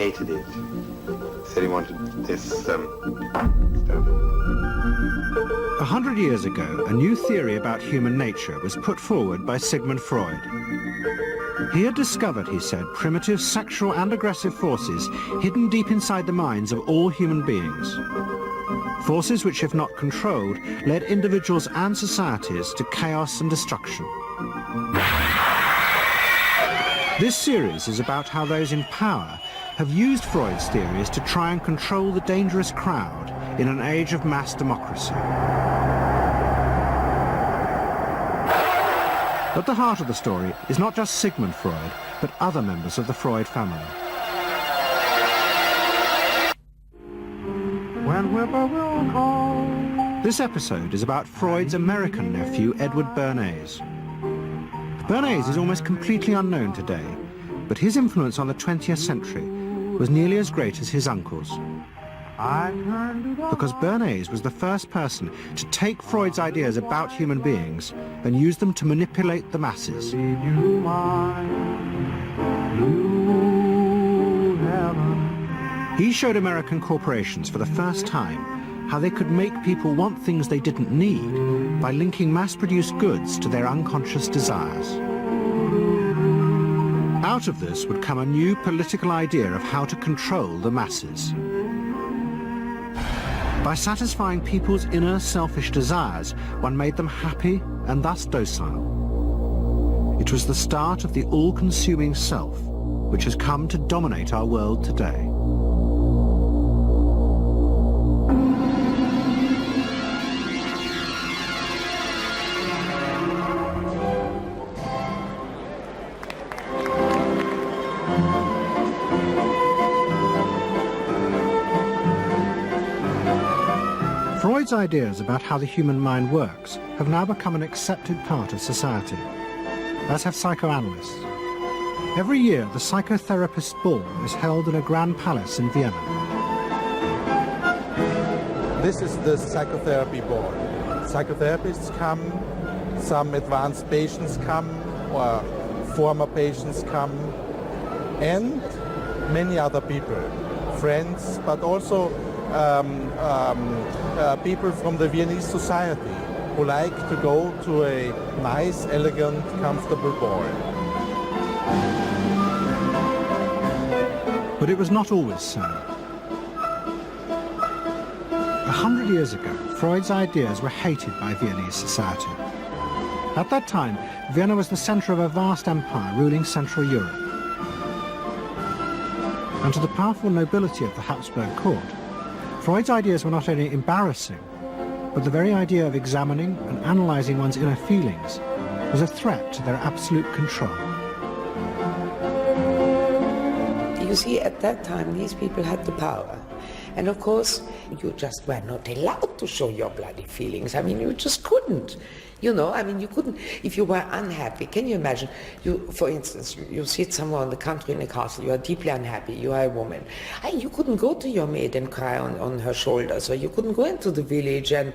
hated it. Said he wanted this stuff. 100 years ago, a new theory about human nature was put forward by Sigmund Freud. He had discovered, he said, primitive sexual and aggressive forces hidden deep inside the minds of all human beings. Forces which, if not controlled, led individuals and societies to chaos and destruction. This series is about how those in power have used Freud's theories to try and control the dangerous crowd in an age of mass democracy. At the heart of the story is not just Sigmund Freud, but other members of the Freud family. When whippoorwill calls. This episode is about Freud's American nephew, Edward Bernays. Bernays is almost completely unknown today, but his influence on the 20th century was nearly as great as his uncle's. Because Bernays was the first person to take Freud's ideas about human beings and use them to manipulate the masses. He showed American corporations for the first time how they could make people want things they didn't need by linking mass-produced goods to their unconscious desires. Out of this would come a new political idea of how to control the masses. By satisfying people's inner selfish desires, one made them happy and thus docile. It was the start of the all-consuming self, which has come to dominate our world today. Freud's ideas about how the human mind works have now become an accepted part of society, as have psychoanalysts. Every year, the psychotherapist ball is held in a grand palace in Vienna. This is the psychotherapy ball. Psychotherapists come, some advanced patients come, or former patients come, and many other people, friends, but also people from the Viennese society who like to go to a nice, elegant, comfortable ball. But it was not always so. 100 years ago, Freud's ideas were hated by Viennese society. At that time, Vienna was the center of a vast empire ruling Central Europe. And to the powerful nobility of the Habsburg court, Freud's ideas were not only embarrassing, but the very idea of examining and analyzing one's inner feelings was a threat to their absolute control. You see, at that time, these people had the power. And of course, you just were not allowed to show your bloody feelings. I mean, you just couldn't. You know, I mean, you couldn't, if you were unhappy. Can you imagine, for instance, you sit somewhere in the country in a castle, you are deeply unhappy, you are a woman. You couldn't go to your maid and cry on her shoulders, or you couldn't go into the village and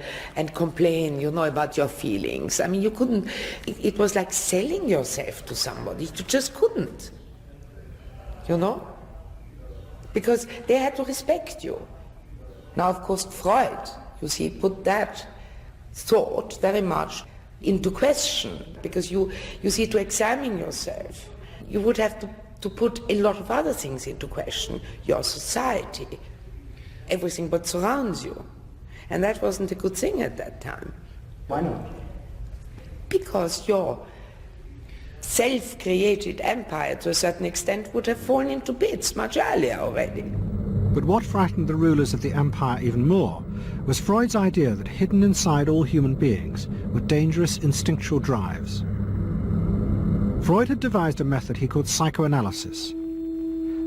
complain, you know, about your feelings. I mean, you couldn't, it was like selling yourself to somebody. You just couldn't, you know, because they had to respect you. Now, of course, Freud, you see, put that thought very much into question, because you see, to examine yourself, you would have to put a lot of other things into question, your society, everything what surrounds you. And that wasn't a good thing at that time. Why not? Because your self-created empire, to a certain extent, would have fallen into bits much earlier already. But what frightened the rulers of the empire even more was Freud's idea that hidden inside all human beings were dangerous instinctual drives. Freud had devised a method he called psychoanalysis.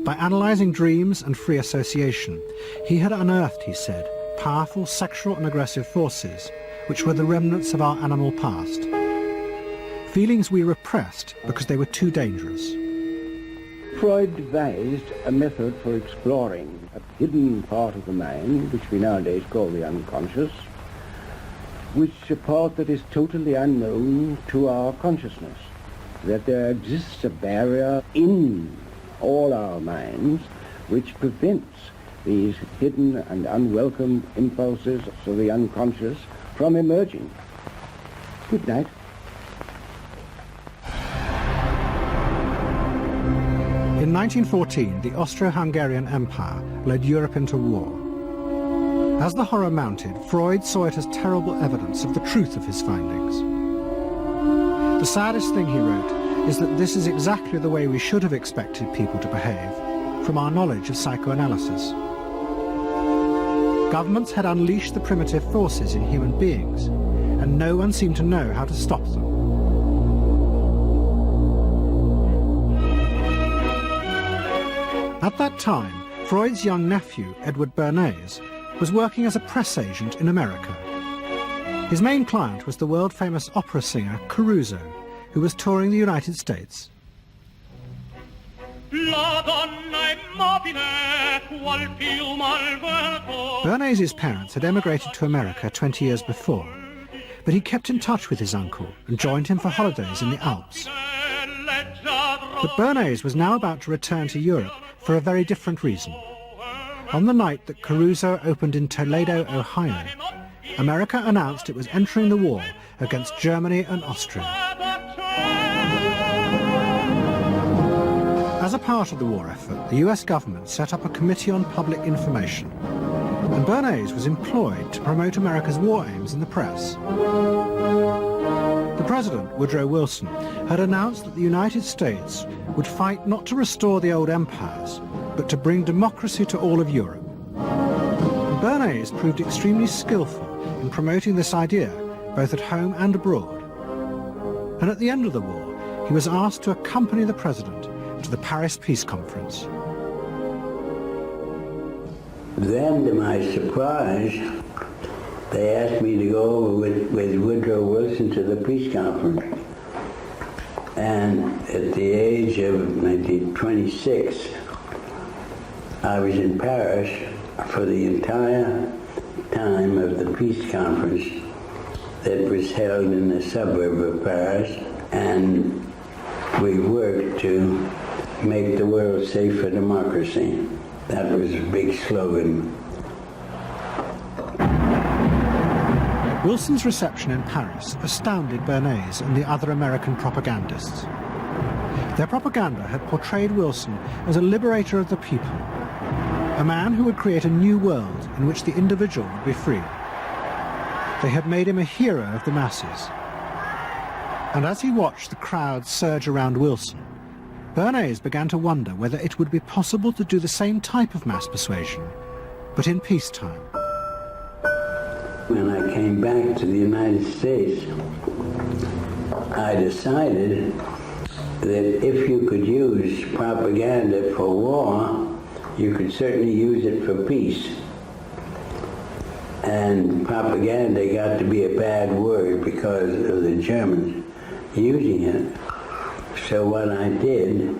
By analyzing dreams and free association, he had unearthed, he said, powerful sexual and aggressive forces, which were the remnants of our animal past. Feelings we repressed because they were too dangerous. Freud devised a method for exploring a hidden part of the mind, which we nowadays call the unconscious, which a part that is totally unknown to our consciousness, that there exists a barrier in all our minds which prevents these hidden and unwelcome impulses of the unconscious from emerging. Good night. In 1914, the Austro-Hungarian Empire led Europe into war. As the horror mounted, Freud saw it as terrible evidence of the truth of his findings. The saddest thing, he wrote, is that this is exactly the way we should have expected people to behave, from our knowledge of psychoanalysis. Governments had unleashed the primitive forces in human beings, and no one seemed to know how to stop them. At that time, Freud's young nephew, Edward Bernays, was working as a press agent in America. His main client was the world-famous opera singer Caruso, who was touring the United States. Bernays' parents had emigrated to America 20 years before, but he kept in touch with his uncle and joined him for holidays in the Alps. But Bernays was now about to return to Europe for a very different reason. On the night that Caruso opened in Toledo, Ohio, America announced it was entering the war against Germany and Austria. As a part of the war effort, the US government set up a Committee on Public Information, and Bernays was employed to promote America's war aims in the press. The President, Woodrow Wilson, had announced that the United States would fight not to restore the old empires, but to bring democracy to all of Europe. And Bernays proved extremely skillful in promoting this idea, both at home and abroad. And at the end of the war, he was asked to accompany the President to the Paris Peace Conference. Then, to my surprise, they asked me to go over with Woodrow Wilson to the peace conference. And at the age of maybe 26, I was in Paris for the entire time of the peace conference that was held in the suburb of Paris, and we worked to make the world safe for democracy. That was a big slogan. Wilson's reception in Paris astounded Bernays and the other American propagandists. Their propaganda had portrayed Wilson as a liberator of the people, a man who would create a new world in which the individual would be free. They had made him a hero of the masses. And as he watched the crowd surge around Wilson, Bernays began to wonder whether it would be possible to do the same type of mass persuasion, but in peacetime. When I came back to the United States, I decided that if you could use propaganda for war, you could certainly use it for peace. And propaganda got to be a bad word because of the Germans using it. So what I did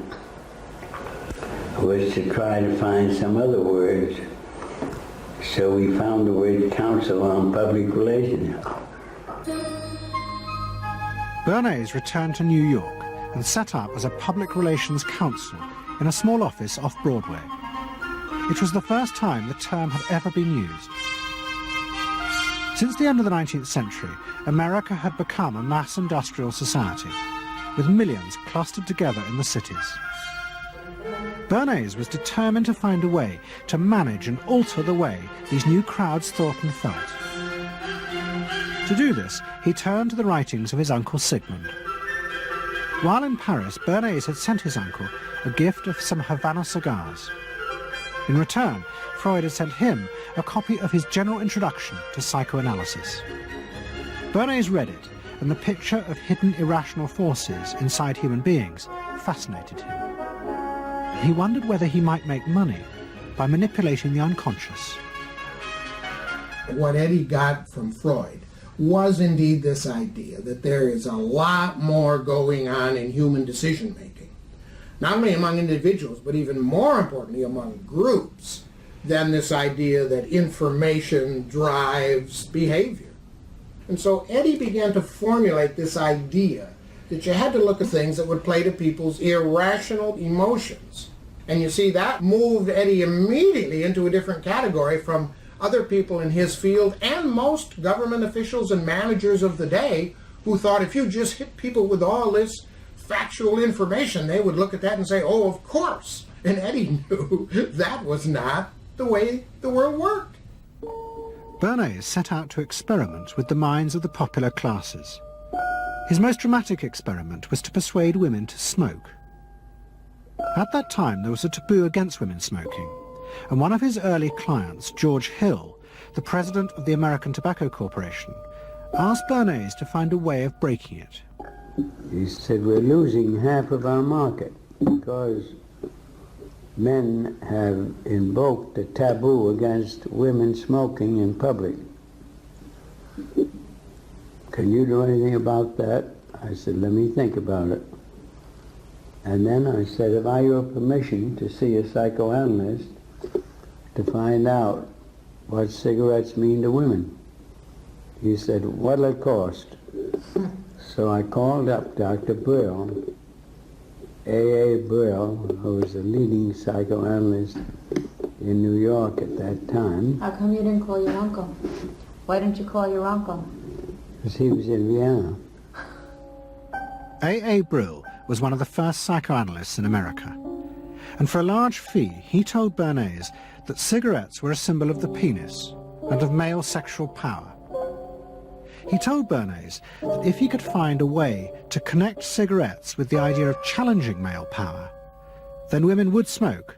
was to try to find some other words. So we found the word Council on Public Relations. Bernays returned to New York and set up as a public relations counsel in a small office off Broadway. It was the first time the term had ever been used. Since the end of the 19th century, America had become a mass industrial society, with millions clustered together in the cities. Bernays was determined to find a way to manage and alter the way these new crowds thought and felt. To do this, he turned to the writings of his uncle Sigmund. While in Paris, Bernays had sent his uncle a gift of some Havana cigars. In return, Freud had sent him a copy of his general introduction to psychoanalysis. Bernays read it, and the picture of hidden irrational forces inside human beings fascinated him. He wondered whether he might make money by manipulating the unconscious. What Eddie got from Freud was indeed this idea that there is a lot more going on in human decision-making, not only among individuals, but even more importantly among groups, than this idea that information drives behavior. And so Eddie began to formulate this idea that you had to look at things that would play to people's irrational emotions And you see, that moved Eddie immediately into a different category from other people in his field and most government officials and managers of the day who thought if you just hit people with all this factual information, they would look at that and say, oh, of course. And Eddie knew that was not the way the world worked. Bernays set out to experiment with the minds of the popular classes. His most dramatic experiment was to persuade women to smoke. At that time, there was a taboo against women smoking, and one of his early clients, George Hill, the president of the American Tobacco Corporation, asked Bernays to find a way of breaking it. He said, we're losing half of our market because men have invoked a taboo against women smoking in public. Can you do anything about that? I said, let me think about it. And then I said, have I your permission to see a psychoanalyst to find out what cigarettes mean to women? He said, what'll it cost? So I called up Dr. Brill, A.A. Brill, who was a leading psychoanalyst in New York at that time. How come you didn't call your uncle? Why didn't you call your uncle? Because he was in Vienna. A.A. Brill was one of the first psychoanalysts in America, and for a large fee he told Bernays that cigarettes were a symbol of the penis and of male sexual power. He told Bernays that if he could find a way to connect cigarettes with the idea of challenging male power, then women would smoke,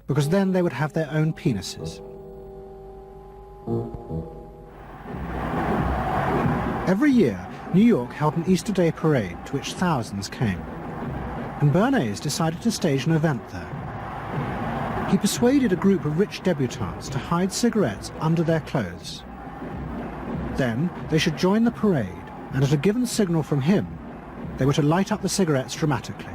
because then they would have their own penises. Every year, New York held an Easter Day parade to which thousands came, and Bernays decided to stage an event there. He persuaded a group of rich debutantes to hide cigarettes under their clothes. Then they should join the parade, and at a given signal from him, they were to light up the cigarettes dramatically.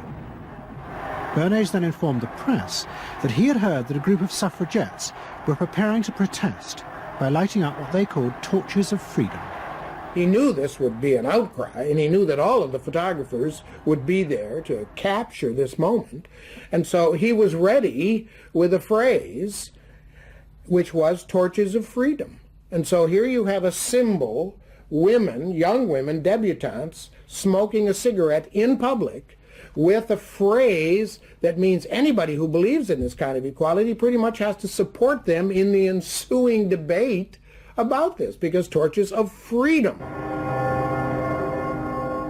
Bernays then informed the press that he had heard that a group of suffragettes were preparing to protest by lighting up what they called torches of freedom. He knew this would be an outcry, and he knew that all of the photographers would be there to capture this moment. And so he was ready with a phrase which was torches of freedom. And so here you have a symbol, women, young women, debutantes, smoking a cigarette in public with a phrase that means anybody who believes in this kind of equality pretty much has to support them in the ensuing debate about this, because torches of freedom.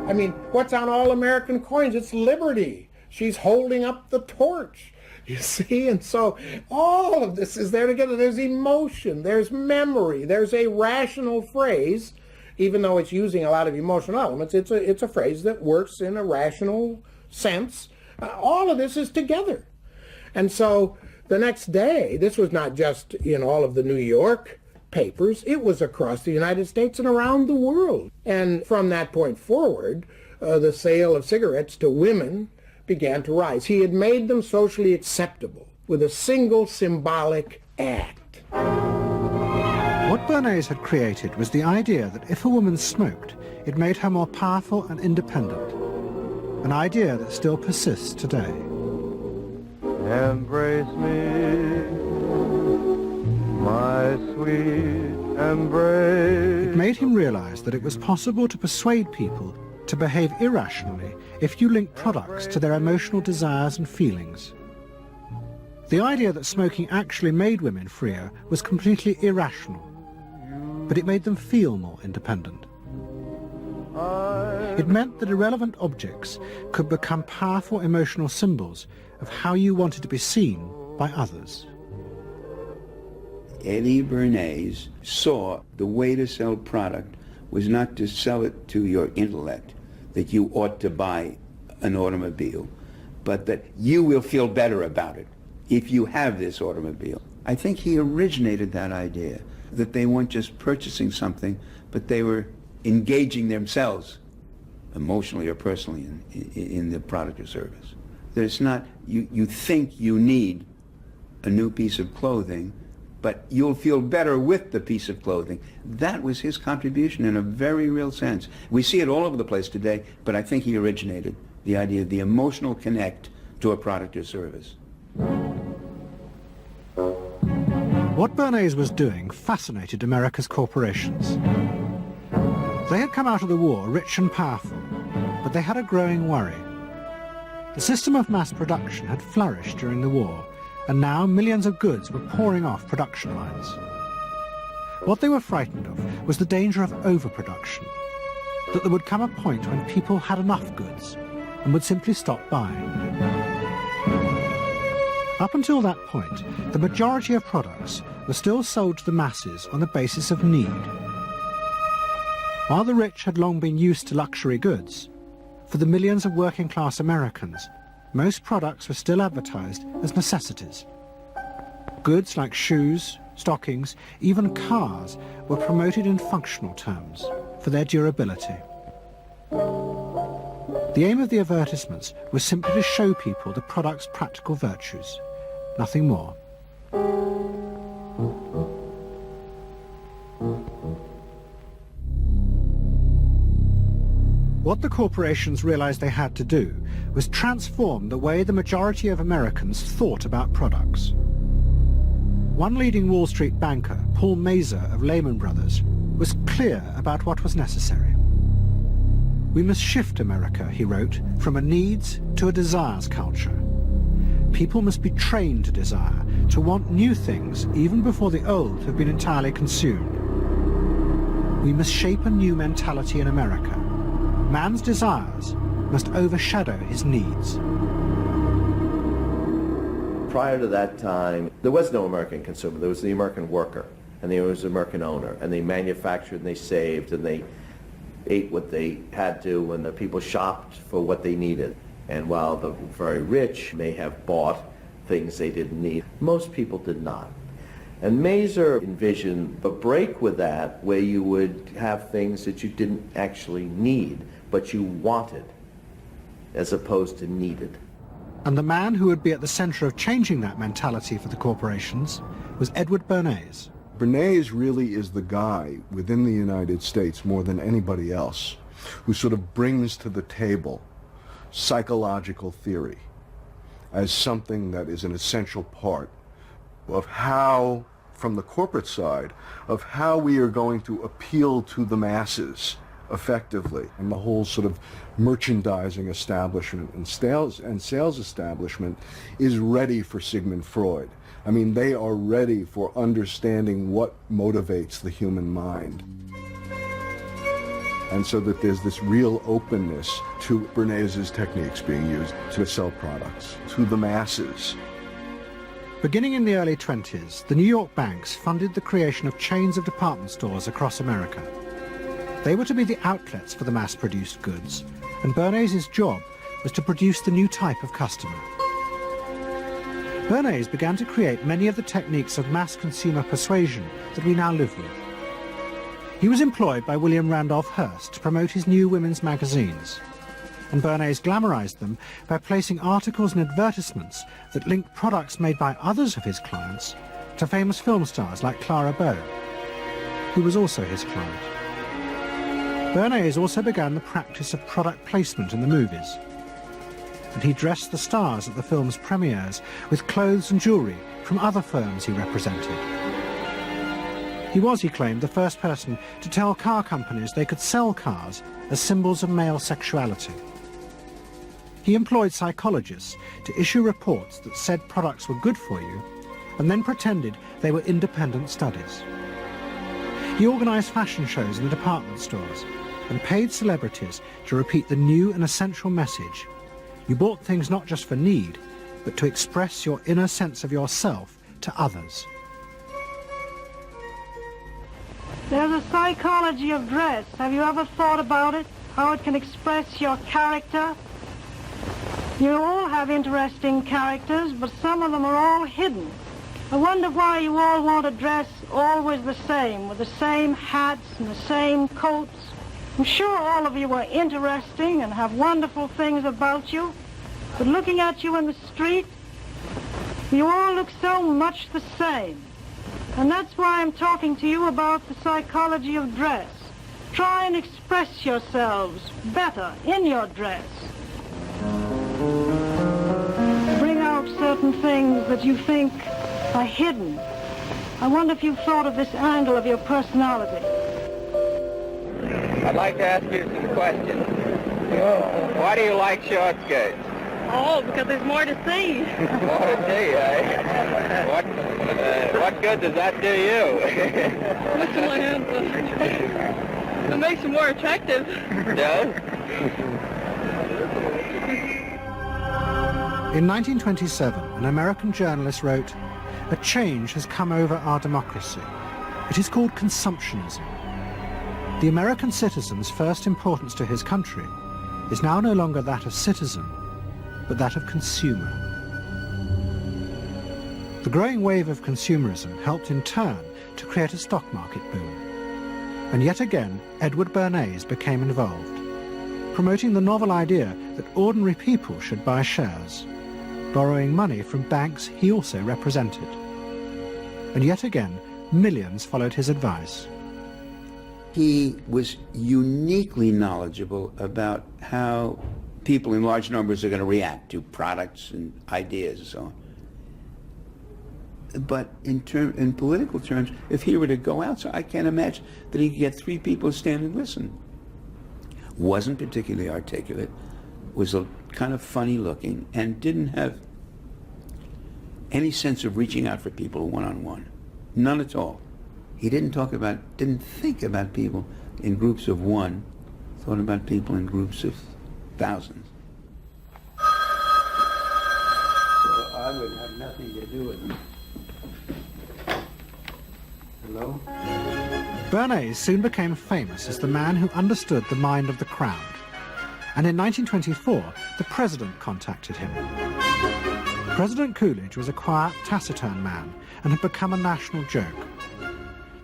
I mean, what's on all American coins? It's liberty. She's holding up the torch, you see? And so all of this is there together. There's emotion, there's memory, there's a rational phrase, even though it's using a lot of emotional elements. It's a phrase that works in a rational sense. All of this is together. And so the next day, this was not just in all of the New York papers, it was across the United States and around the world. And from that point forward, the sale of cigarettes to women began to rise. He had made them socially acceptable with a single symbolic act. What Bernays had created was the idea that if a woman smoked, it made her more powerful and independent, an idea that still persists today. Embrace me, my sweet embrace. It made him realize that it was possible to persuade people to behave irrationally if you link products to their emotional desires and feelings. The idea that smoking actually made women freer was completely irrational, but it made them feel more independent. It meant that irrelevant objects could become powerful emotional symbols of how you wanted to be seen by others. Eddie Bernays saw the way to sell product was not to sell it to your intellect, that you ought to buy an automobile, but that you will feel better about it if you have this automobile. I think he originated that idea, that they weren't just purchasing something, but they were engaging themselves emotionally or personally in the product or service. That it's not, you think you need a new piece of clothing, but you'll feel better with the piece of clothing. That was his contribution in a very real sense. We see it all over the place today, but I think he originated the idea of the emotional connect to a product or service. What Bernays was doing fascinated America's corporations. They had come out of the war rich and powerful, but they had a growing worry. The system of mass production had flourished during the war, and now millions of goods were pouring off production lines. What they were frightened of was the danger of overproduction, that there would come a point when people had enough goods and would simply stop buying. Up until that point, the majority of products were still sold to the masses on the basis of need. While the rich had long been used to luxury goods, for the millions of working-class Americans, most products were still advertised as necessities. Goods like shoes, stockings, even cars were promoted in functional terms for their durability. The aim of the advertisements was simply to show people the product's practical virtues, nothing more. What the corporations realized they had to do was transform the way the majority of Americans thought about products. One leading Wall Street banker, Paul Mazur of Lehman Brothers, was clear about what was necessary. We must shift America, he wrote, from a needs to a desires culture. People must be trained to desire, to want new things even before the old have been entirely consumed. We must shape a new mentality in America. Man's desires must overshadow his needs. Prior to that time, there was no American consumer. There was the American worker, and there was the American owner, and they manufactured and they saved and they ate what they had to, and the people shopped for what they needed. And while the very rich may have bought things they didn't need, most people did not. And Mazur envisioned a break with that, where you would have things that you didn't actually need, but you wanted, as opposed to needed. And the man who would be at the center of changing that mentality for the corporations was Edward Bernays. Bernays really is the guy within the United States, more than anybody else, who sort of brings to the table psychological theory as something that is an essential part of how, from the corporate side, of how we are going to appeal to the masses effectively. And the whole sort of merchandising establishment and sales establishment is ready for Sigmund Freud. I mean, they are ready for understanding what motivates the human mind. And so that there's this real openness to Bernays' techniques being used to sell products to the masses. Beginning in the early 20s, the New York banks funded the creation of chains of department stores across America. They were to be the outlets for the mass-produced goods, and Bernays' job was to produce the new type of customer. Bernays began to create many of the techniques of mass consumer persuasion that we now live with. He was employed by William Randolph Hearst to promote his new women's magazines, and Bernays glamorized them by placing articles and advertisements that linked products made by others of his clients to famous film stars like Clara Bow, who was also his client. Bernays also began the practice of product placement in the movies, and he dressed the stars at the film's premieres with clothes and jewellery from other firms he represented. He was, he claimed, the first person to tell car companies they could sell cars as symbols of male sexuality. He employed psychologists to issue reports that said products were good for you, and then pretended they were independent studies. He organised fashion shows in the department stores and paid celebrities to repeat the new and essential message: you bought things not just for need, but to express your inner sense of yourself to others. There's a psychology of dress. Have you ever thought about it? How it can express your character? You all have interesting characters, but some of them are all hidden. I wonder why you all want to dress always the same, with the same hats and the same coats. I'm sure all of you are interesting and have wonderful things about you, but looking at you in the street, you all look so much the same. And that's why I'm talking to you about the psychology of dress. Try and express yourselves better in your dress. Bring out certain certain things that you think are hidden. I wonder if you've thought of this angle of your personality. I'd like to ask you some questions. Why do you like short skirts? Oh, because there's more to see. More to see, eh? What good does that do you? It makes you more attractive. Does? In 1927, an American journalist wrote, "A change has come over our democracy. It is called consumptionism. The American citizen's first importance to his country is now no longer that of citizen, but that of consumer." The growing wave of consumerism helped in turn to create a stock market boom. And yet again, Edward Bernays became involved, promoting the novel idea that ordinary people should buy shares, borrowing money from banks he also represented. And yet again, millions followed his advice. He was uniquely knowledgeable about how people in large numbers are going to react to products and ideas and so on. But in political terms, if he were to go out, so I can't imagine that he could get 3 people to stand and listen. Wasn't particularly articulate, was a kind of funny looking, and didn't have any sense of reaching out for people one-on-one. None at all. He didn't think about people in groups of one, thought about people in groups of thousands. So I would have nothing to do with them. Hello? Bernays soon became famous as the man who understood the mind of the crowd. And in 1924, the president contacted him. President Coolidge was a quiet, taciturn man and had become a national joke.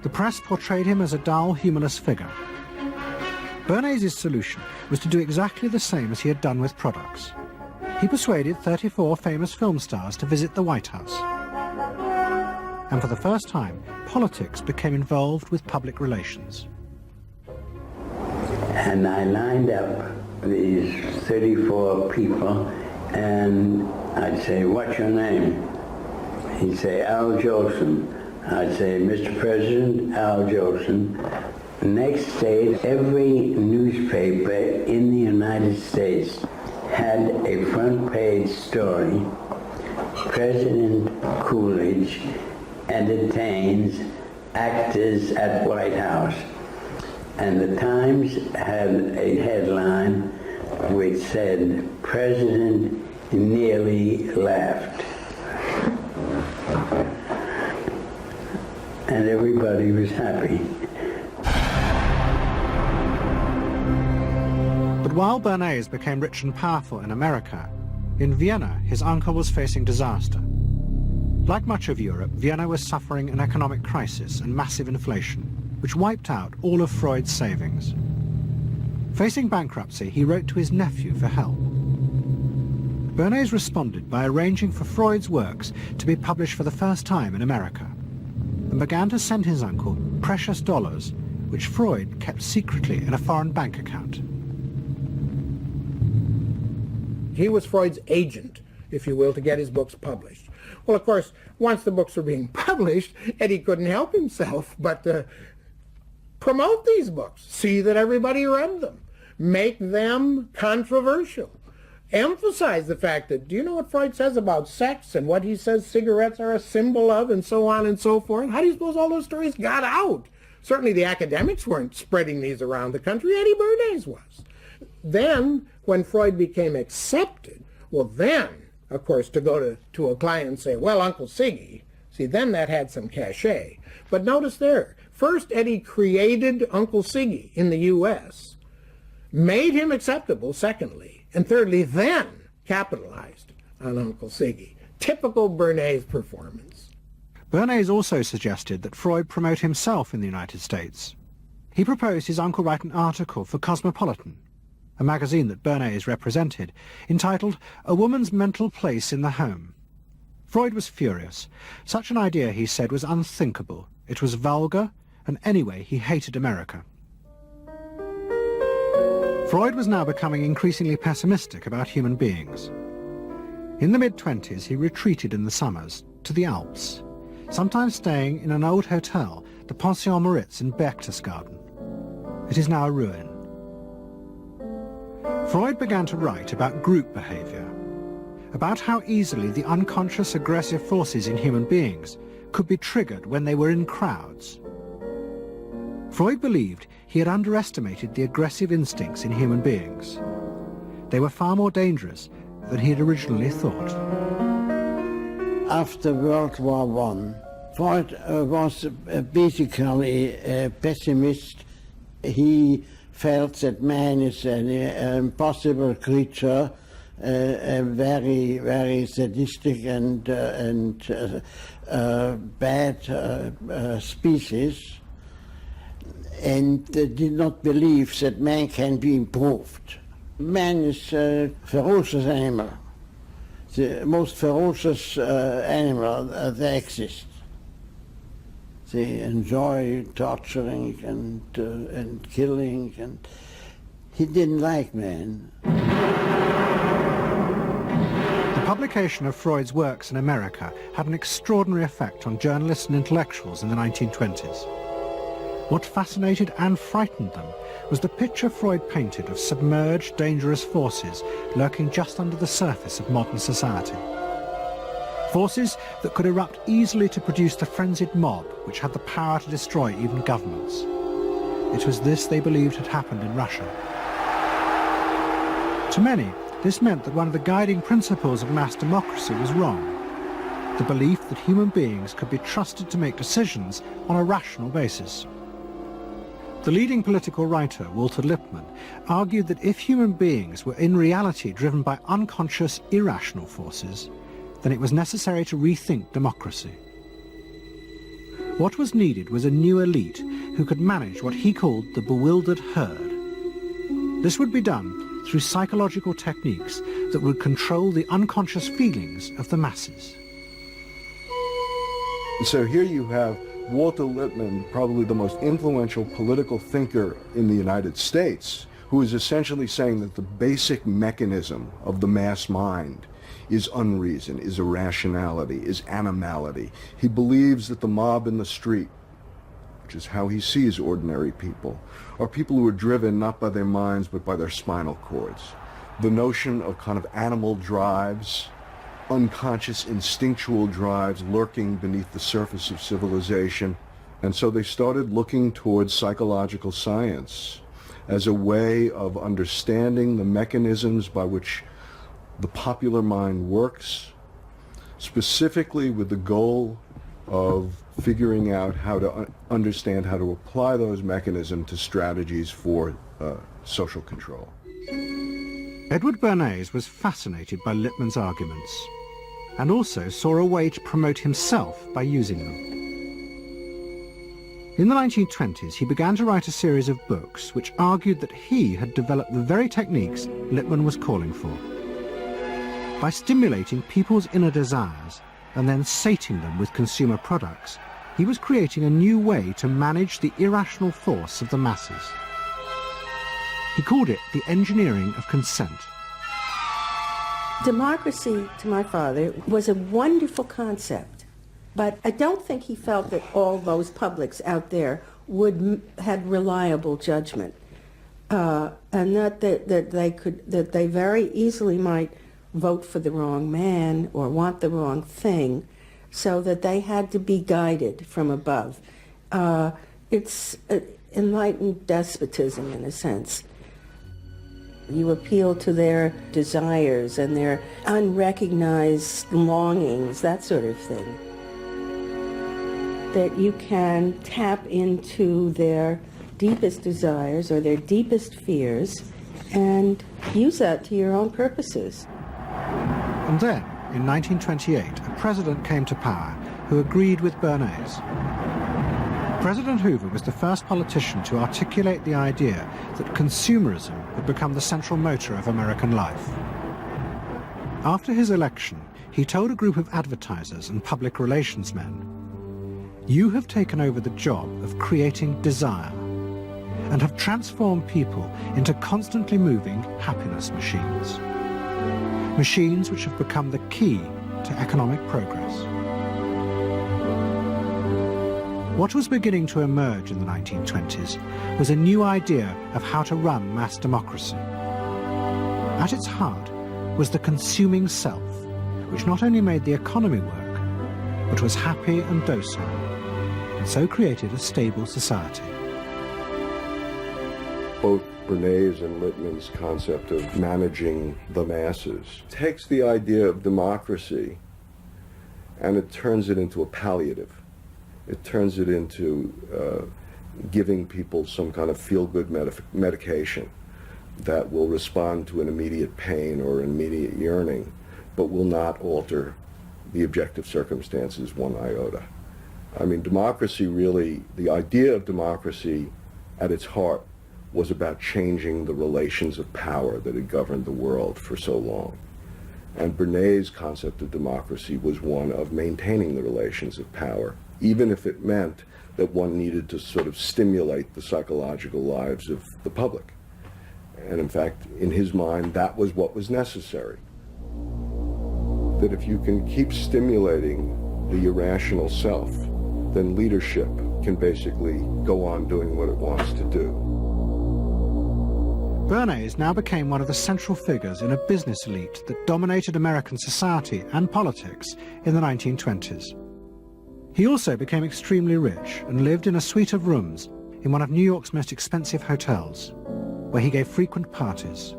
The press portrayed him as a dull, humorless figure. Bernays' solution was to do exactly the same as he had done with products. He persuaded 34 famous film stars to visit the White House. And for the first time, politics became involved with public relations. And I lined up these 34 people, and I'd say, "What's your name?" He'd say, "Al Jolson." I'd say, "Mr. President, Al Jolson." Next day, every newspaper in the United States had a front page story. President Coolidge entertains actors at White House. And the Times had a headline which said, "President nearly laughed." And everybody was happy. But while Bernays became rich and powerful in America, in Vienna his uncle was facing disaster. Like much of Europe, Vienna was suffering an economic crisis and massive inflation, which wiped out all of Freud's savings. Facing bankruptcy, he wrote to his nephew for help. Bernays responded by arranging for Freud's works to be published for the first time in America, and began to send his uncle precious dollars, which Freud kept secretly in a foreign bank account. He was Freud's agent, if you will, to get his books published. Well, of course, once the books were being published, Eddie couldn't help himself but to promote these books, see that everybody read them, make them controversial, emphasize the fact that, do you know what Freud says about sex and what he says cigarettes are a symbol of, and so on and so forth? How do you suppose all those stories got out? Certainly the academics weren't spreading these around the country. Eddie Bernays was. Then, when Freud became accepted, well then, of course, to go to a client and say, "Well, Uncle Siggy," see, then that had some cachet. But notice there, first Eddie created Uncle Siggy in the U.S., made him acceptable, secondly, and thirdly, then capitalized on Uncle Siggy. Typical Bernays performance. Bernays also suggested that Freud promote himself in the United States. He proposed his uncle write an article for Cosmopolitan, a magazine that Bernays represented, entitled "A Woman's Mental Place in the Home." Freud was furious. Such an idea, he said, was unthinkable. It was vulgar, and anyway, he hated America. Freud was now becoming increasingly pessimistic about human beings. In the mid-20s, he retreated in the summers to the Alps, sometimes staying in an old hotel, the Pension Moritz in Berchtesgaden. It is now a ruin. Freud began to write about group behavior, about how easily the unconscious aggressive forces in human beings could be triggered when they were in crowds. Freud believed he had underestimated the aggressive instincts in human beings. They were far more dangerous than he had originally thought. After World War I, Freud was basically a pessimist. He felt that man is an impossible creature, a very, very sadistic and bad species, and did not believe that man can be improved. Man is a ferocious animal, the most ferocious animal that exists. They enjoy torturing and killing, and he didn't like man. The publication of Freud's works in America had an extraordinary effect on journalists and intellectuals in the 1920s. What fascinated and frightened them was the picture Freud painted of submerged, dangerous forces lurking just under the surface of modern society. Forces that could erupt easily to produce the frenzied mob which had the power to destroy even governments. It was this they believed had happened in Russia. To many, this meant that one of the guiding principles of mass democracy was wrong. The belief that human beings could be trusted to make decisions on a rational basis. The leading political writer, Walter Lippmann, argued that if human beings were in reality driven by unconscious, irrational forces, then it was necessary to rethink democracy. What was needed was a new elite who could manage what he called the bewildered herd. This would be done through psychological techniques that would control the unconscious feelings of the masses. So here you have Walter Lippmann, probably the most influential political thinker in the United States, who is essentially saying that the basic mechanism of the mass mind is unreason, is irrationality, is animality. He believes that the mob in the street, which is how he sees ordinary people, are people who are driven not by their minds but by their spinal cords. The notion of kind of animal drives, unconscious instinctual drives lurking beneath the surface of civilization. And so they started looking towards psychological science as a way of understanding the mechanisms by which the popular mind works, specifically with the goal of figuring out how to understand how to apply those mechanisms to strategies for social control. Edward Bernays was fascinated by Lippmann's arguments and also saw a way to promote himself by using them. In the 1920s, he began to write a series of books which argued that he had developed the very techniques Lippmann was calling for. By stimulating people's inner desires and then sating them with consumer products, he was creating a new way to manage the irrational force of the masses. He called it the engineering of consent. Democracy, to my father, was a wonderful concept, but I don't think he felt that all those publics out there had reliable judgment, and that they very easily might vote for the wrong man or want the wrong thing, so that they had to be guided from above. It's enlightened despotism in a sense. You appeal to their desires and their unrecognized longings, that sort of thing. That you can tap into their deepest desires or their deepest fears and use that to your own purposes. And then, in 1928, a president came to power who agreed with Bernays. President Hoover was the first politician to articulate the idea that consumerism would become the central motor of American life. After his election, he told a group of advertisers and public relations men, "You have taken over the job of creating desire and have transformed people into constantly moving happiness machines. machines which have become the key to economic progress. What was beginning to emerge in the 1920s was a new idea of how to run mass democracy. At its heart was the consuming self, which not only made the economy work, but was happy and docile, and so created a stable society. Both Bernays and Littman's concept of managing the masses takes the idea of democracy and it turns it into a palliative. It turns it into giving people some kind of feel-good medication that will respond to an immediate pain or an immediate yearning, but will not alter the objective circumstances one iota. I mean, democracy really, the idea of democracy at its heart was about changing the relations of power that had governed the world for so long. And Bernays' concept of democracy was one of maintaining the relations of power, even if it meant that one needed to sort of stimulate the psychological lives of the public. And in fact, in his mind, that was what was necessary. That if you can keep stimulating the irrational self, then leadership can basically go on doing what it wants to do. Bernays now became one of the central figures in a business elite that dominated American society and politics in the 1920s. He also became extremely rich and lived in a suite of rooms in one of New York's most expensive hotels, where he gave frequent parties.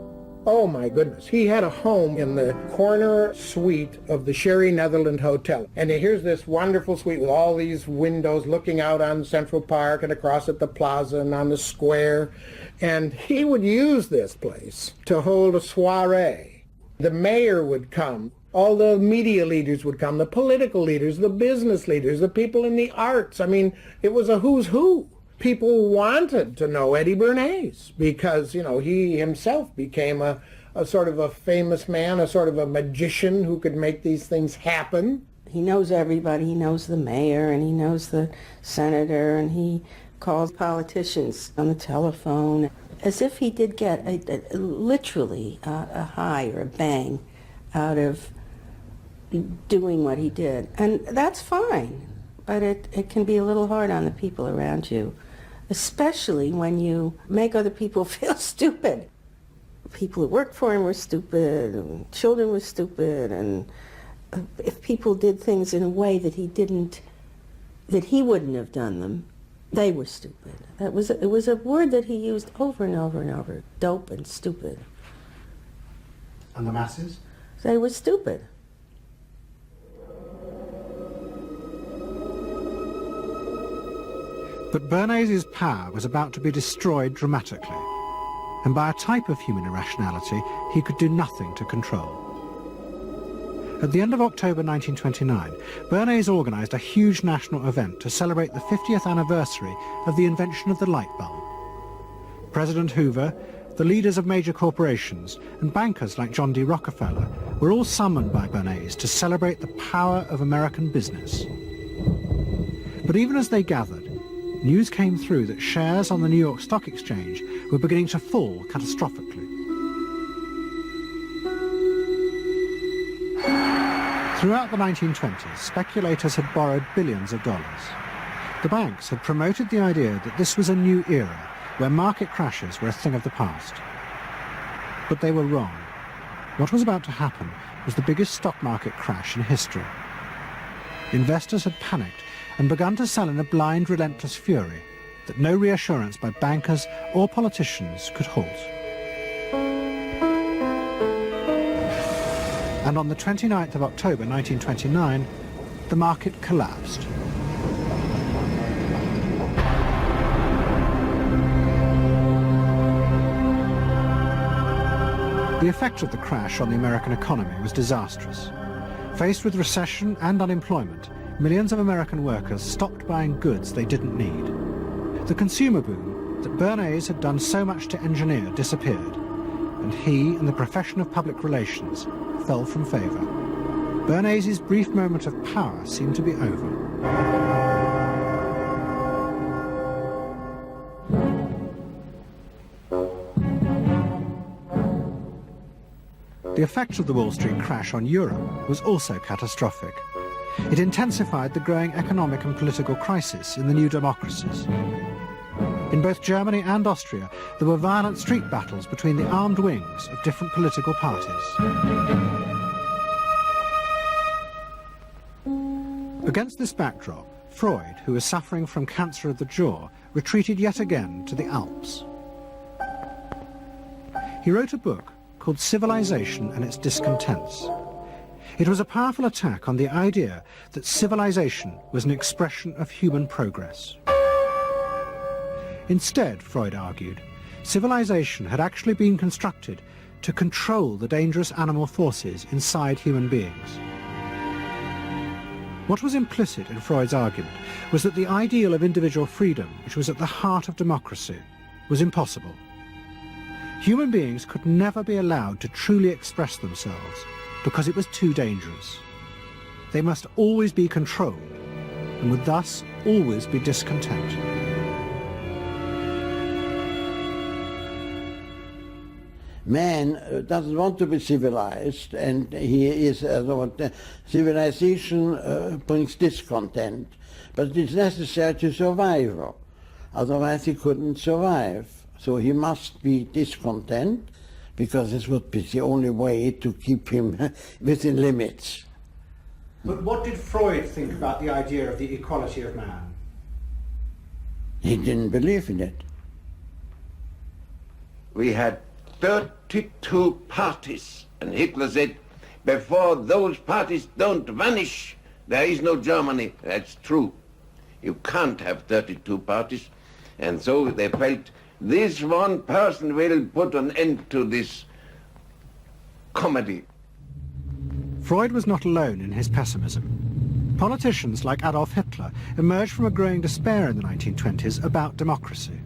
Oh my goodness, he had a home in the corner suite of the Sherry Netherland Hotel. And here's this wonderful suite with all these windows looking out on Central Park and across at the plaza and on the square. And he would use this place to hold a soiree. The mayor would come. All the media leaders would come, the political leaders, the business leaders, the people in the arts. I mean, it was a who's who. People wanted to know Eddie Bernays because, you know, he himself became a sort of a famous man, a sort of a magician who could make these things happen. He knows everybody. He knows the mayor and he knows the senator and he calls politicians on the telephone as if he did get literally a high or a bang out of doing what he did. And that's fine, but it can be a little hard on the people around you, especially when you make other people feel stupid. People who worked for him were stupid, and children were stupid, and if people did things in a way that he wouldn't have done them, they were stupid. It was a word that he used over and over and over, dope and stupid. And the masses? They were stupid. But Bernays' power was about to be destroyed dramatically, and by a type of human irrationality he could do nothing to control. At the end of October 1929, Bernays organised a huge national event to celebrate the 50th anniversary of the invention of the light bulb. President Hoover, the leaders of major corporations, and bankers like John D. Rockefeller were all summoned by Bernays to celebrate the power of American business. But even as they gathered, news came through that shares on the New York Stock Exchange were beginning to fall catastrophically. Throughout the 1920s, speculators had borrowed billions of dollars. The banks had promoted the idea that this was a new era where market crashes were a thing of the past. But they were wrong. What was about to happen was the biggest stock market crash in history. Investors had panicked and begun to sell in a blind, relentless fury that no reassurance by bankers or politicians could halt. And on the 29th of October 1929, the market collapsed. The effect of the crash on the American economy was disastrous. Faced with recession and unemployment, millions of American workers stopped buying goods they didn't need. The consumer boom that Bernays had done so much to engineer disappeared, and he and the profession of public relations fell from favour. Bernays' brief moment of power seemed to be over. The The effect of the Wall Street crash on Europe was also catastrophic. It intensified the growing economic and political crisis in the new democracies. In both Germany and Austria, there were violent street battles between the armed wings of different political parties. Against this backdrop, Freud, who was suffering from cancer of the jaw, retreated yet again to the Alps. He wrote a book called Civilization and Its Discontents. It was a powerful attack on the idea that civilization was an expression of human progress. Instead, Freud argued, civilization had actually been constructed to control the dangerous animal forces inside human beings. What was implicit in Freud's argument was that the ideal of individual freedom, which was at the heart of democracy, was impossible. Human beings could never be allowed to truly express themselves because it was too dangerous. They must always be controlled and would thus always be discontent. Man doesn't want to be civilized, and he is civilization brings discontent, but it is necessary to survive. Otherwise he couldn't survive. So he must be discontent, because this would be the only way to keep him within limits. But what did Freud think about the idea of the equality of man? He didn't believe in it. We had 32 parties, and Hitler said, before those parties don't vanish, there is no Germany. That's true. You can't have 32 parties, and so they felt this one person will put an end to this comedy. Freud was not alone in his pessimism. Politicians like Adolf Hitler emerged from a growing despair in the 1920s about democracy.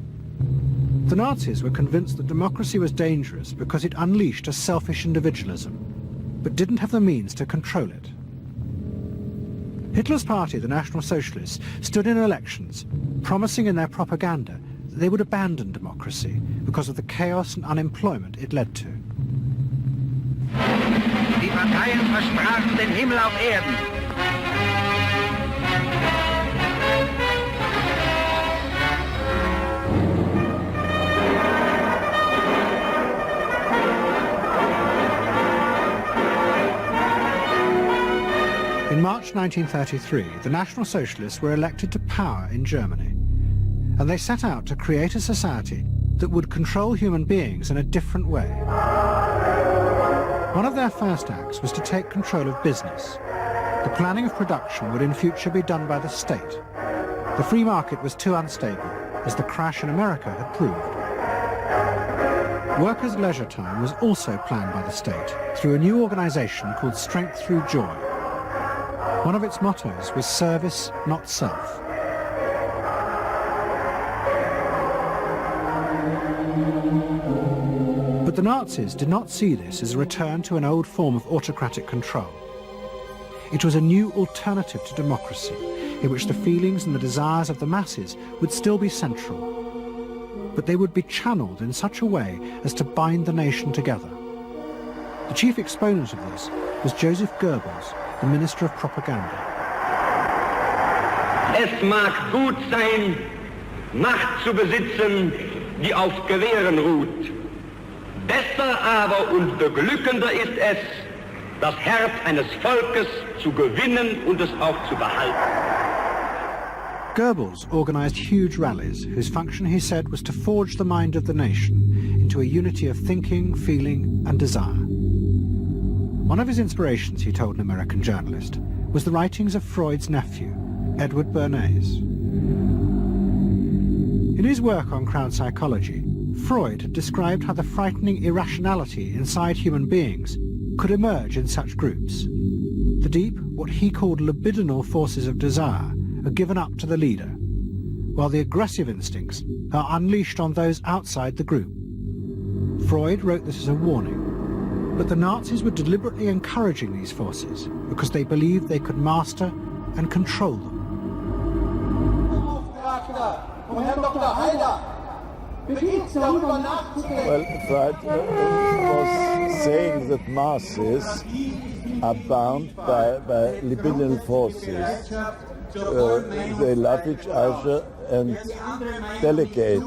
The Nazis were convinced that democracy was dangerous because it unleashed a selfish individualism, but didn't have the means to control it. Hitler's party, the National Socialists, stood in elections, promising in their propaganda that they would abandon democracy because of the chaos and unemployment it led to. Die Parteien versprachen den Himmel auf Erden. In March 1933, the National Socialists were elected to power in Germany, and they set out to create a society that would control human beings in a different way. One of their first acts was to take control of business. The planning of production would in future be done by the state. The free market was too unstable, as the crash in America had proved. Workers' leisure time was also planned by the state through a new organization called Strength Through Joy. One of its mottos was service, not self. But the Nazis did not see this as a return to an old form of autocratic control. It was a new alternative to democracy, in which the feelings and the desires of the masses would still be central, but they would be channeled in such a way as to bind the nation together. The chief exponent of this was Joseph Goebbels, the Minister of Propaganda. Es mag gut sein, Macht zu besitzen, die auf Gewehren ruht. Besser aber und beglückender ist es, das Herz eines Volkes zu gewinnen und es auch zu behalten. Goebbels organized huge rallies whose function, he said, was to forge the mind of the nation into a unity of thinking, feeling and desire. One of his inspirations, he told an American journalist, was the writings of Freud's nephew, Edward Bernays. In his work on crowd psychology, Freud had described how the frightening irrationality inside human beings could emerge in such groups. The deep, what he called libidinal forces of desire are given up to the leader, while the aggressive instincts are unleashed on those outside the group. Freud wrote this as a warning, but the Nazis were deliberately encouraging these forces because they believed they could master and control them. Well, Freud was saying that masses are bound by libidinal forces. They love each other and delegate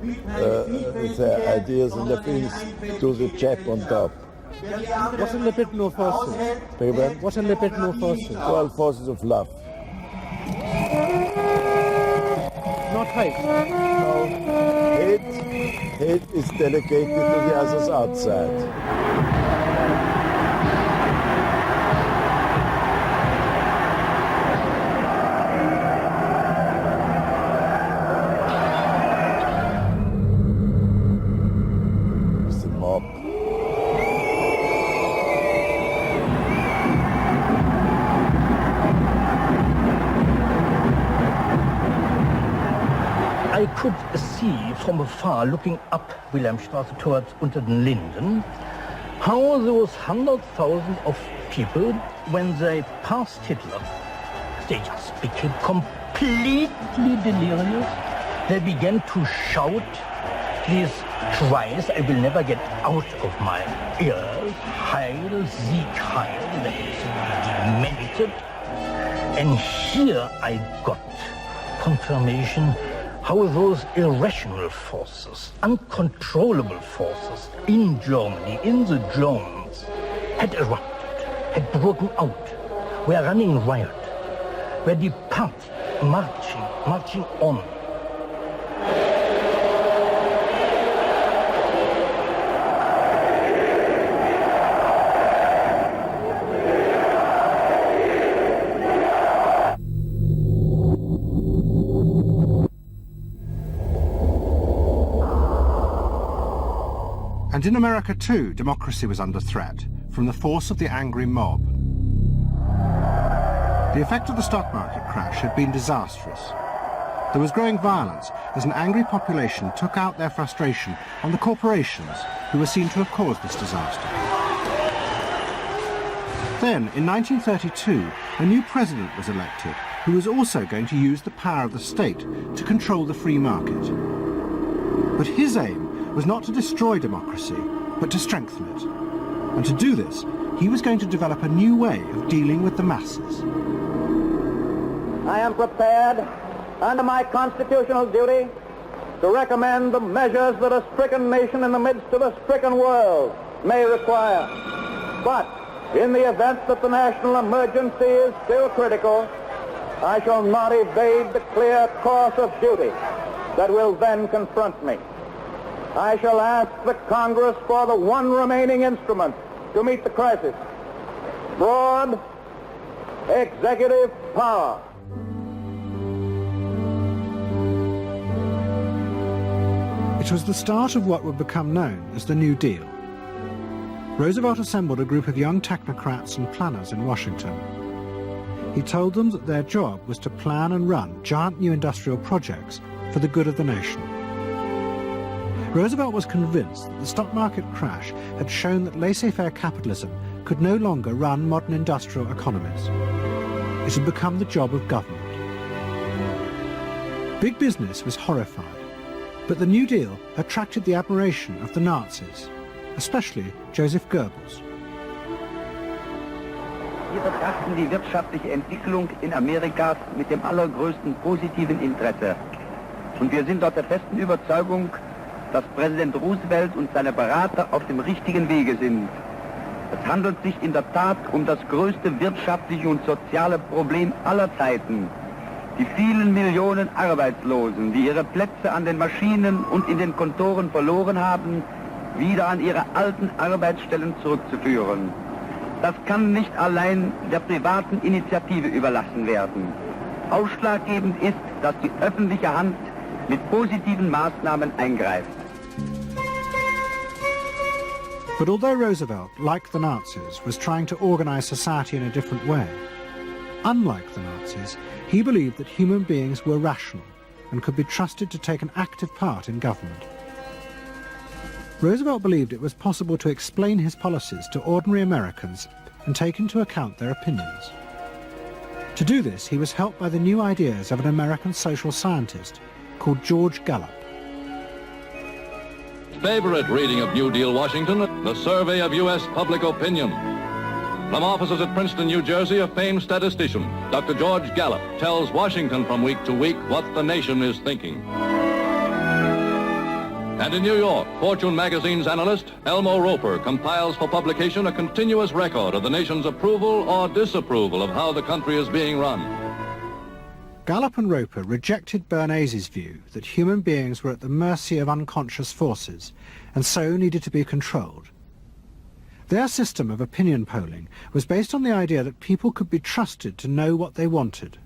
their ideas and their feelings to the chap on top. What are libidinal forces? What are libidinal forces? Well, forces of love. Not hate? No. Hate is delegated to the others outside. It's the mob. I could see from afar, looking up Wilhelmstraße towards unter den Linden, how those 100,000 of people, when they passed Hitler, they just became completely delirious. They began to shout these cries I will never get out of my ears. Heil, Sieg, Heil, that is demented. And here I got confirmation how those irrational forces, uncontrollable forces in Germany, in the Germans, had erupted, had broken out, were running riot, were departing, marching on. And in America too, democracy was under threat from the force of the angry mob. The effect of the stock market crash had been disastrous. There was growing violence as an angry population took out their frustration on the corporations who were seen to have caused this disaster. Then, in 1932, a new president was elected who was also going to use the power of the state to control the free market. But his aim was not to destroy democracy, but to strengthen it. And to do this, he was going to develop a new way of dealing with the masses. I am prepared, under my constitutional duty, to recommend the measures that a stricken nation in the midst of a stricken world may require. But in the event that the national emergency is still critical, I shall not evade the clear course of duty that will then confront me. I shall ask the Congress for the one remaining instrument to meet the crisis: broad executive power. It was the start of what would become known as the New Deal. Roosevelt assembled a group of young technocrats and planners in Washington. He told them that their job was to plan and run giant new industrial projects for the good of the nation. Roosevelt was convinced that the stock market crash had shown that laissez-faire capitalism could no longer run modern industrial economies. It had become the job of government. Big business was horrified, but the New Deal attracted the admiration of the Nazis, especially Joseph Goebbels. Wir betrachten die wirtschaftliche Entwicklung in Amerika mit dem allergrößten positiven Interesse. Und wir sind dort der festen Überzeugung, dass Präsident Roosevelt und seine Berater auf dem richtigen Wege sind. Es handelt sich in der Tat um das größte wirtschaftliche und soziale Problem aller Zeiten. Die vielen Millionen Arbeitslosen, die ihre Plätze an den Maschinen und in den Kontoren verloren haben, wieder an ihre alten Arbeitsstellen zurückzuführen. Das kann nicht allein der privaten Initiative überlassen werden. Ausschlaggebend ist, dass die öffentliche Hand mit positiven Maßnahmen eingreift. But although Roosevelt, like the Nazis, was trying to organize society in a different way, unlike the Nazis, he believed that human beings were rational and could be trusted to take an active part in government. Roosevelt believed it was possible to explain his policies to ordinary Americans and take into account their opinions. To do this, he was helped by the new ideas of an American social scientist called George Gallup. favorite reading of New Deal Washington, the survey of U.S. public opinion. From offices at Princeton, New Jersey, a famed statistician, Dr. George Gallup, tells Washington from week to week what the nation is thinking. And in New York, Fortune magazine's analyst, Elmo Roper, compiles for publication a continuous record of the nation's approval or disapproval of how the country is being run. Gallup and Roper rejected Bernays' view that human beings were at the mercy of unconscious forces and so needed to be controlled. Their system of opinion polling was based on the idea that people could be trusted to know what they wanted.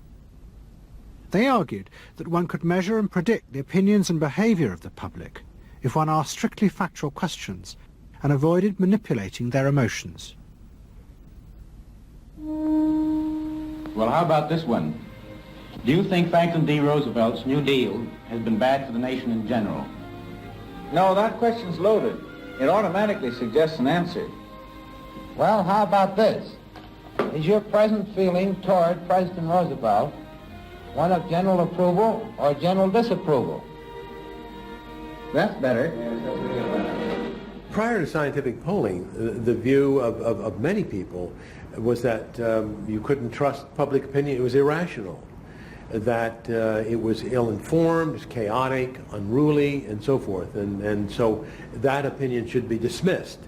They argued that one could measure and predict the opinions and behaviour of the public if one asked strictly factual questions and avoided manipulating their emotions. Well, how about this one? Do you think Franklin D. Roosevelt's New Deal has been bad for the nation in general? No, that question's loaded. It automatically suggests an answer. Well, how about this? Is your present feeling toward President Roosevelt one of general approval or general disapproval? That's better. Prior to scientific polling, the view of many people was that you couldn't trust public opinion. It was irrational, that it was ill-informed, chaotic, unruly, and so forth. And so that opinion should be dismissed.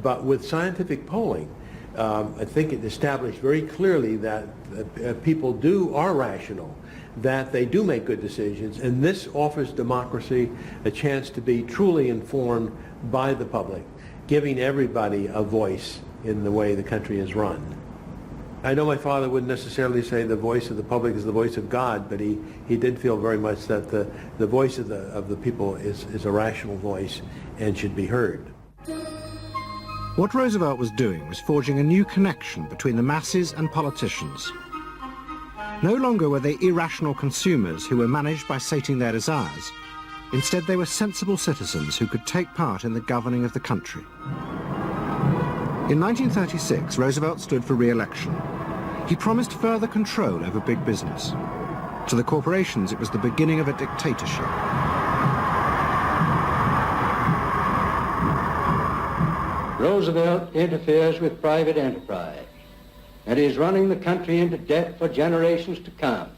But with scientific polling, I think it established very clearly that people are rational, that they do make good decisions, and this offers democracy a chance to be truly informed by the public, giving everybody a voice in the way the country is run. I know my father wouldn't necessarily say the voice of the public is the voice of God, but he did feel very much that the voice of the people is a rational voice and should be heard. What Roosevelt was doing was forging a new connection between the masses and politicians. No longer were they irrational consumers who were managed by sating their desires. Instead, they were sensible citizens who could take part in the governing of the country. In 1936, Roosevelt stood for re-election. He promised further control over big business. To the corporations, it was the beginning of a dictatorship. Roosevelt interferes with private enterprise and is running the country into debt for generations to come.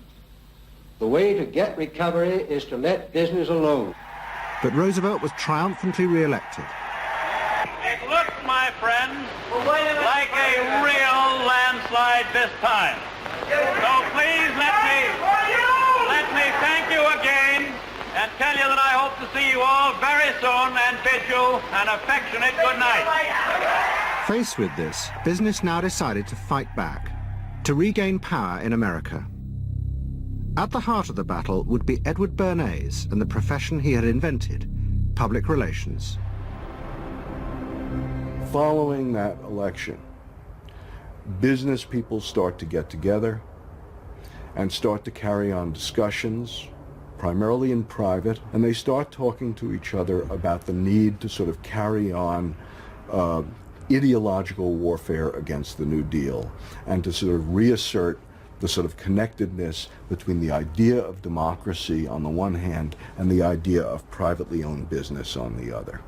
The way to get recovery is to let business alone. But Roosevelt was triumphantly re-elected. It looks, my friends, like a real landslide this time. So please let me thank you again and tell you that I hope to see you all very soon and bid you an affectionate good night. Faced with this, business now decided to fight back, to regain power in America. At the heart of the battle would be Edward Bernays and the profession he had invented, public relations. Following that election, business people start to get together and start to carry on discussions, primarily in private, and they start talking to each other about the need to sort of carry on ideological warfare against the New Deal and to sort of reassert the sort of connectedness between the idea of democracy on the one hand and the idea of privately owned business on the other.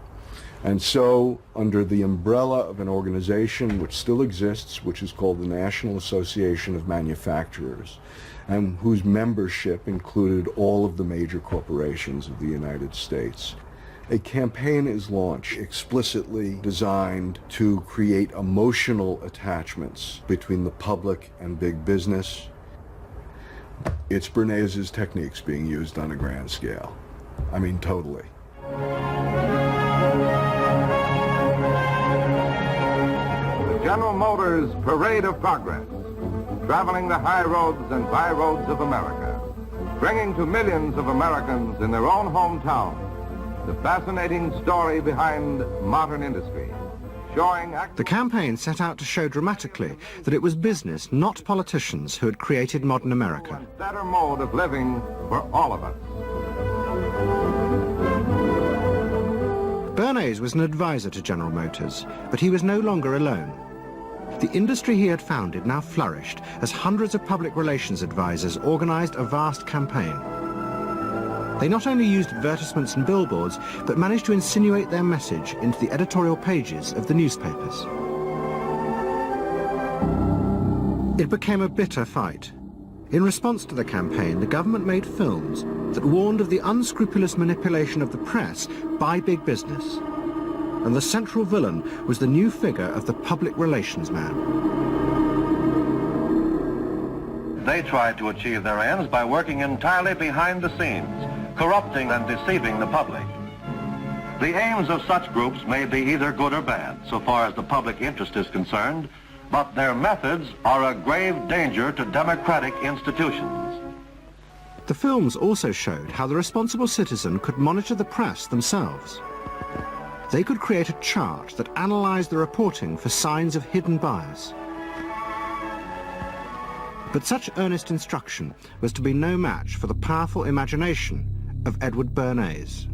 And so, under the umbrella of an organization which still exists, which is called the National Association of Manufacturers, and whose membership included all of the major corporations of the United States, a campaign is launched explicitly designed to create emotional attachments between the public and big business. It's Bernays' techniques being used on a grand scale. I mean, totally. General Motors' Parade of Progress, traveling the high roads and byroads of America, bringing to millions of Americans in their own hometown the fascinating story behind modern industry, showing... The campaign set out to show dramatically that it was business, not politicians, who had created modern America. A better mode of living for all of us. Bernays was an advisor to General Motors, but he was no longer alone. The industry he had founded now flourished as hundreds of public relations advisors organized a vast campaign. They not only used advertisements and billboards, but managed to insinuate their message into the editorial pages of the newspapers. It became a bitter fight. In response to the campaign, the government made films that warned of the unscrupulous manipulation of the press by big business. And the central villain was the new figure of the public relations man. They tried to achieve their ends by working entirely behind the scenes, corrupting and deceiving the public. The aims of such groups may be either good or bad, so far as the public interest is concerned, but their methods are a grave danger to democratic institutions. The films also showed how the responsible citizen could monitor the press themselves. They could create a chart that analyzed the reporting for signs of hidden bias. But such earnest instruction was to be no match for the powerful imagination of Edward Bernays.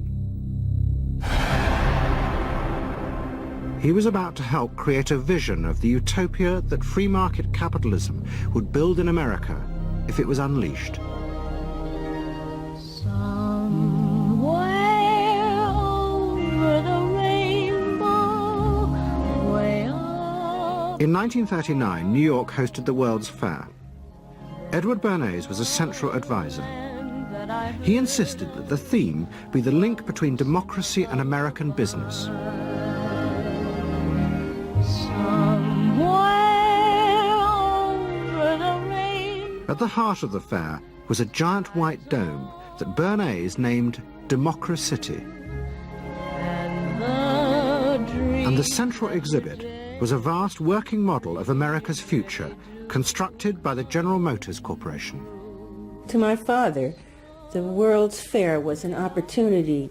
He was about to help create a vision of the utopia that free market capitalism would build in America if it was unleashed. Somewhere over the rainbow, way up. In 1939, New York hosted the World's Fair. Edward Bernays was a central advisor. He insisted that the theme be the link between democracy and American business. At the heart of the fair was a giant white dome that Bernays named Democracy. And the central exhibit was a vast working model of America's future, constructed by the General Motors Corporation. To my father, the World's Fair was an opportunity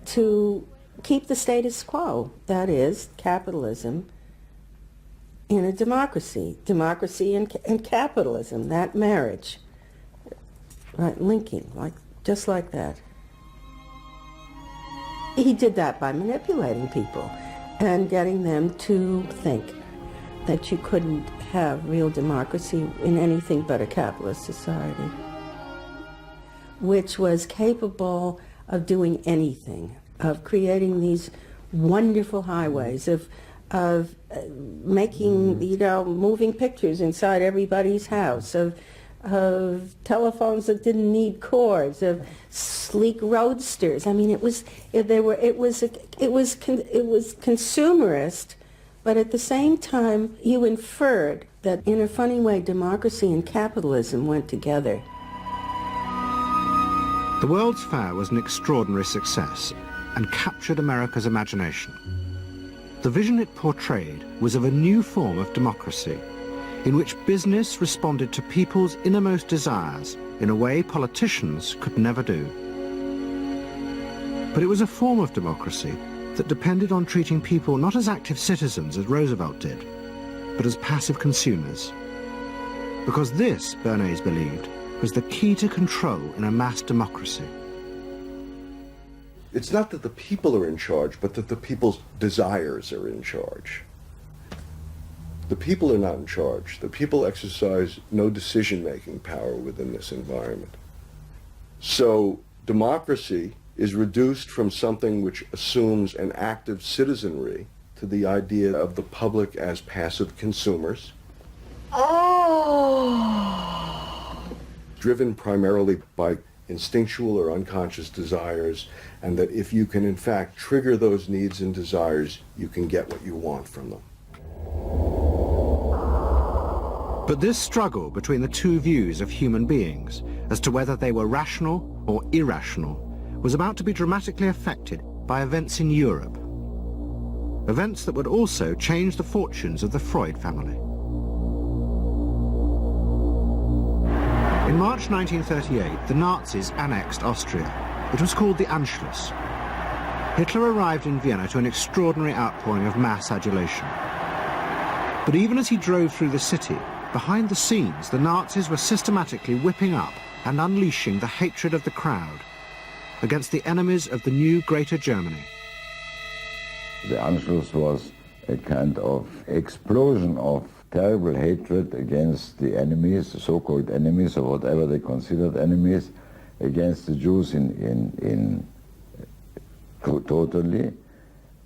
to keep the status quo, that is, capitalism, in a democracy. Democracy and capitalism, that marriage, right, linking, just like that. He did that by manipulating people and getting them to think that you couldn't have real democracy in anything but a capitalist society, which was capable of doing anything, of creating these wonderful highways, of making, moving pictures inside everybody's house, of telephones that didn't need cords, of sleek roadsters. I mean, it was consumerist, but at the same time, you inferred that in a funny way, democracy and capitalism went together. The World's Fair was an extraordinary success and captured America's imagination. The vision it portrayed was of a new form of democracy, in which business responded to people's innermost desires in a way politicians could never do. But it was a form of democracy that depended on treating people not as active citizens as Roosevelt did, but as passive consumers. Because this, Bernays believed, was the key to control in a mass democracy. It's not that the people are in charge, but that the people's desires are in charge. The people are not in charge. The people exercise no decision-making power within this environment. So democracy is reduced from something which assumes an active citizenry to the idea of the public as passive consumers. Driven primarily by instinctual or unconscious desires, and that if you can in fact trigger those needs and desires, you can get what you want from them. But this struggle between the two views of human beings as to whether they were rational or irrational was about to be dramatically affected by events in Europe. Events that would also change the fortunes of the Freud family. In March 1938, the Nazis annexed Austria. It was called the Anschluss. Hitler arrived in Vienna to an extraordinary outpouring of mass adulation. But even as he drove through the city, behind the scenes, the Nazis were systematically whipping up and unleashing the hatred of the crowd against the enemies of the new Greater Germany. The Anschluss was a kind of explosion of terrible hatred against the enemies, the so-called enemies, or whatever they considered enemies, against the Jews totally,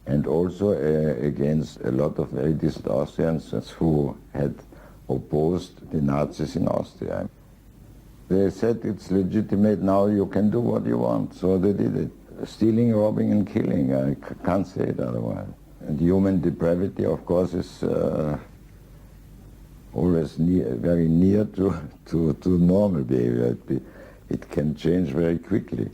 and also against a lot of very decent Austrians who had opposed the Nazis in Austria. They said it's legitimate now, you can do what you want, so they did it. Stealing, robbing and killing, I can't say it otherwise. And human depravity, of course, is always very near to normal behavior. It can change very quickly.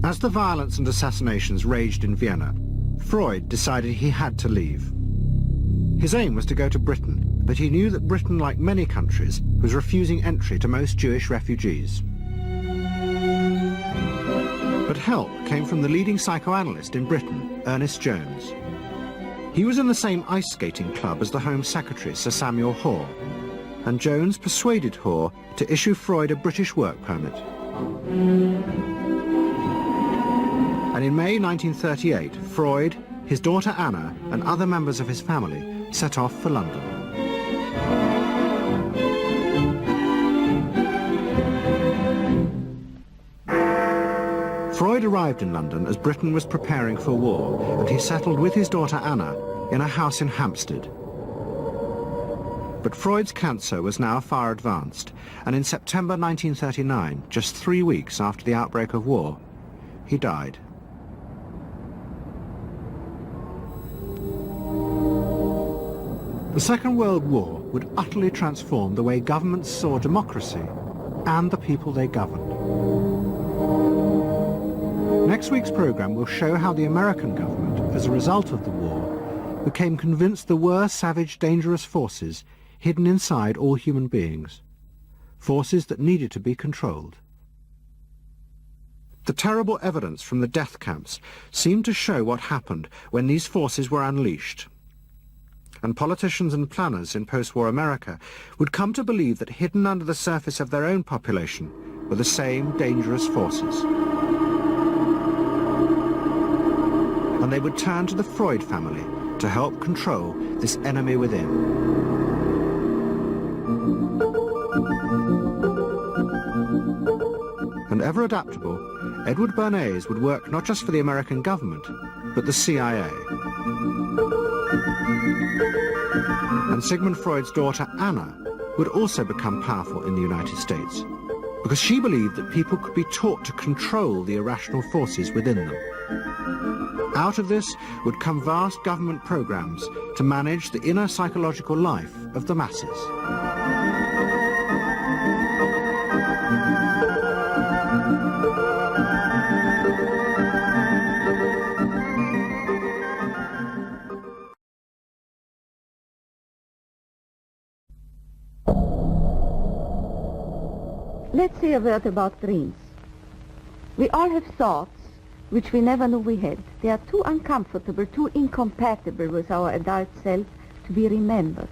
As the violence and assassinations raged in Vienna, Freud decided he had to leave. His aim was to go to Britain, but he knew that Britain, like many countries, was refusing entry to most Jewish refugees. But help came from the leading psychoanalyst in Britain, Ernest Jones. He was in the same ice skating club as the Home Secretary, Sir Samuel Hoare, and Jones persuaded Hoare to issue Freud a British work permit. And in May 1938, Freud, his daughter Anna, and other members of his family set off for London. Freud arrived in London as Britain was preparing for war, and he settled with his daughter Anna in a house in Hampstead. But Freud's cancer was now far advanced, and in September 1939, just 3 weeks after the outbreak of war, he died. The Second World War would utterly transform the way governments saw democracy and the people they governed. Next week's programme will show how the American government, as a result of the war, became convinced there were savage, dangerous forces hidden inside all human beings, forces that needed to be controlled. The terrible evidence from the death camps seemed to show what happened when these forces were unleashed. And politicians and planners in post-war America would come to believe that hidden under the surface of their own population were the same dangerous forces. And they would turn to the Freud family to help control this enemy within. And ever adaptable, Edward Bernays would work not just for the American government, but the CIA. And Sigmund Freud's daughter Anna would also become powerful in the United States, because she believed that people could be taught to control the irrational forces within them. Out of this would come vast government programs to manage the inner psychological life of the masses. Let's say a word about dreams. We all have thoughts which we never knew we had. They are too uncomfortable, too incompatible with our adult self to be remembered.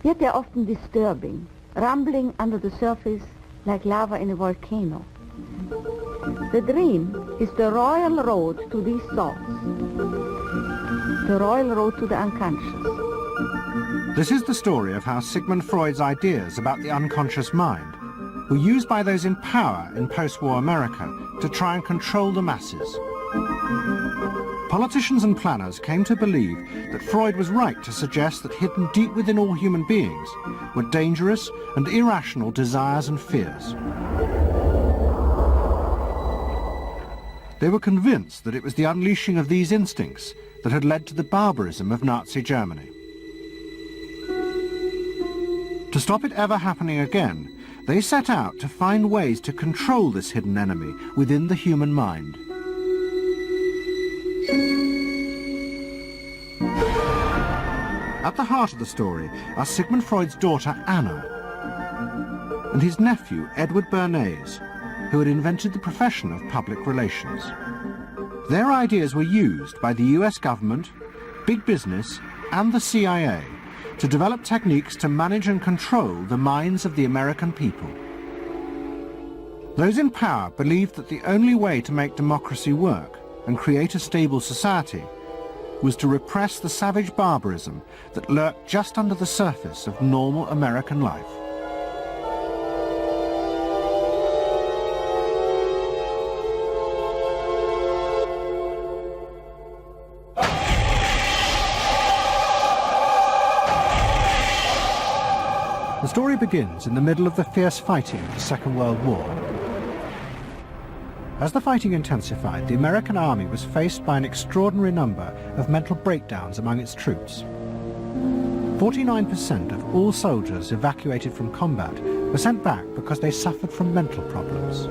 Yet they are often disturbing, rumbling under the surface like lava in a volcano. The dream is the royal road to these thoughts, the royal road to the unconscious. This is the story of how Sigmund Freud's ideas about the unconscious mind were used by those in power in post-war America to try and control the masses. Politicians and planners came to believe that Freud was right to suggest that hidden deep within all human beings were dangerous and irrational desires and fears. They were convinced that it was the unleashing of these instincts that had led to the barbarism of Nazi Germany. To stop it ever happening again, they set out to find ways to control this hidden enemy within the human mind. At the heart of the story are Sigmund Freud's daughter Anna and his nephew Edward Bernays, who had invented the profession of public relations. Their ideas were used by the US government, big business and the CIA to develop techniques to manage and control the minds of the American people. Those in power believed that the only way to make democracy work and create a stable society was to repress the savage barbarism that lurked just under the surface of normal American life. The story begins in the middle of the fierce fighting of the Second World War. As the fighting intensified, the American army was faced by an extraordinary number of mental breakdowns among its troops. 49% of all soldiers evacuated from combat were sent back because they suffered from mental problems.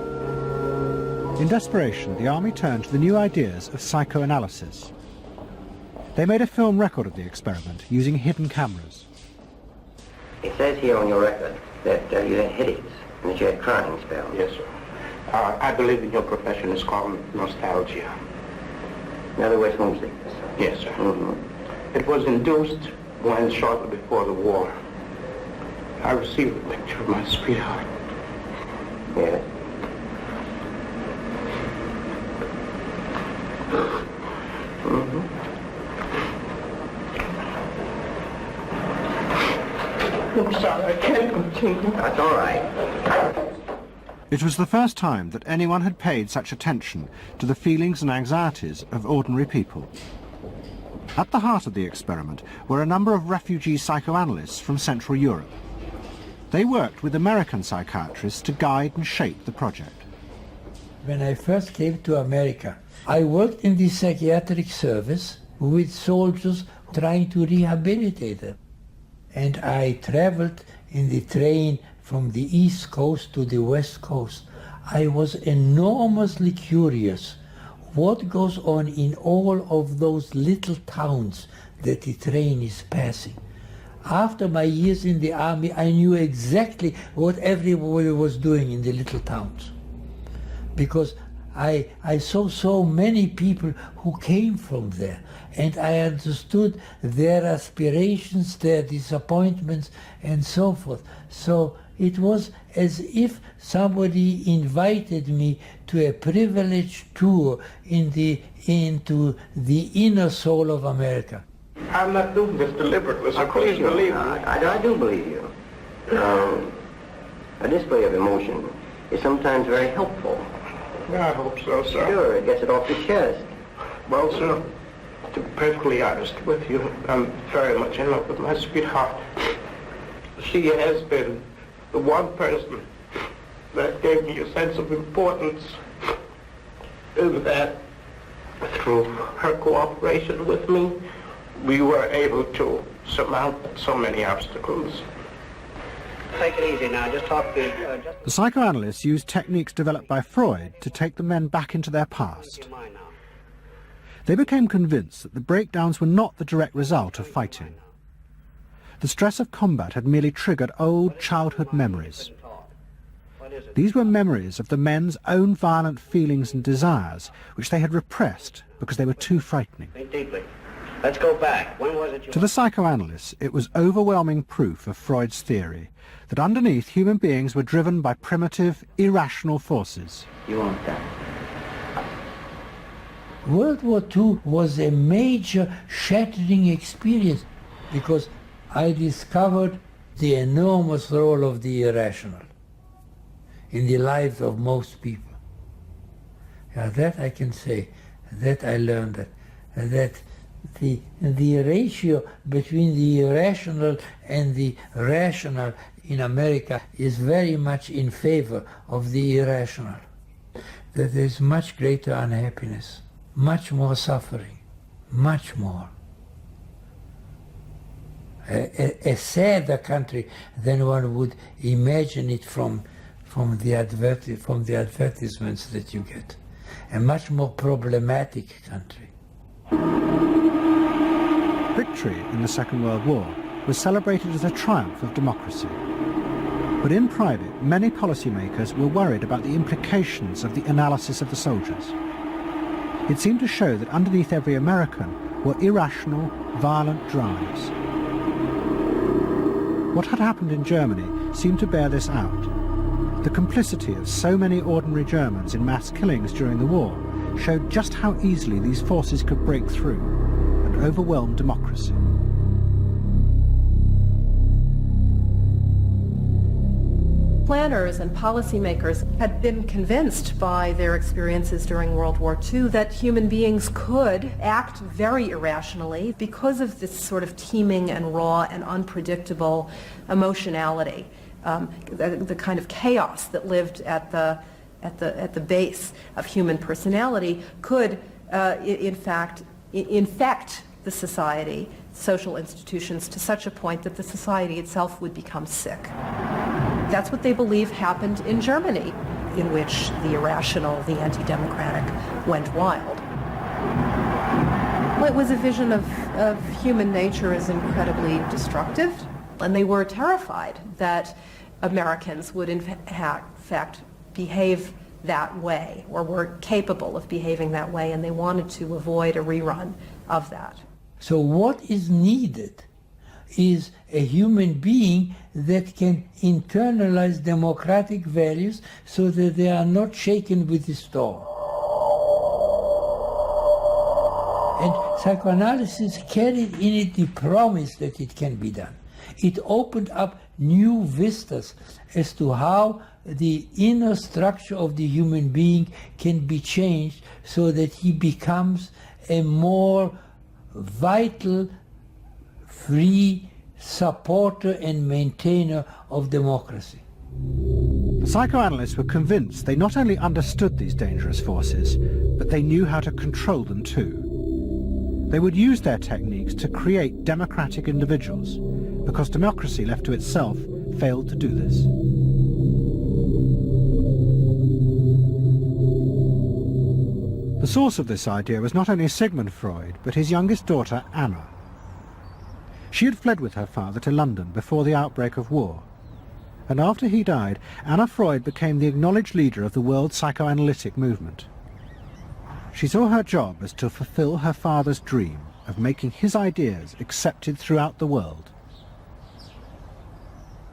In desperation, the army turned to the new ideas of psychoanalysis. They made a film record of the experiment using hidden cameras. It says here on your record that you had headaches and that you had crying spells. Yes, sir. I believe in your profession is called nostalgia. In other words, homesickness. Yes, sir. Mm-hmm. It was induced when shortly before the war I received a picture of my sweetheart. Yes. Mm-hmm. I'm sorry, I can't continue. That's all right. It was the first time that anyone had paid such attention to the feelings and anxieties of ordinary people. At the heart of the experiment were a number of refugee psychoanalysts from Central Europe. They worked with American psychiatrists to guide and shape the project. When I first came to America, I worked in the psychiatric service with soldiers trying to rehabilitate them. And I traveled in the train from the East Coast to the West Coast. I was enormously curious what goes on in all of those little towns that the train is passing. After my years in the army, I knew exactly what everybody was doing in the little towns. Because I saw so many people who came from there, and I understood their aspirations, their disappointments, and so forth. So it was as if somebody invited me to a privileged tour into the inner soul of America. I'm not doing this deliberately, so please believe me. I do believe you. A display of emotion is sometimes very helpful. I hope so, sir. Sure, it gets it off the chest. Well, sir, to be perfectly honest with you, I'm very much in love with my sweetheart. She has been the one person that gave me a sense of importance, and that through her cooperation with me, we were able to surmount so many obstacles. Take it easy now, just talk to... The psychoanalysts used techniques developed by Freud to take the men back into their past. They became convinced that the breakdowns were not the direct result of fighting. The stress of combat had merely triggered old childhood memories. These were memories of the men's own violent feelings and desires, which they had repressed because they were too frightening. Think deeply. Let's go back. When was it you... To the psychoanalysts, it was overwhelming proof of Freud's theory that underneath human beings were driven by primitive, irrational forces. You want that? World War II was a major shattering experience because I discovered the enormous role of the irrational in the lives of most people. Yeah, that I can say, that I learned that the ratio between the irrational and the rational in America is very much in favor of the irrational. That there is much greater unhappiness, much more suffering, much more. A sadder country than one would imagine it from the advertisements that you get. A much more problematic country. Victory in the Second World War was celebrated as a triumph of democracy. But in private, many policymakers were worried about the implications of the analysis of the soldiers. It seemed to show that underneath every American were irrational, violent drives. What had happened in Germany seemed to bear this out. The complicity of so many ordinary Germans in mass killings during the war showed just how easily these forces could break through, and overwhelm democracy. Planners and policymakers had been convinced by their experiences during World War II that human beings could act very irrationally because of this sort of teeming and raw and unpredictable emotionality, the kind of chaos that lived at the base of human personality could, in fact, infect the society, social institutions, to such a point that the society itself would become sick. That's what they believe happened in Germany, in which the irrational, the anti-democratic went wild. Well, it was a vision of human nature as incredibly destructive, and they were terrified that Americans would in fact behave that way, or were capable of behaving that way, and they wanted to avoid a rerun of that. So what is needed is a human being that can internalize democratic values so that they are not shaken with the storm. And psychoanalysis carried in it the promise that it can be done. It opened up new vistas as to how the inner structure of the human being can be changed so that he becomes a more vital, free supporter and maintainer of democracy. The psychoanalysts were convinced they not only understood these dangerous forces, but they knew how to control them too. They would use their techniques to create democratic individuals, because democracy left to itself failed to do this. The source of this idea was not only Sigmund Freud, but his youngest daughter, Anna. She had fled with her father to London before the outbreak of war, and after he died, Anna Freud became the acknowledged leader of the world psychoanalytic movement. She saw her job as to fulfill her father's dream of making his ideas accepted throughout the world.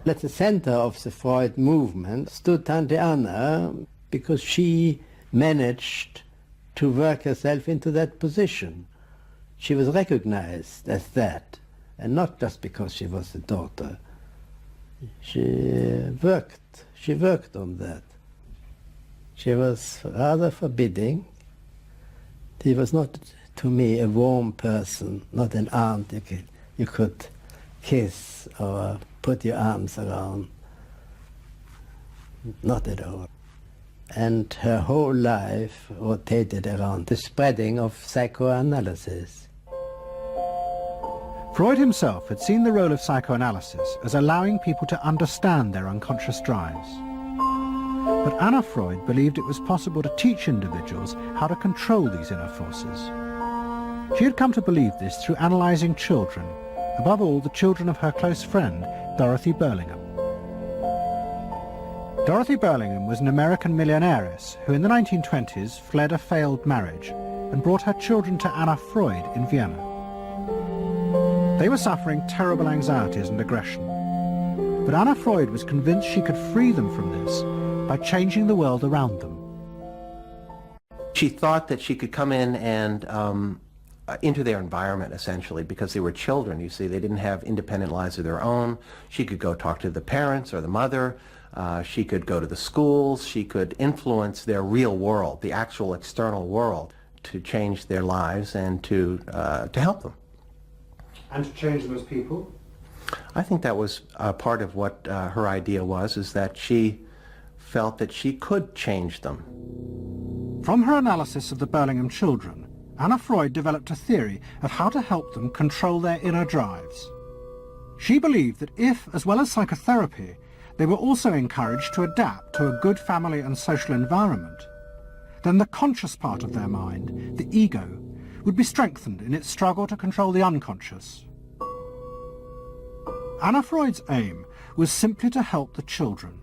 At the center of the Freud movement stood Tante Anna, because she managed to work herself into that position. She was recognized as that, and not just because she was the daughter. She worked on that. She was rather forbidding. She was not, to me, a warm person, not an aunt you could kiss or put your arms around. Not at all. And her whole life rotated around the spreading of psychoanalysis. Freud himself had seen the role of psychoanalysis as allowing people to understand their unconscious drives. But Anna Freud believed it was possible to teach individuals how to control these inner forces. She had come to believe this through analysing children, above all the children of her close friend, Dorothy Burlingham. Dorothy Burlingham was an American millionairess who in the 1920s fled a failed marriage and brought her children to Anna Freud in Vienna. They were suffering terrible anxieties and aggression, but Anna Freud was convinced she could free them from this by changing the world around them. She thought that she could come in and into their environment, essentially, because they were children, you see. They didn't have independent lives of their own. She could go talk to the parents or the mother. She could go to the schools. She could influence their real world, the actual external world, to change their lives and to help them. And to change them as people? I think that was part of what her idea was, is that she felt that she could change them. From her analysis of the Burlingham children, Anna Freud developed a theory of how to help them control their inner drives. She believed that if, as well as psychotherapy, they were also encouraged to adapt to a good family and social environment, then the conscious part of their mind, the ego, would be strengthened in its struggle to control the unconscious. Anna Freud's aim was simply to help the children.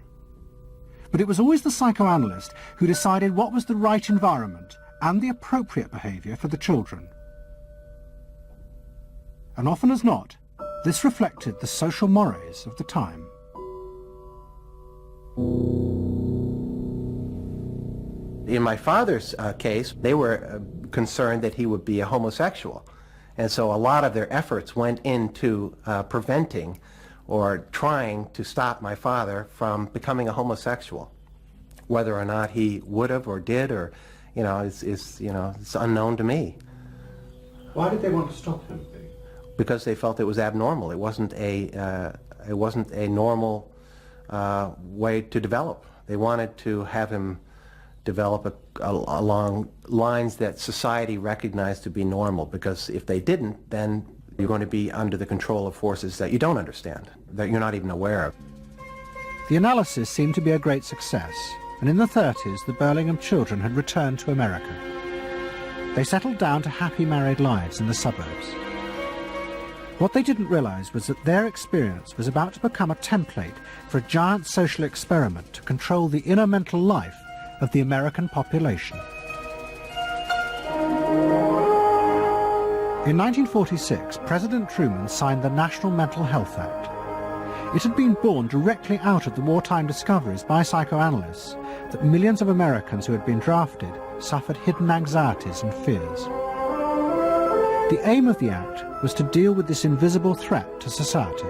But it was always the psychoanalyst who decided what was the right environment and the appropriate behaviour for the children. And often as not, this reflected the social mores of the time. In my father's case, they were concerned that he would be a homosexual. And so a lot of their efforts went into preventing or trying to stop my father from becoming a homosexual. Whether or not he would have or did, or, it's unknown to me. Why did they want to stop him? Because they felt it was abnormal. It wasn't a normal way to develop. They wanted to have him develop along lines that society recognized to be normal, because if they didn't, then you're going to be under the control of forces that you don't understand, that you're not even aware of. The analysis seemed to be a great success, and in the 30s the Burlingham children had returned to America. They settled down to happy married lives in the suburbs. What they didn't realize was that their experience was about to become a template for a giant social experiment to control the inner mental life of the American population. In 1946, President Truman signed the National Mental Health Act. It had been born directly out of the wartime discoveries by psychoanalysts that millions of Americans who had been drafted suffered hidden anxieties and fears. The aim of the Act was to deal with this invisible threat to society.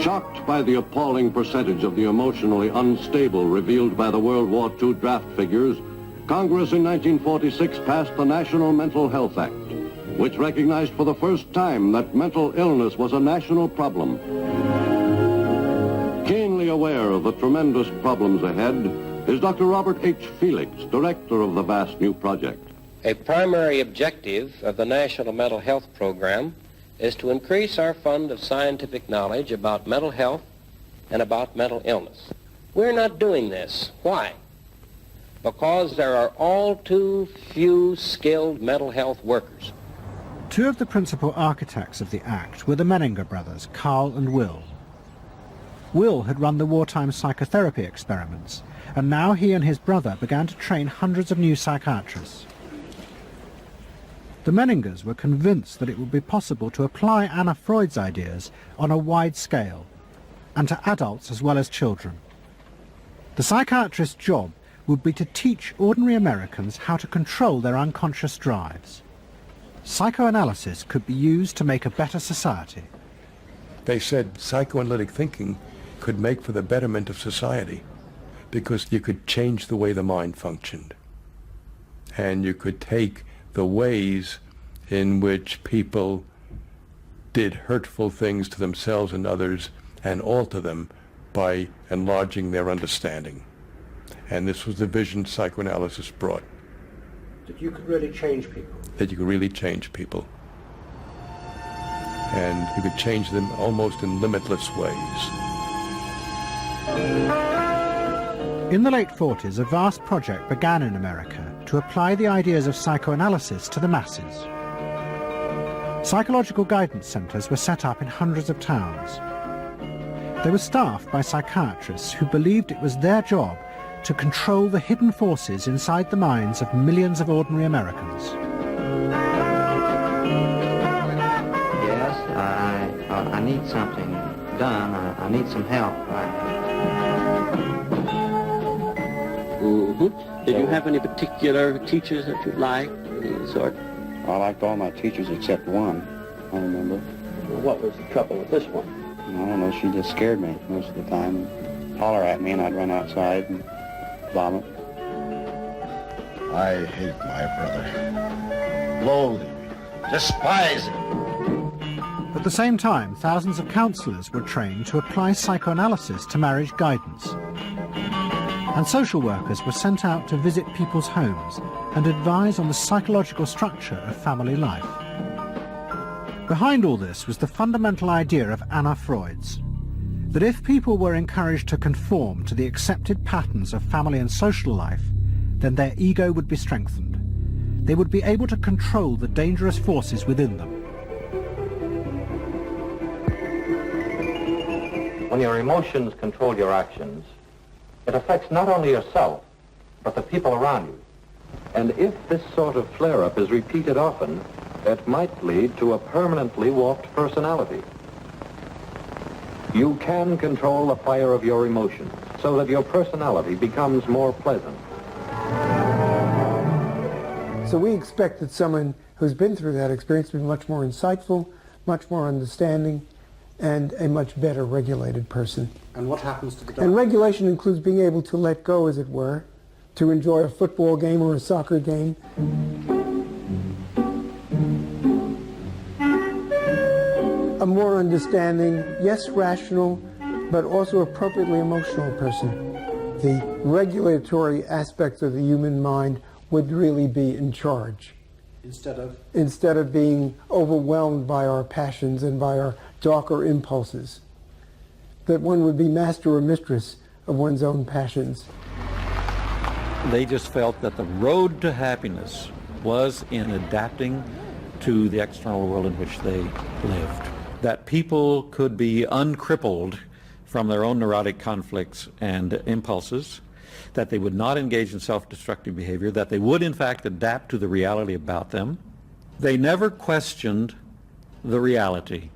Shocked by the appalling percentage of the emotionally unstable revealed by the World War II draft figures, Congress in 1946 passed the National Mental Health Act, which recognized for the first time that mental illness was a national problem. Keenly aware of the tremendous problems ahead is Dr. Robert H. Felix, director of the vast new project. A primary objective of the National Mental Health Program is to increase our fund of scientific knowledge about mental health and about mental illness. We're not doing this. Why? Because there are all too few skilled mental health workers. Two of the principal architects of the Act were the Menninger brothers, Carl and Will. Will had run the wartime psychotherapy experiments, and now he and his brother began to train hundreds of new psychiatrists. The Menningers were convinced that it would be possible to apply Anna Freud's ideas on a wide scale, and to adults as well as children. The psychiatrist's job would be to teach ordinary Americans how to control their unconscious drives. Psychoanalysis could be used to make a better society. They said psychoanalytic thinking could make for the betterment of society, because you could change the way the mind functioned, and you could take the ways in which people did hurtful things to themselves and others and alter them by enlarging their understanding. And this was the vision psychoanalysis brought. That you could really change people. That you could really change people. And you could change them almost in limitless ways. In the late 40s, a vast project began in America to apply the ideas of psychoanalysis to the masses. Psychological guidance centers were set up in hundreds of towns. They were staffed by psychiatrists who believed it was their job to control the hidden forces inside the minds of millions of ordinary Americans. Yes, I need something done. I need some help. Did you have any particular teachers that you liked, any sort? I liked all my teachers except one, I remember. Well, what was the trouble with this one? I don't know, she just scared me most of the time. Holler at me and I'd run outside and vomit. I hate my brother. Loathe him. Despise him. At the same time, thousands of counselors were trained to apply psychoanalysis to marriage guidance. And social workers were sent out to visit people's homes and advise on the psychological structure of family life. Behind all this was the fundamental idea of Anna Freud's, that if people were encouraged to conform to the accepted patterns of family and social life, then their ego would be strengthened. They would be able to control the dangerous forces within them. When your emotions control your actions, it affects not only yourself, but the people around you. And if this sort of flare-up is repeated often, it might lead to a permanently warped personality. You can control the fire of your emotions so that your personality becomes more pleasant. So we expect that someone who's been through that experience to be much more insightful, much more understanding, and a much better regulated person. And what happens to the doctor? And regulation includes being able to let go, as it were, to enjoy a football game or a soccer game. A more understanding, yes, rational, but also appropriately emotional person. The regulatory aspects of the human mind would really be in charge. Instead of being overwhelmed by our passions and by our darker impulses. That one would be master or mistress of one's own passions. They just felt that the road to happiness was in adapting to the external world in which they lived. That people could be uncrippled from their own neurotic conflicts and impulses, that they would not engage in self-destructive behavior, that they would in fact adapt to the reality about them. They never questioned the reality.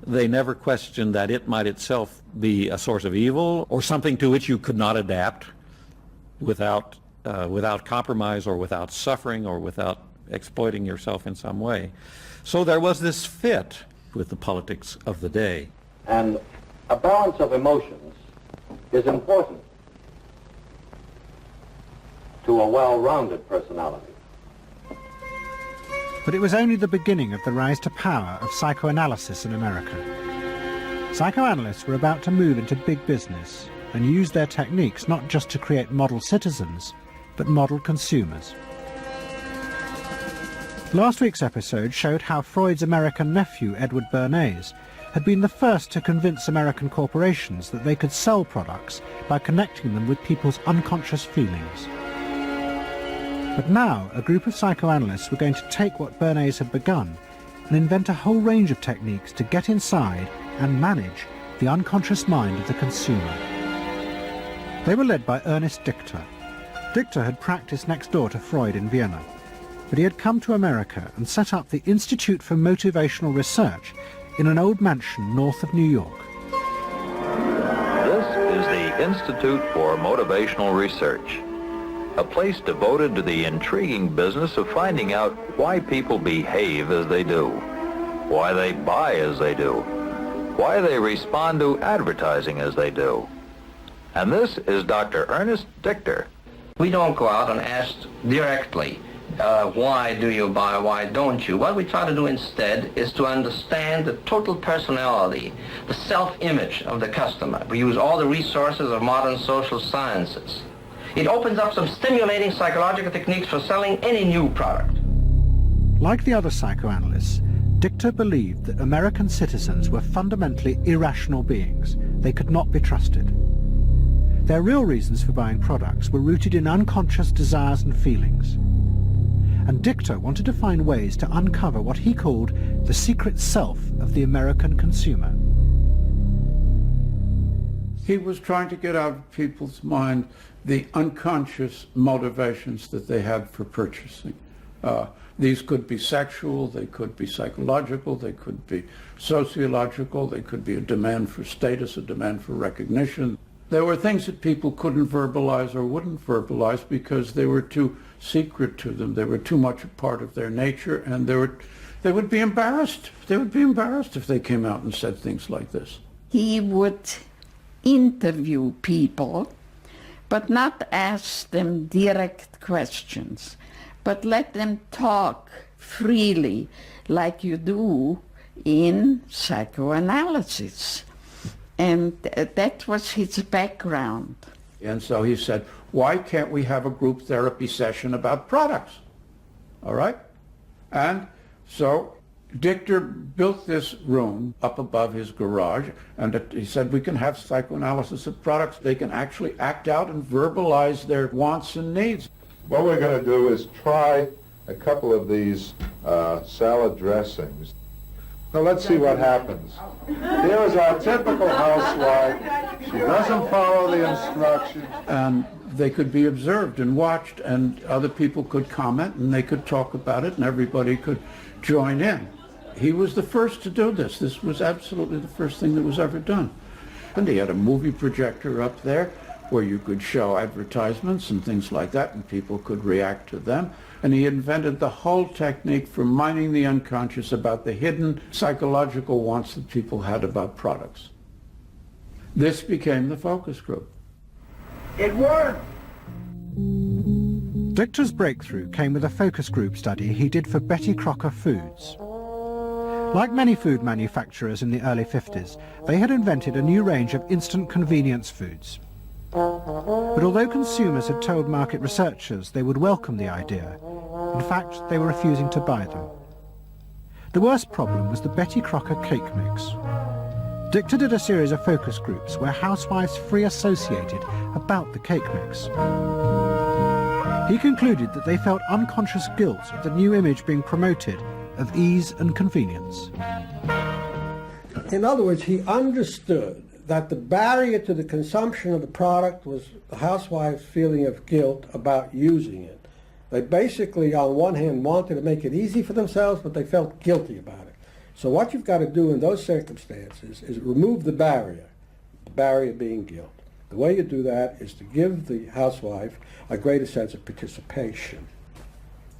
They never questioned that it might itself be a source of evil or something to which you could not adapt without compromise or without suffering or without exploiting yourself in some way. So there was this fit with the politics of the day. And a balance of emotions is important to a well-rounded personality. But it was only the beginning of the rise to power of psychoanalysis in America. Psychoanalysts were about to move into big business and use their techniques not just to create model citizens, but model consumers. Last week's episode showed how Freud's American nephew, Edward Bernays, had been the first to convince American corporations that they could sell products by connecting them with people's unconscious feelings. But now, a group of psychoanalysts were going to take what Bernays had begun and invent a whole range of techniques to get inside and manage the unconscious mind of the consumer. They were led by Ernest Dichter. Dichter had practiced next door to Freud in Vienna, but he had come to America and set up the Institute for Motivational Research in an old mansion north of New York. This is the Institute for Motivational Research, a place devoted to the intriguing business of finding out why people behave as they do, why they buy as they do, why they respond to advertising as they do. And this is Dr. Ernest Dichter. We don't go out and ask directly, why do you buy, why don't you? What we try to do instead is to understand the total personality, the self-image of the customer. We use all the resources of modern social sciences. It opens up some stimulating psychological techniques for selling any new product. Like the other psychoanalysts, Dichter believed that American citizens were fundamentally irrational beings. They could not be trusted. Their real reasons for buying products were rooted in unconscious desires and feelings. And Dichter wanted to find ways to uncover what he called the secret self of the American consumer. He was trying to get out of people's mind the unconscious motivations that they had for purchasing. These could be sexual, they could be psychological, they could be sociological, they could be a demand for status, a demand for recognition. There were things that people couldn't verbalize or wouldn't verbalize because they were too secret to them. They were too much a part of their nature, and they would be embarrassed. They would be embarrassed if they came out and said things like this. He would interview people, but not ask them direct questions, but let them talk freely like you do in psychoanalysis. And that was his background. And so he said, why can't we have a group therapy session about products? All right? And so Dichter built this room up above his garage, and he said we can have psychoanalysis of products. They can actually act out and verbalize their wants and needs. What we're going to do is try a couple of these salad dressings. Now let's see what happens. Here is our typical housewife. She doesn't follow the instructions. And they could be observed and watched, and other people could comment, and they could talk about it, and everybody could join in. He was the first to do this. This was absolutely the first thing that was ever done. And he had a movie projector up there where you could show advertisements and things like that, and people could react to them. And he invented the whole technique for mining the unconscious about the hidden psychological wants that people had about products. This became the focus group. It worked! Dichter's breakthrough came with a focus group study he did for Betty Crocker Foods. Like many food manufacturers in the early 50s, they had invented a new range of instant convenience foods. But although consumers had told market researchers they would welcome the idea, in fact they were refusing to buy them. The worst problem was the Betty Crocker cake mix. Dichter did a series of focus groups where housewives free associated about the cake mix. He concluded that they felt unconscious guilt at the new image being promoted of ease and convenience. In other words, he understood that the barrier to the consumption of the product was the housewife's feeling of guilt about using it. They basically, on one hand, wanted to make it easy for themselves, but they felt guilty about it. So what you've got to do in those circumstances is remove the barrier being guilt. The way you do that is to give the housewife a greater sense of participation.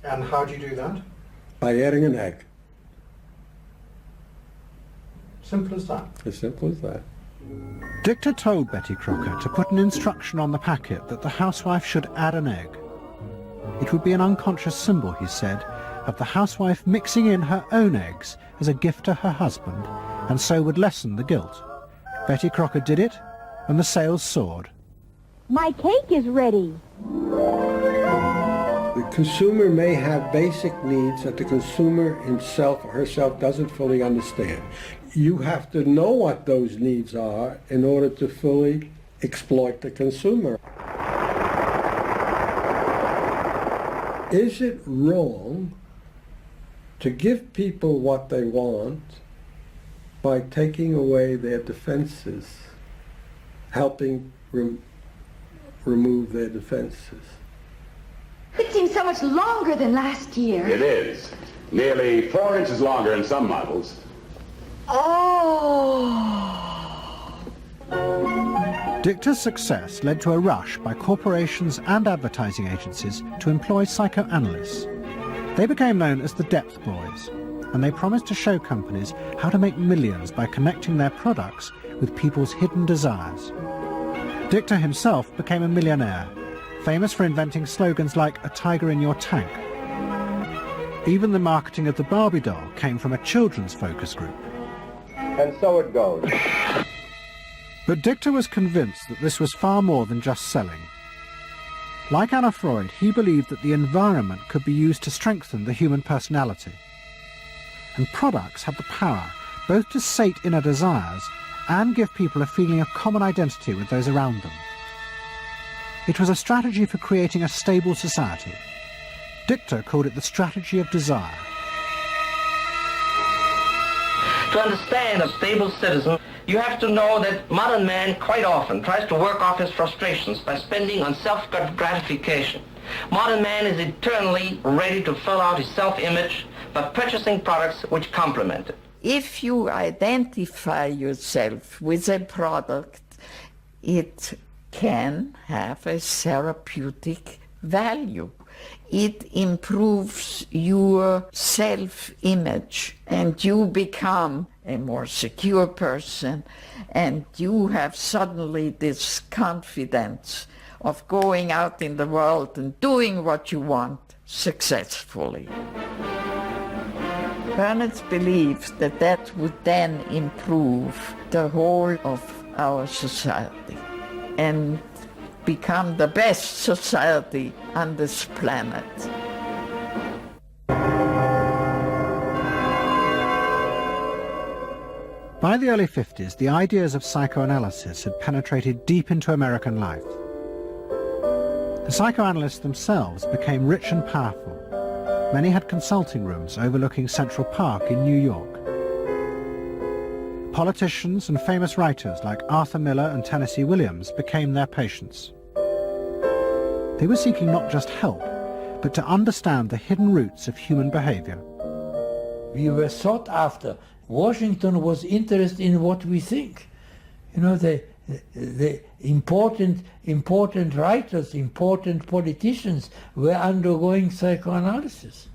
And how do you do that? By adding an egg. Simple as that. As simple as that. Dichter told Betty Crocker to put an instruction on the packet that the housewife should add an egg. It would be an unconscious symbol, he said, of the housewife mixing in her own eggs as a gift to her husband, and so would lessen the guilt. Betty Crocker did it, and the sales soared. My cake is ready. The consumer may have basic needs that the consumer himself or herself doesn't fully understand. You have to know what those needs are in order to fully exploit the consumer. Is it wrong to give people what they want by taking away their defenses, helping remove their defenses? It seems so much longer than last year. It is. Nearly 4 inches longer in some models. Oh! Dichter's success led to a rush by corporations and advertising agencies to employ psychoanalysts. They became known as the Depth Boys, and they promised to show companies how to make millions by connecting their products with people's hidden desires. Dichter himself became a millionaire, famous for inventing slogans like "a tiger in your tank." Even the marketing of the Barbie doll came from a children's focus group. And so it goes. But Dichter was convinced that this was far more than just selling. Like Anna Freud, he believed that the environment could be used to strengthen the human personality. And products had the power both to sate inner desires and give people a feeling of common identity with those around them. It was a strategy for creating a stable society. Dichter called it the strategy of desire. To understand a stable citizen, you have to know that modern man quite often tries to work off his frustrations by spending on self-gratification. Modern man is eternally ready to fill out his self-image by purchasing products which complement it. If you identify yourself with a product, it can have a therapeutic value. It improves your self-image, and you become a more secure person, and you have suddenly this confidence of going out in the world and doing what you want successfully. Bernays believes that that would then improve the whole of our society and become the best society on this planet. By the early 50s, the ideas of psychoanalysis had penetrated deep into American life. The psychoanalysts themselves became rich and powerful. Many had consulting rooms overlooking Central Park in New York. Politicians and famous writers like Arthur Miller and Tennessee Williams became their patients. They were seeking not just help, but to understand the hidden roots of human behavior. We were sought after. Washington was interested in what we think. You know, the important writers, important politicians were undergoing psychoanalysis.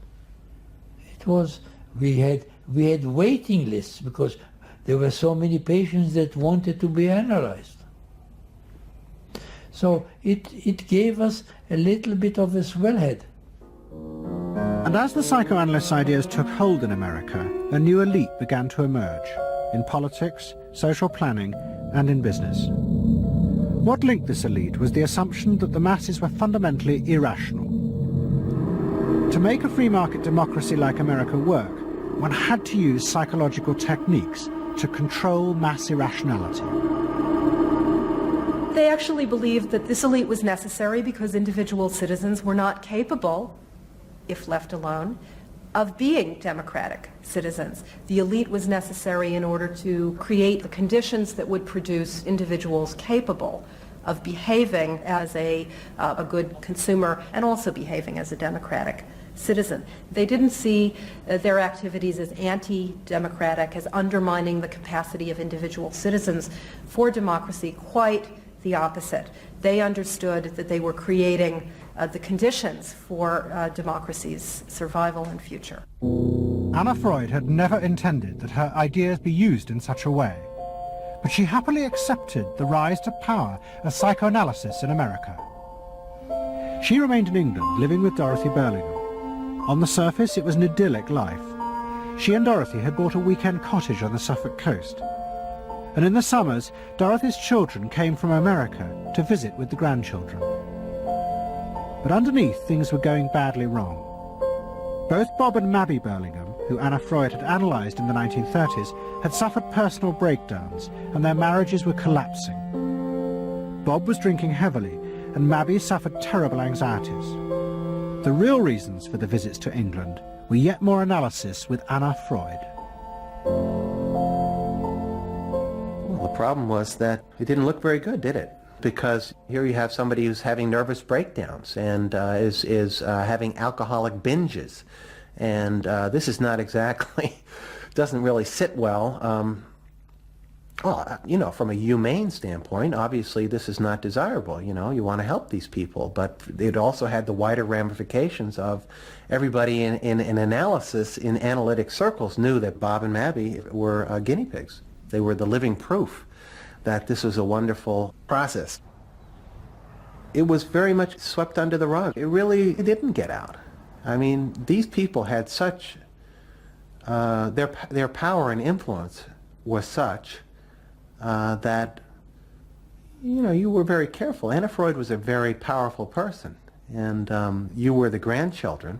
It was, we had waiting lists because there were so many patients that wanted to be analyzed. So it gave us a little bit of a swellhead. And as the psychoanalysts' ideas took hold in America, a new elite began to emerge in politics, social planning, and in business. What linked this elite was the assumption that the masses were fundamentally irrational. To make a free market democracy like America work, one had to use psychological techniques to control mass irrationality. They actually believed that this elite was necessary because individual citizens were not capable, if left alone, of being democratic citizens. The elite was necessary in order to create the conditions that would produce individuals capable of behaving as a good consumer and also behaving as a democratic citizen. They didn't see their activities as anti-democratic, as undermining the capacity of individual citizens for democracy. Quite the opposite. They understood that they were creating the conditions for democracy's survival and future. Anna Freud had never intended that her ideas be used in such a way, but she happily accepted the rise to power of psychoanalysis in America. She remained in England, living with Dorothy Burlingham. On the surface, it was an idyllic life. She and Dorothy had bought a weekend cottage on the Suffolk coast. And in the summers, Dorothy's children came from America to visit with the grandchildren. But underneath, things were going badly wrong. Both Bob and Mabby Burlingham, who Anna Freud had analysed in the 1930s, had suffered personal breakdowns, and their marriages were collapsing. Bob was drinking heavily, and Mabby suffered terrible anxieties. The real reasons for the visits to England were yet more analysis with Anna Freud. Well, the problem was that it didn't look very good, did it? Because here you have somebody who's having nervous breakdowns and is having alcoholic binges. And this is not exactly, doesn't really sit well. Well, you know, from a humane standpoint, obviously this is not desirable. You know, you want to help these people, but it also had the wider ramifications of everybody in analysis, in analytic circles, knew that Bob and Mabby were guinea pigs. They were the living proof that this was a wonderful process. It was very much swept under the rug. It didn't get out. I mean, these people had such, their power and influence was such that, you know, you were very careful. Anna Freud was a very powerful person, and you were the grandchildren,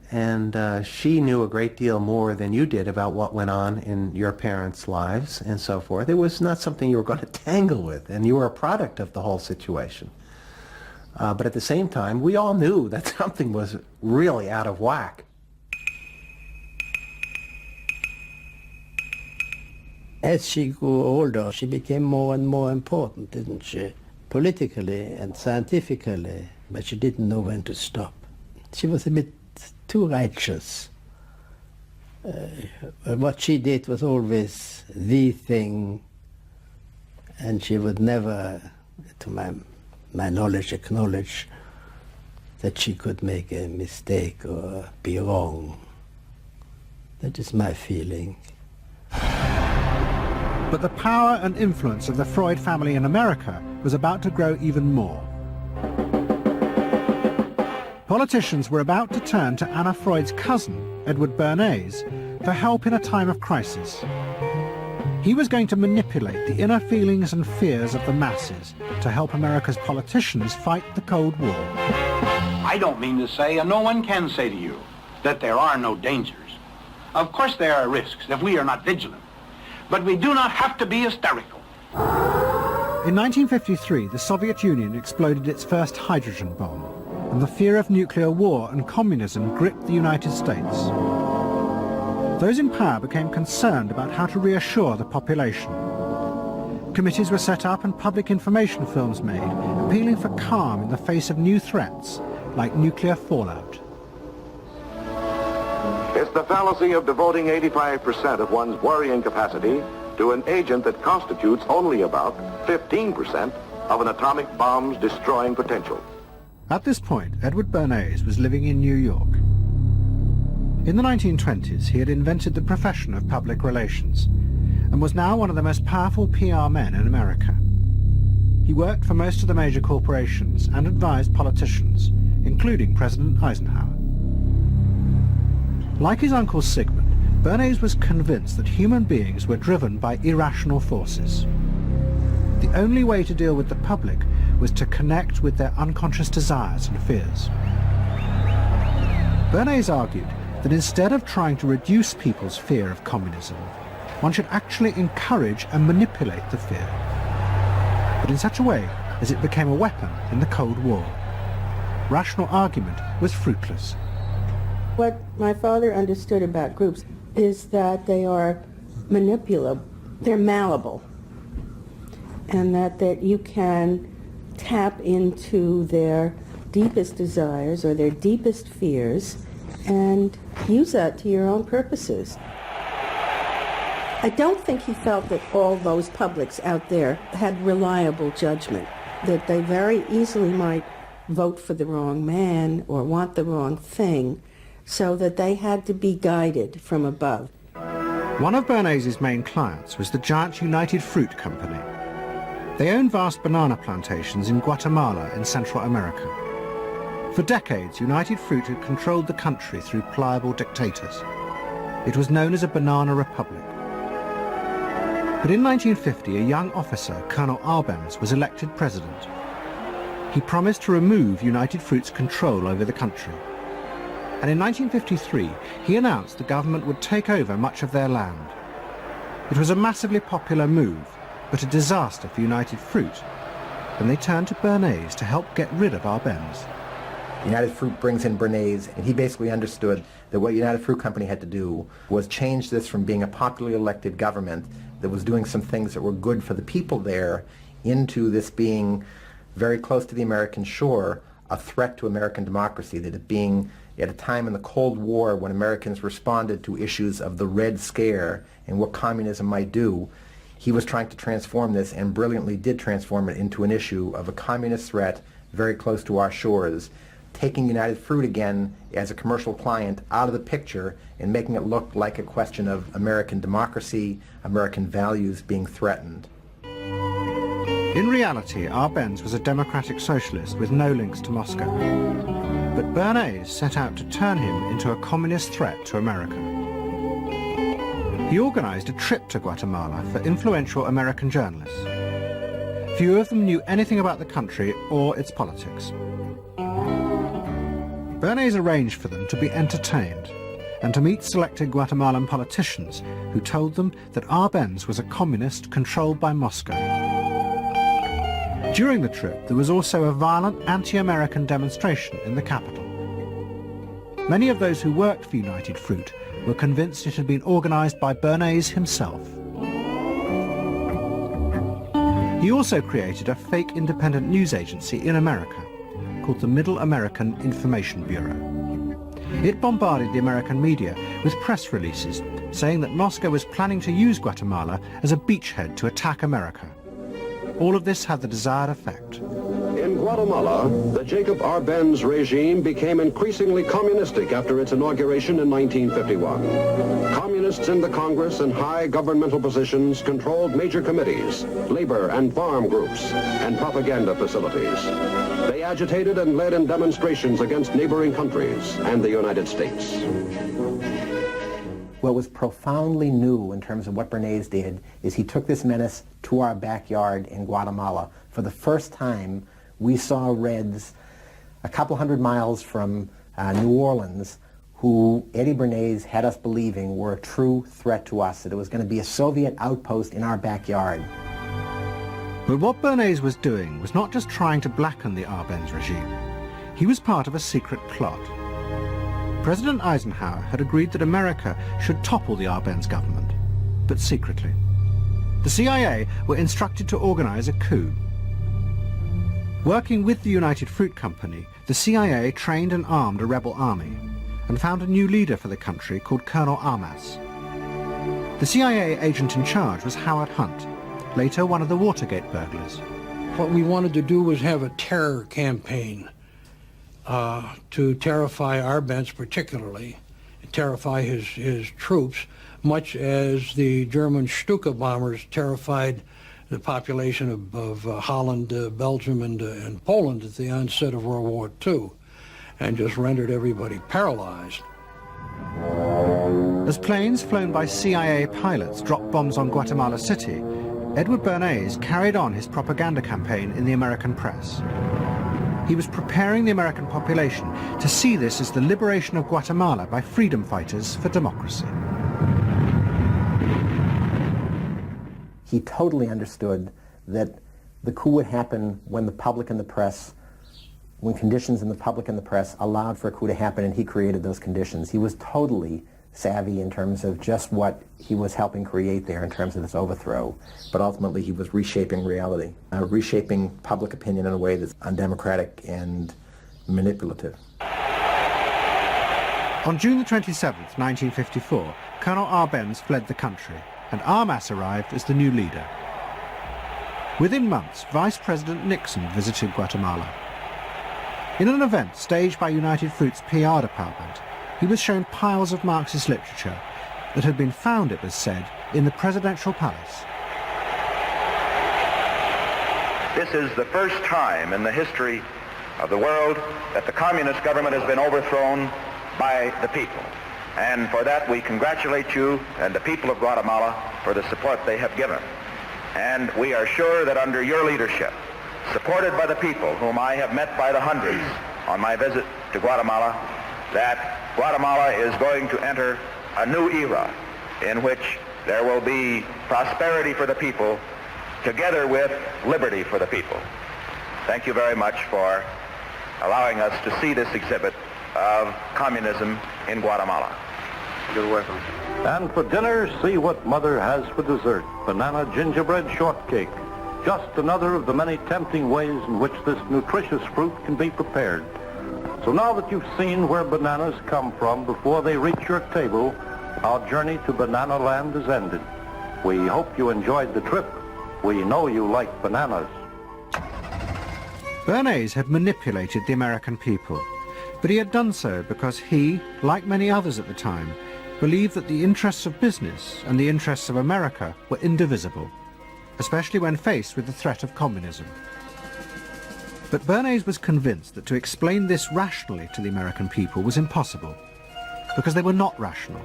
and she knew a great deal more than you did about what went on in your parents' lives and so forth. It was not something you were going to tangle with, and you were a product of the whole situation. But at the same time, we all knew that something was really out of whack. As she grew older, she became more and more important, didn't she? Politically and scientifically, but she didn't know when to stop. She was a bit too righteous. What she did was always the thing, and she would never, to my knowledge, acknowledge that she could make a mistake or be wrong. That is my feeling. But the power and influence of the Freud family in America was about to grow even more. Politicians were about to turn to Anna Freud's cousin, Edward Bernays, for help in a time of crisis. He was going to manipulate the inner feelings and fears of the masses to help America's politicians fight the Cold War. I don't mean to say, and no one can say to you, that there are no dangers. Of course there are risks if we are not vigilant. But we do not have to be hysterical. In 1953, the Soviet Union exploded its first hydrogen bomb, and the fear of nuclear war and communism gripped the United States. Those in power became concerned about how to reassure the population. Committees were set up and public information films made, appealing for calm in the face of new threats, like nuclear fallout. It's the fallacy of devoting 85% of one's worrying capacity to an agent that constitutes only about 15% of an atomic bomb's destroying potential. At this point, Edward Bernays was living in New York. In the 1920s, he had invented the profession of public relations and was now one of the most powerful PR men in America. He worked for most of the major corporations and advised politicians, including President Eisenhower. Like his uncle Sigmund, Bernays was convinced that human beings were driven by irrational forces. The only way to deal with the public was to connect with their unconscious desires and fears. Bernays argued that instead of trying to reduce people's fear of communism, one should actually encourage and manipulate the fear, but in such a way as it became a weapon in the Cold War. Rational argument was fruitless. What my father understood about groups is that they are manipulable, they're malleable, and that you can tap into their deepest desires or their deepest fears and use that to your own purposes. I don't think he felt that all those publics out there had reliable judgment, that they very easily might vote for the wrong man or want the wrong thing, so that they had to be guided from above. One of Bernays' main clients was the giant United Fruit Company. They owned vast banana plantations in Guatemala in Central America. For decades, United Fruit had controlled the country through pliable dictators. It was known as a banana republic. But in 1950, a young officer, Colonel Arbenz, was elected president. He promised to remove United Fruit's control over the country. And in 1953, he announced the government would take over much of their land. It was a massively popular move, but a disaster for United Fruit, and they turned to Bernays to help get rid of Arbenz. United Fruit brings in Bernays, and he basically understood that what United Fruit Company had to do was change this from being a popularly elected government that was doing some things that were good for the people there into this being very close to the American shore, a threat to American democracy, that it being at a time in the Cold War when Americans responded to issues of the Red Scare and what communism might do, he was trying to transform this and brilliantly did transform it into an issue of a communist threat very close to our shores, taking United Fruit again as a commercial client out of the picture and making it look like a question of American democracy, American values being threatened. In reality, Arbenz was a democratic socialist with no links to Moscow. But Bernays set out to turn him into a communist threat to America. He organized a trip to Guatemala for influential American journalists. Few of them knew anything about the country or its politics. Bernays arranged for them to be entertained and to meet selected Guatemalan politicians who told them that Arbenz was a communist controlled by Moscow. During the trip, there was also a violent anti-American demonstration in the capital. Many of those who worked for United Fruit were convinced it had been organized by Bernays himself. He also created a fake independent news agency in America called the Middle American Information Bureau. It bombarded the American media with press releases saying that Moscow was planning to use Guatemala as a beachhead to attack America. All of this had the desired effect. In Guatemala, the Jacob Arbenz regime became increasingly communistic after its inauguration in 1951. Communists in the Congress and high governmental positions controlled major committees, labor and farm groups, and propaganda facilities. They agitated and led in demonstrations against neighboring countries and the United States. What was profoundly new in terms of what Bernays did is he took this menace to our backyard in Guatemala. For the first time, we saw Reds a couple hundred miles from New Orleans who Eddie Bernays had us believing were a true threat to us, that it was going to be a Soviet outpost in our backyard. But what Bernays was doing was not just trying to blacken the Arbenz regime. He was part of a secret plot. President Eisenhower had agreed that America should topple the Arbenz government, but secretly. The CIA were instructed to organize a coup. Working with the United Fruit Company, the CIA trained and armed a rebel army and found a new leader for the country called Colonel Armas. The CIA agent in charge was Howard Hunt, later one of the Watergate burglars. What we wanted to do was have a terror campaign to terrify Arbenz particularly, terrify his troops, much as the German Stuka bombers terrified the population of Holland, Belgium, and Poland at the onset of World War II, and just rendered everybody paralyzed. As planes flown by CIA pilots dropped bombs on Guatemala City, Edward Bernays carried on his propaganda campaign in the American press. He was preparing the American population to see this as the liberation of Guatemala by freedom fighters for democracy. He totally understood that the coup would happen when the public and the press, when conditions in the public and the press allowed for a coup to happen, and he created those conditions. He was totally savvy in terms of just what he was helping create there in terms of this overthrow, but ultimately he was reshaping reality, reshaping public opinion in a way that's undemocratic and manipulative. On June the 27th, 1954, Colonel Arbenz fled the country, and Armas arrived as the new leader. Within months, Vice President Nixon visited Guatemala. In an event staged by United Fruit's PR department, he was shown piles of Marxist literature that had been found, it was said, in the presidential palace. This is the first time in the history of the world that the communist government has been overthrown by the people. And for that we congratulate you and the people of Guatemala for the support they have given. And we are sure that under your leadership, supported by the people whom I have met by the hundreds on my visit to Guatemala, that Guatemala is going to enter a new era in which there will be prosperity for the people together with liberty for the people. Thank you very much for allowing us to see this exhibit of communism in Guatemala. You're welcome. And for dinner, see what Mother has for dessert. Banana gingerbread shortcake. Just another of the many tempting ways in which this nutritious fruit can be prepared. So now that you've seen where bananas come from before they reach your table, our journey to Banana Land is ended. We hope you enjoyed the trip. We know you like bananas. Bernays had manipulated the American people, but he had done so because he, like many others at the time, believed that the interests of business and the interests of America were indivisible, especially when faced with the threat of communism. But Bernays was convinced that to explain this rationally to the American people was impossible, because they were not rational.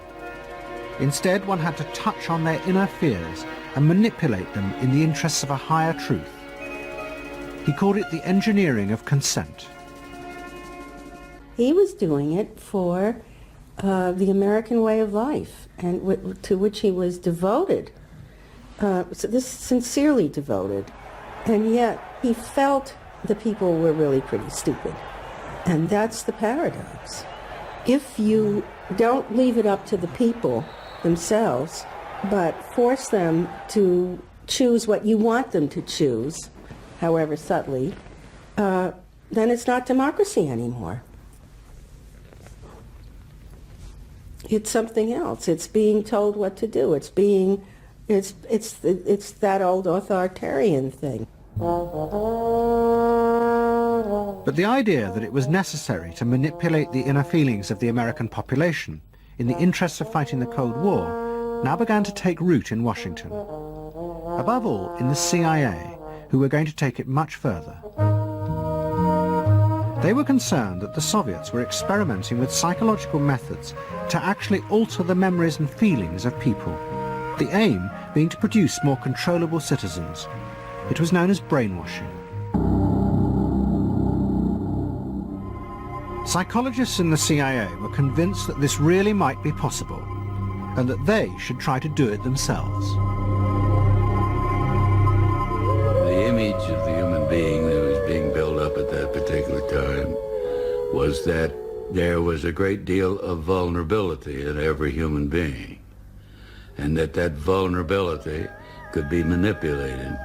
Instead, one had to touch on their inner fears and manipulate them in the interests of a higher truth. He called it the engineering of consent. He was doing it for the American way of life, and to which he was devoted. So this sincerely devoted, and yet he felt the people were really pretty stupid. And that's the paradox. If you don't leave it up to the people themselves, but force them to choose what you want them to choose, however subtly, then it's not democracy anymore. It's something else. It's being told what to do. It's that old authoritarian thing. But the idea that it was necessary to manipulate the inner feelings of the American population in the interests of fighting the Cold War now began to take root in Washington. Above all, in the CIA, who were going to take it much further. They were concerned that the Soviets were experimenting with psychological methods to actually alter the memories and feelings of people, the aim being to produce more controllable citizens. It was known as brainwashing. Psychologists in the CIA were convinced that this really might be possible, and that they should try to do it themselves. The image of the human being that was being built up at that particular time was that there was a great deal of vulnerability in every human being, and that vulnerability could be manipulated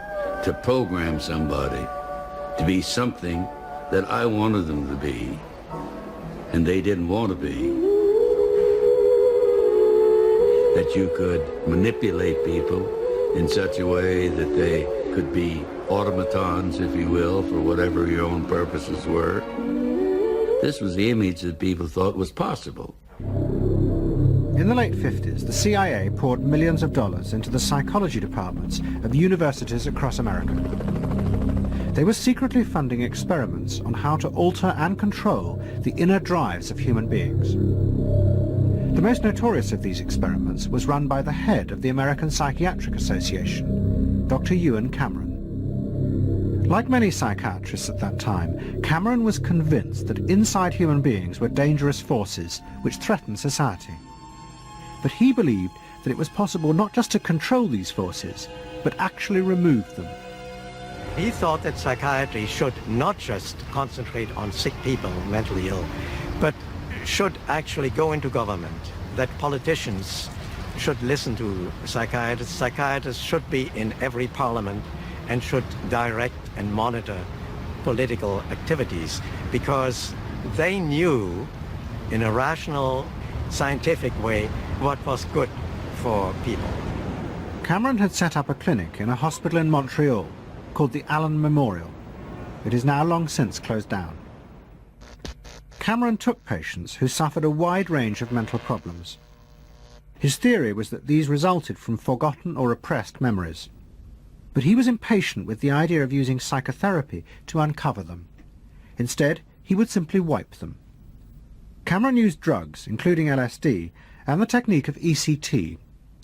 to program somebody to be something that I wanted them to be, and they didn't want to be. that you could manipulate people in such a way that they could be automatons, if you will, for whatever your own purposes were. This was the image that people thought was possible. In the late 50s, the CIA poured millions of dollars into the psychology departments of universities across America. They were secretly funding experiments on how to alter and control the inner drives of human beings. The most notorious of these experiments was run by the head of the American Psychiatric Association, Dr. Ewan Cameron. Like many psychiatrists at that time, Cameron was convinced that inside human beings were dangerous forces which threatened society. But he believed that it was possible not just to control these forces, but actually remove them. He thought that psychiatry should not just concentrate on sick people, mentally ill, but should actually go into government, that politicians should listen to psychiatrists. Psychiatrists should be in every parliament and should direct and monitor political activities, because they knew in a rational, scientific way what was good for people. Cameron had set up a clinic in a hospital in Montreal called the Allen Memorial. It is now long since closed down. Cameron took patients who suffered a wide range of mental problems. His theory was that these resulted from forgotten or repressed memories. But he was impatient with the idea of using psychotherapy to uncover them. Instead, he would simply wipe them. Cameron used drugs, including LSD, and the technique of ECT,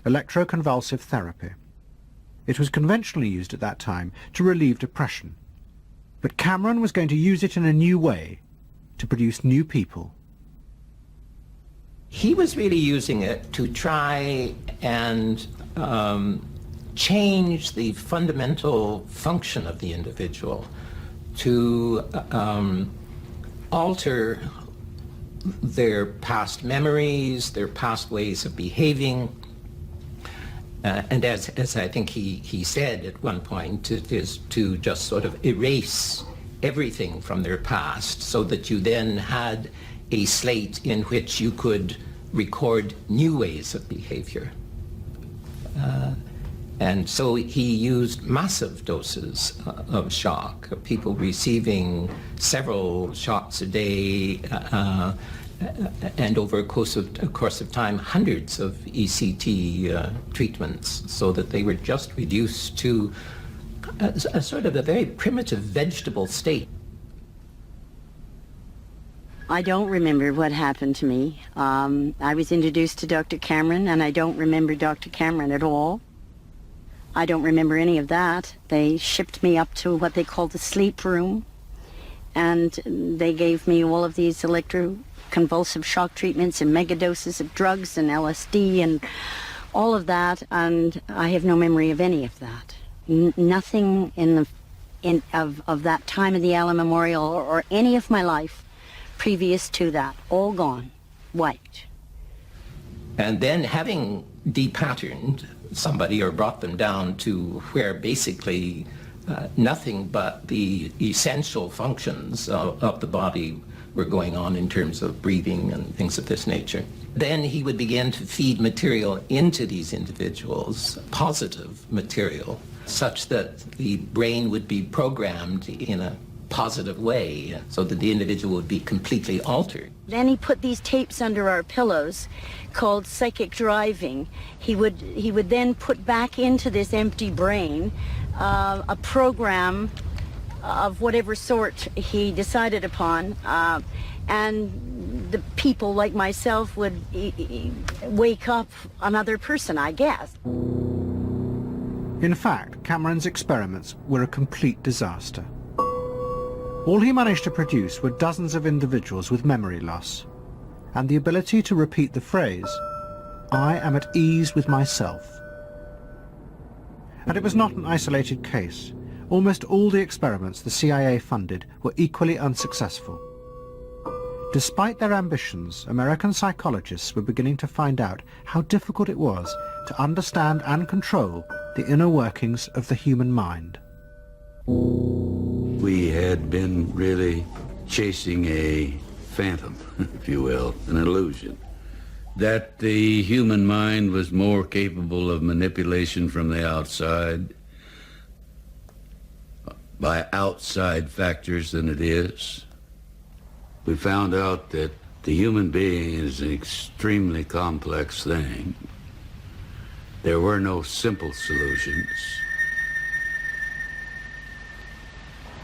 electroconvulsive therapy. It was conventionally used at that time to relieve depression. But Cameron was going to use it in a new way, to produce new people. He was really using it to try and change the fundamental function of the individual, to alter their past memories, their past ways of behaving. And as I think he said at one point, it is to just sort of erase everything from their past so that you then had a slate in which you could record new ways of behavior. And so he used massive doses of shock, people receiving several shots a day, and over a course of time, hundreds of ECT treatments, so that they were just reduced to a sort of a very primitive vegetable state. I don't remember what happened to me. I was introduced to Dr. Cameron, and I don't remember Dr. Cameron at all. I don't remember any of that. They shipped me up to what they called the sleep room, and they gave me all of these electroconvulsive shock treatments and megadoses of drugs and LSD and all of that, and I have no memory of any of that. Nothing of that time of the Allen Memorial or any of my life previous to that. All gone. Wiped. And then having depatterned somebody or brought them down to where basically nothing but the essential functions of the body were going on in terms of breathing and things of this nature. Then he would begin to feed material into these individuals, positive material, such that the brain would be programmed in a positive way, so that the individual would be completely altered. Then he put these tapes under our pillows called psychic driving. He would then put back into this empty brain a program of whatever sort he decided upon, and the people like myself would wake up another person, I guess. In fact, Cameron's experiments were a complete disaster. All he managed to produce were dozens of individuals with memory loss, and the ability to repeat the phrase, "I am at ease with myself." And it was not an isolated case. Almost all the experiments the CIA funded were equally unsuccessful. Despite their ambitions, American psychologists were beginning to find out how difficult it was to understand and control the inner workings of the human mind. We had been really chasing a phantom, if you will, an illusion. that the human mind was more capable of manipulation from the outside by outside factors than it is. We found out that the human being is an extremely complex thing. There were no simple solutions.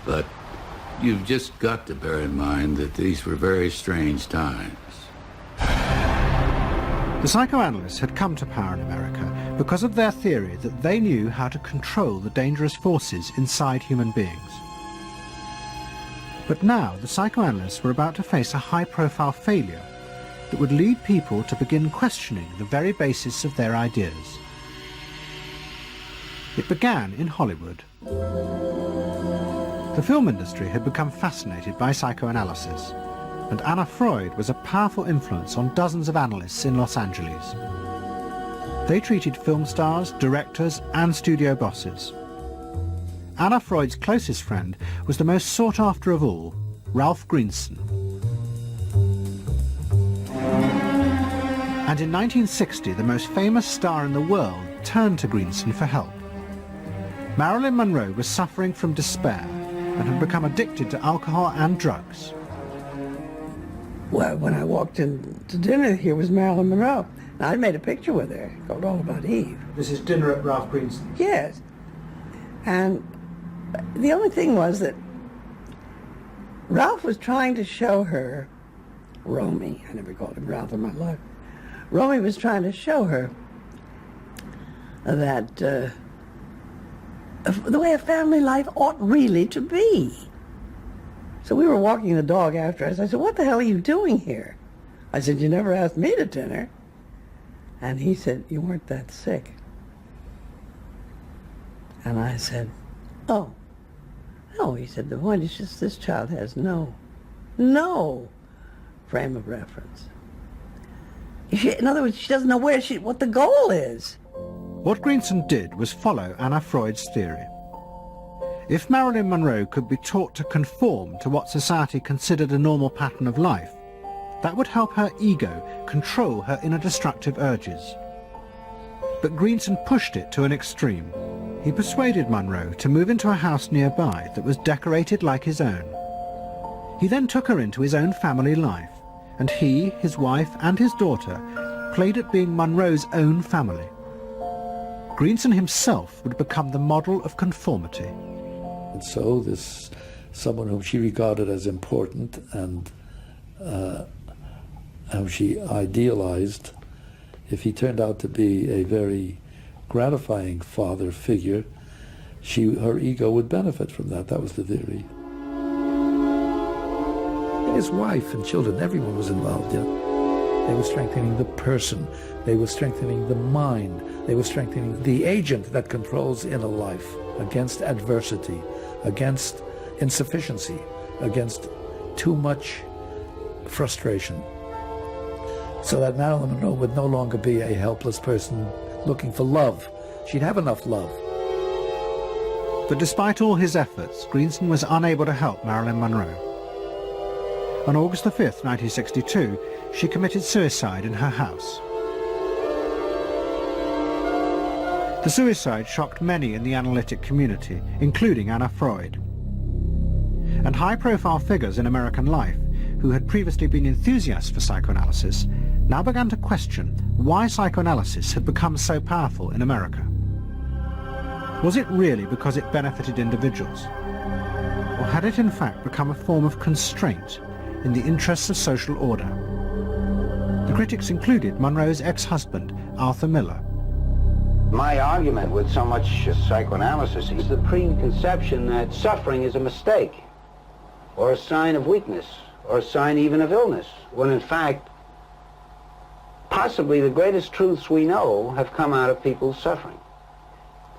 But you've just got to bear in mind that these were very strange times. The psychoanalysts had come to power in America because of their theory that they knew how to control the dangerous forces inside human beings. But now the psychoanalysts were about to face a high-profile failure that would lead people to begin questioning the very basis of their ideas. It began in Hollywood. The film industry had become fascinated by psychoanalysis, and Anna Freud was a powerful influence on dozens of analysts in Los Angeles. They treated film stars, directors, and studio bosses. Anna Freud's closest friend was the most sought after of all, Ralph Greenson. And in 1960, the most famous star in the world turned to Greenson for help. Marilyn Monroe was suffering from despair and had become addicted to alcohol and drugs. Well, when I walked in to dinner, here was Marilyn Monroe. And I made a picture with her called All About Eve. This is dinner at Ralph Greenson's? Yes. And the only thing was that Ralph was trying to show her, Romy, I never called him Ralph in my life, Romy was trying to show her that the way a family life ought really to be. So we were walking the dog after us. I said, "What the hell are you doing here?" I said, "You never asked me to dinner." And he said, "You weren't that sick." And I said, "Oh, no." He said, "The point is just this child has no frame of reference. In other words, she doesn't know what the goal is." What Greenson did was follow Anna Freud's theory. If Marilyn Monroe could be taught to conform to what society considered a normal pattern of life, that would help her ego control her inner destructive urges. But Greenson pushed it to an extreme. He persuaded Monroe to move into a house nearby that was decorated like his own. He then took her into his own family life, and he, his wife, and his daughter played at being Monroe's own family. Greenson himself would become the model of conformity. And so this, someone whom she regarded as important and whom she idealized, if he turned out to be a very gratifying father figure, her ego would benefit from that. That was the theory. His wife and children, everyone was involved, yeah. They were strengthening the person. They were strengthening the mind. They were strengthening the agent that controls inner life against adversity, against insufficiency, against too much frustration. So that Marilyn Monroe would no longer be a helpless person looking for love. She'd have enough love. But despite all his efforts, Greenson was unable to help Marilyn Monroe. On August the 5th, 1962, she committed suicide in her house. The suicide shocked many in the analytic community, including Anna Freud. And high-profile figures in American life, who had previously been enthusiasts for psychoanalysis, now began to question why psychoanalysis had become so powerful in America. Was it really because it benefited individuals? Or had it in fact become a form of constraint in the interests of social order? The critics included Monroe's ex-husband, Arthur Miller. My argument with so much psychoanalysis is the preconception that suffering is a mistake, or a sign of weakness, or a sign even of illness, when in fact, possibly the greatest truths we know have come out of people's suffering.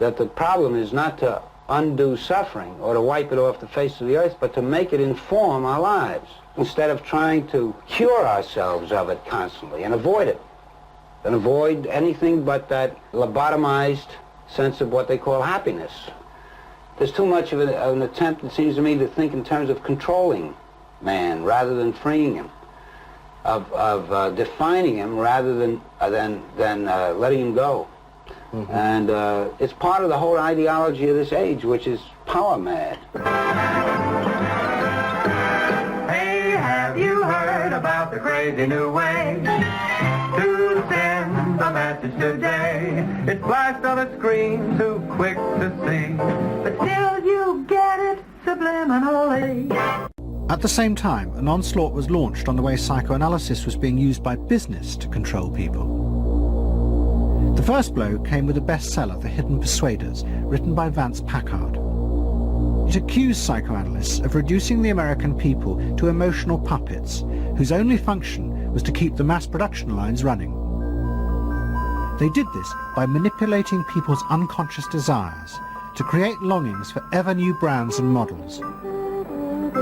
That the problem is not to undo suffering or to wipe it off the face of the earth, but to make it inform our lives, instead of trying to cure ourselves of it constantly and avoid it. And avoid anything but that lobotomized sense of what they call happiness. There's too much of an attempt, it seems to me, to think in terms of controlling man rather than freeing him. of defining him rather than letting him go. Mm-hmm. And it's part of the whole ideology of this age, which is power mad. Hey, have you heard about the crazy new way to send a message today? It's flashed on a screen, too quick to see, but still you get it subliminally. At the same time, an onslaught was launched on the way psychoanalysis was being used by business to control people. The first blow came with a bestseller, The Hidden Persuaders, written by Vance Packard. It accused psychoanalysts of reducing the American people to emotional puppets whose only function was to keep the mass production lines running. They did this by manipulating people's unconscious desires to create longings for ever new brands and models.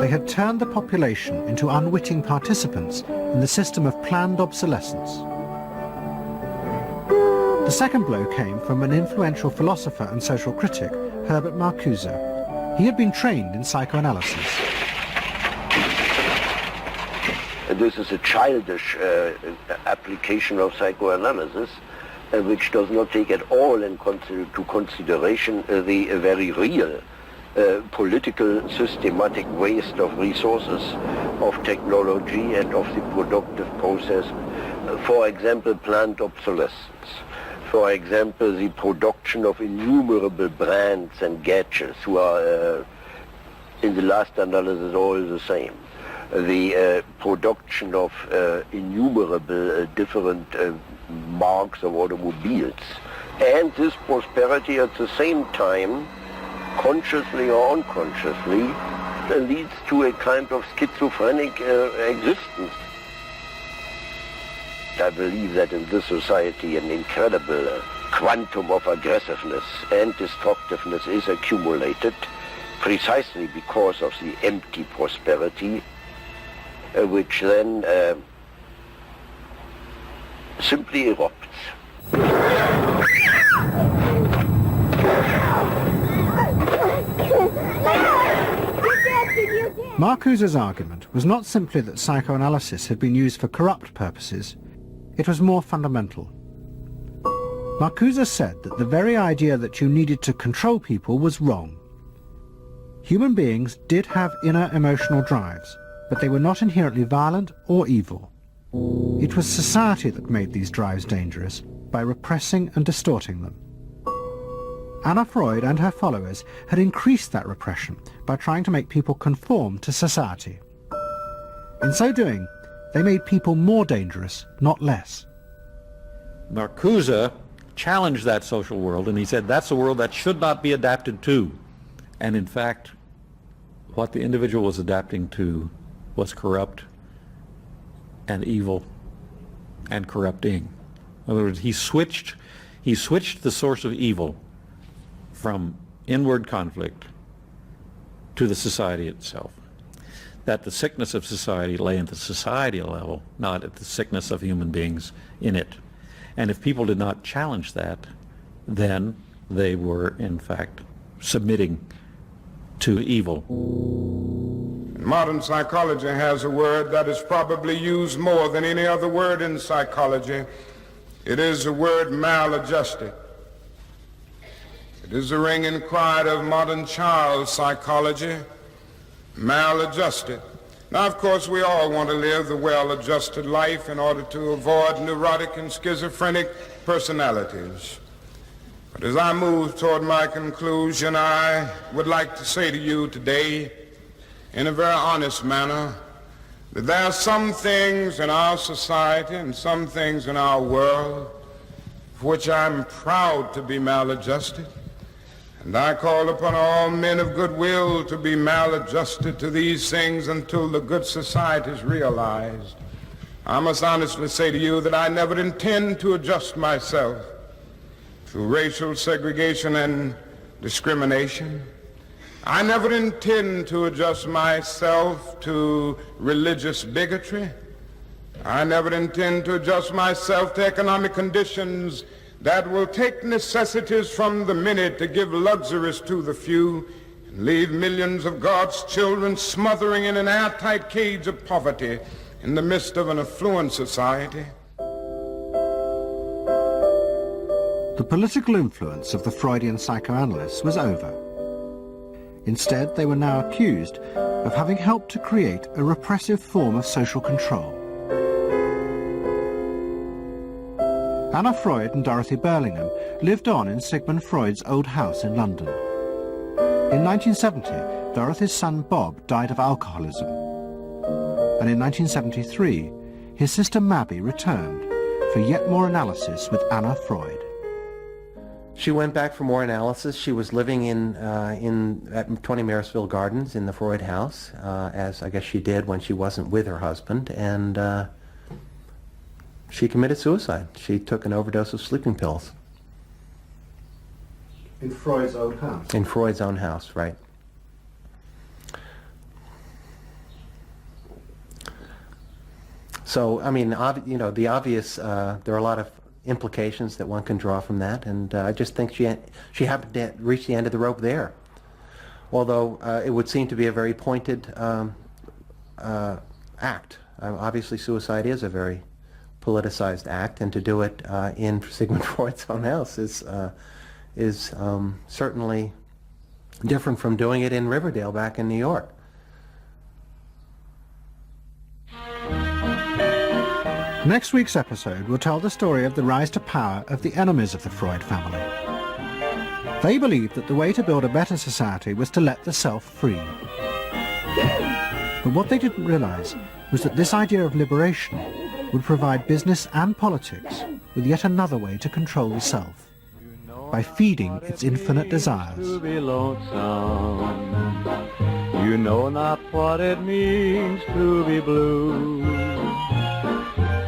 They had turned the population into unwitting participants in the system of planned obsolescence. The second blow came from an influential philosopher and social critic, Herbert Marcuse. He had been trained in psychoanalysis. This is a childish application of psychoanalysis, which does not take at all into consideration the very real political systematic waste of resources, of technology and of the productive process. For example, planned obsolescence. For example, the production of innumerable brands and gadgets who are, in the last analysis, all the same. The production of innumerable different marks of automobiles. And this prosperity at the same time, consciously or unconsciously, leads to a kind of schizophrenic existence. I believe that in this society an incredible quantum of aggressiveness and destructiveness is accumulated precisely because of the empty prosperity, which then simply erupts. Marcuse's argument was not simply that psychoanalysis had been used for corrupt purposes. It was more fundamental. Marcuse said that the very idea that you needed to control people was wrong. Human beings did have inner emotional drives, but they were not inherently violent or evil. It was society that made these drives dangerous by repressing and distorting them. Anna Freud and her followers had increased that repression by trying to make people conform to society. In so doing, they made people more dangerous, not less. Marcuse challenged that social world, and he said that's a world that should not be adapted to. And in fact, what the individual was adapting to was corrupt and evil and corrupting. In other words, he switched the source of evil from inward conflict to the society itself. That the sickness of society lay at the society level, not at the sickness of human beings in it. And if people did not challenge that, then they were in fact submitting to evil. Modern psychology has a word that is probably used more than any other word in psychology. It is the word maladjusted. It is the ringing cry of modern child psychology, maladjusted. Now, of course, we all want to live the well-adjusted life in order to avoid neurotic and schizophrenic personalities. But as I move toward my conclusion, I would like to say to you today, in a very honest manner, that there are some things in our society and some things in our world for which I'm proud to be maladjusted. And I call upon all men of goodwill to be maladjusted to these things until the good society is realized. I must honestly say to you that I never intend to adjust myself to racial segregation and discrimination. I never intend to adjust myself to religious bigotry. I never intend to adjust myself to economic conditions that will take necessities from the many to give luxuries to the few and leave millions of God's children smothering in an airtight cage of poverty in the midst of an affluent society. The political influence of the Freudian psychoanalysts was over. Instead, they were now accused of having helped to create a repressive form of social control. Anna Freud and Dorothy Burlingham lived on in Sigmund Freud's old house in London. In 1970, Dorothy's son Bob died of alcoholism. And in 1973, his sister Mabby returned for yet more analysis with Anna Freud. She went back for more analysis. She was living at 20 Marisville Gardens in the Freud house, as I guess she did when she wasn't with her husband, and she committed suicide. She took an overdose of sleeping pills. In Freud's own house? In Freud's own house, right. So, I mean, the obvious, there are a lot of implications that one can draw from that, and I just think she happened to reach the end of the rope there. Although it would seem to be a very pointed act. Obviously, suicide is a very politicized act, and to do it in Sigmund Freud's own house is certainly different from doing it in Riverdale back in New York. Next week's episode will tell the story of the rise to power of the enemies of the Freud family. They believed that the way to build a better society was to let the self free. But what they didn't realize was that this idea of liberation would provide business and politics with yet another way to control the self, by feeding its infinite desires. To be lonesome, you know not what it means to be blue.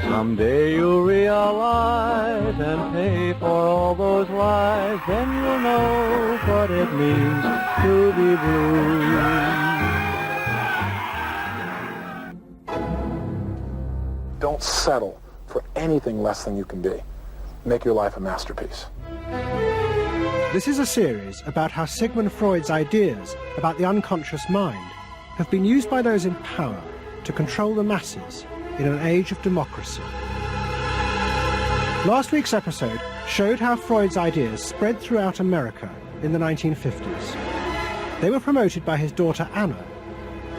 Someday you'll realize and pay for all those lies, then you'll know what it means to be blue. Don't settle for anything less than you can be. Make your life a masterpiece. This is a series about how Sigmund Freud's ideas about the unconscious mind have been used by those in power to control the masses in an age of democracy. Last week's episode showed how Freud's ideas spread throughout America in the 1950s. They were promoted by his daughter Anna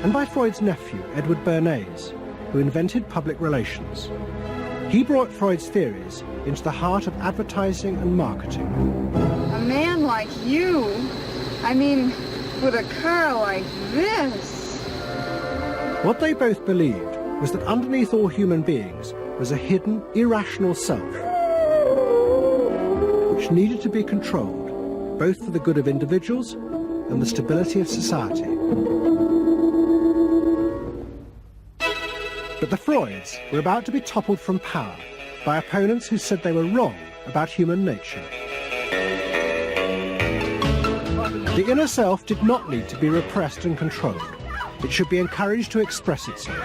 and by Freud's nephew, Edward Bernays, who invented public relations. He brought Freud's theories into the heart of advertising and marketing. A man like you, I mean, with a car like this. What they both believed was that underneath all human beings was a hidden, irrational self, which needed to be controlled, both for the good of individuals and the stability of society. But the Freuds were about to be toppled from power by opponents who said they were wrong about human nature. The inner self did not need to be repressed and controlled. It should be encouraged to express itself.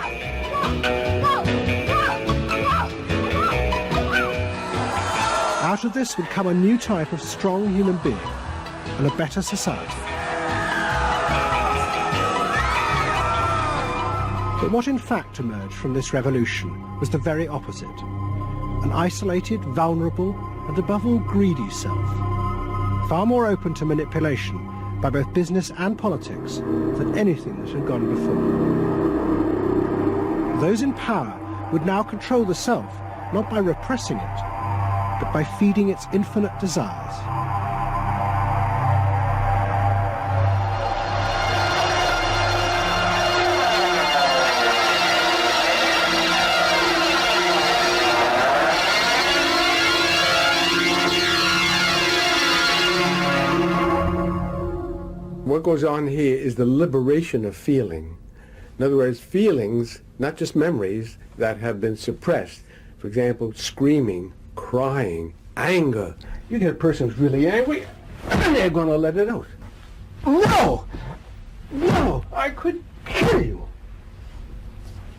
Out of this would come a new type of strong human being and a better society. But what in fact emerged from this revolution was the very opposite. An isolated, vulnerable, and above all greedy self, far more open to manipulation by both business and politics than anything that had gone before. Those in power would now control the self, not by repressing it, but by feeding its infinite desires. What goes on here is the liberation of feeling. In other words, feelings, not just memories, that have been suppressed. For example, screaming, crying, anger. You get a person who's really angry, and they're going to let it out. No! No! I could kill you.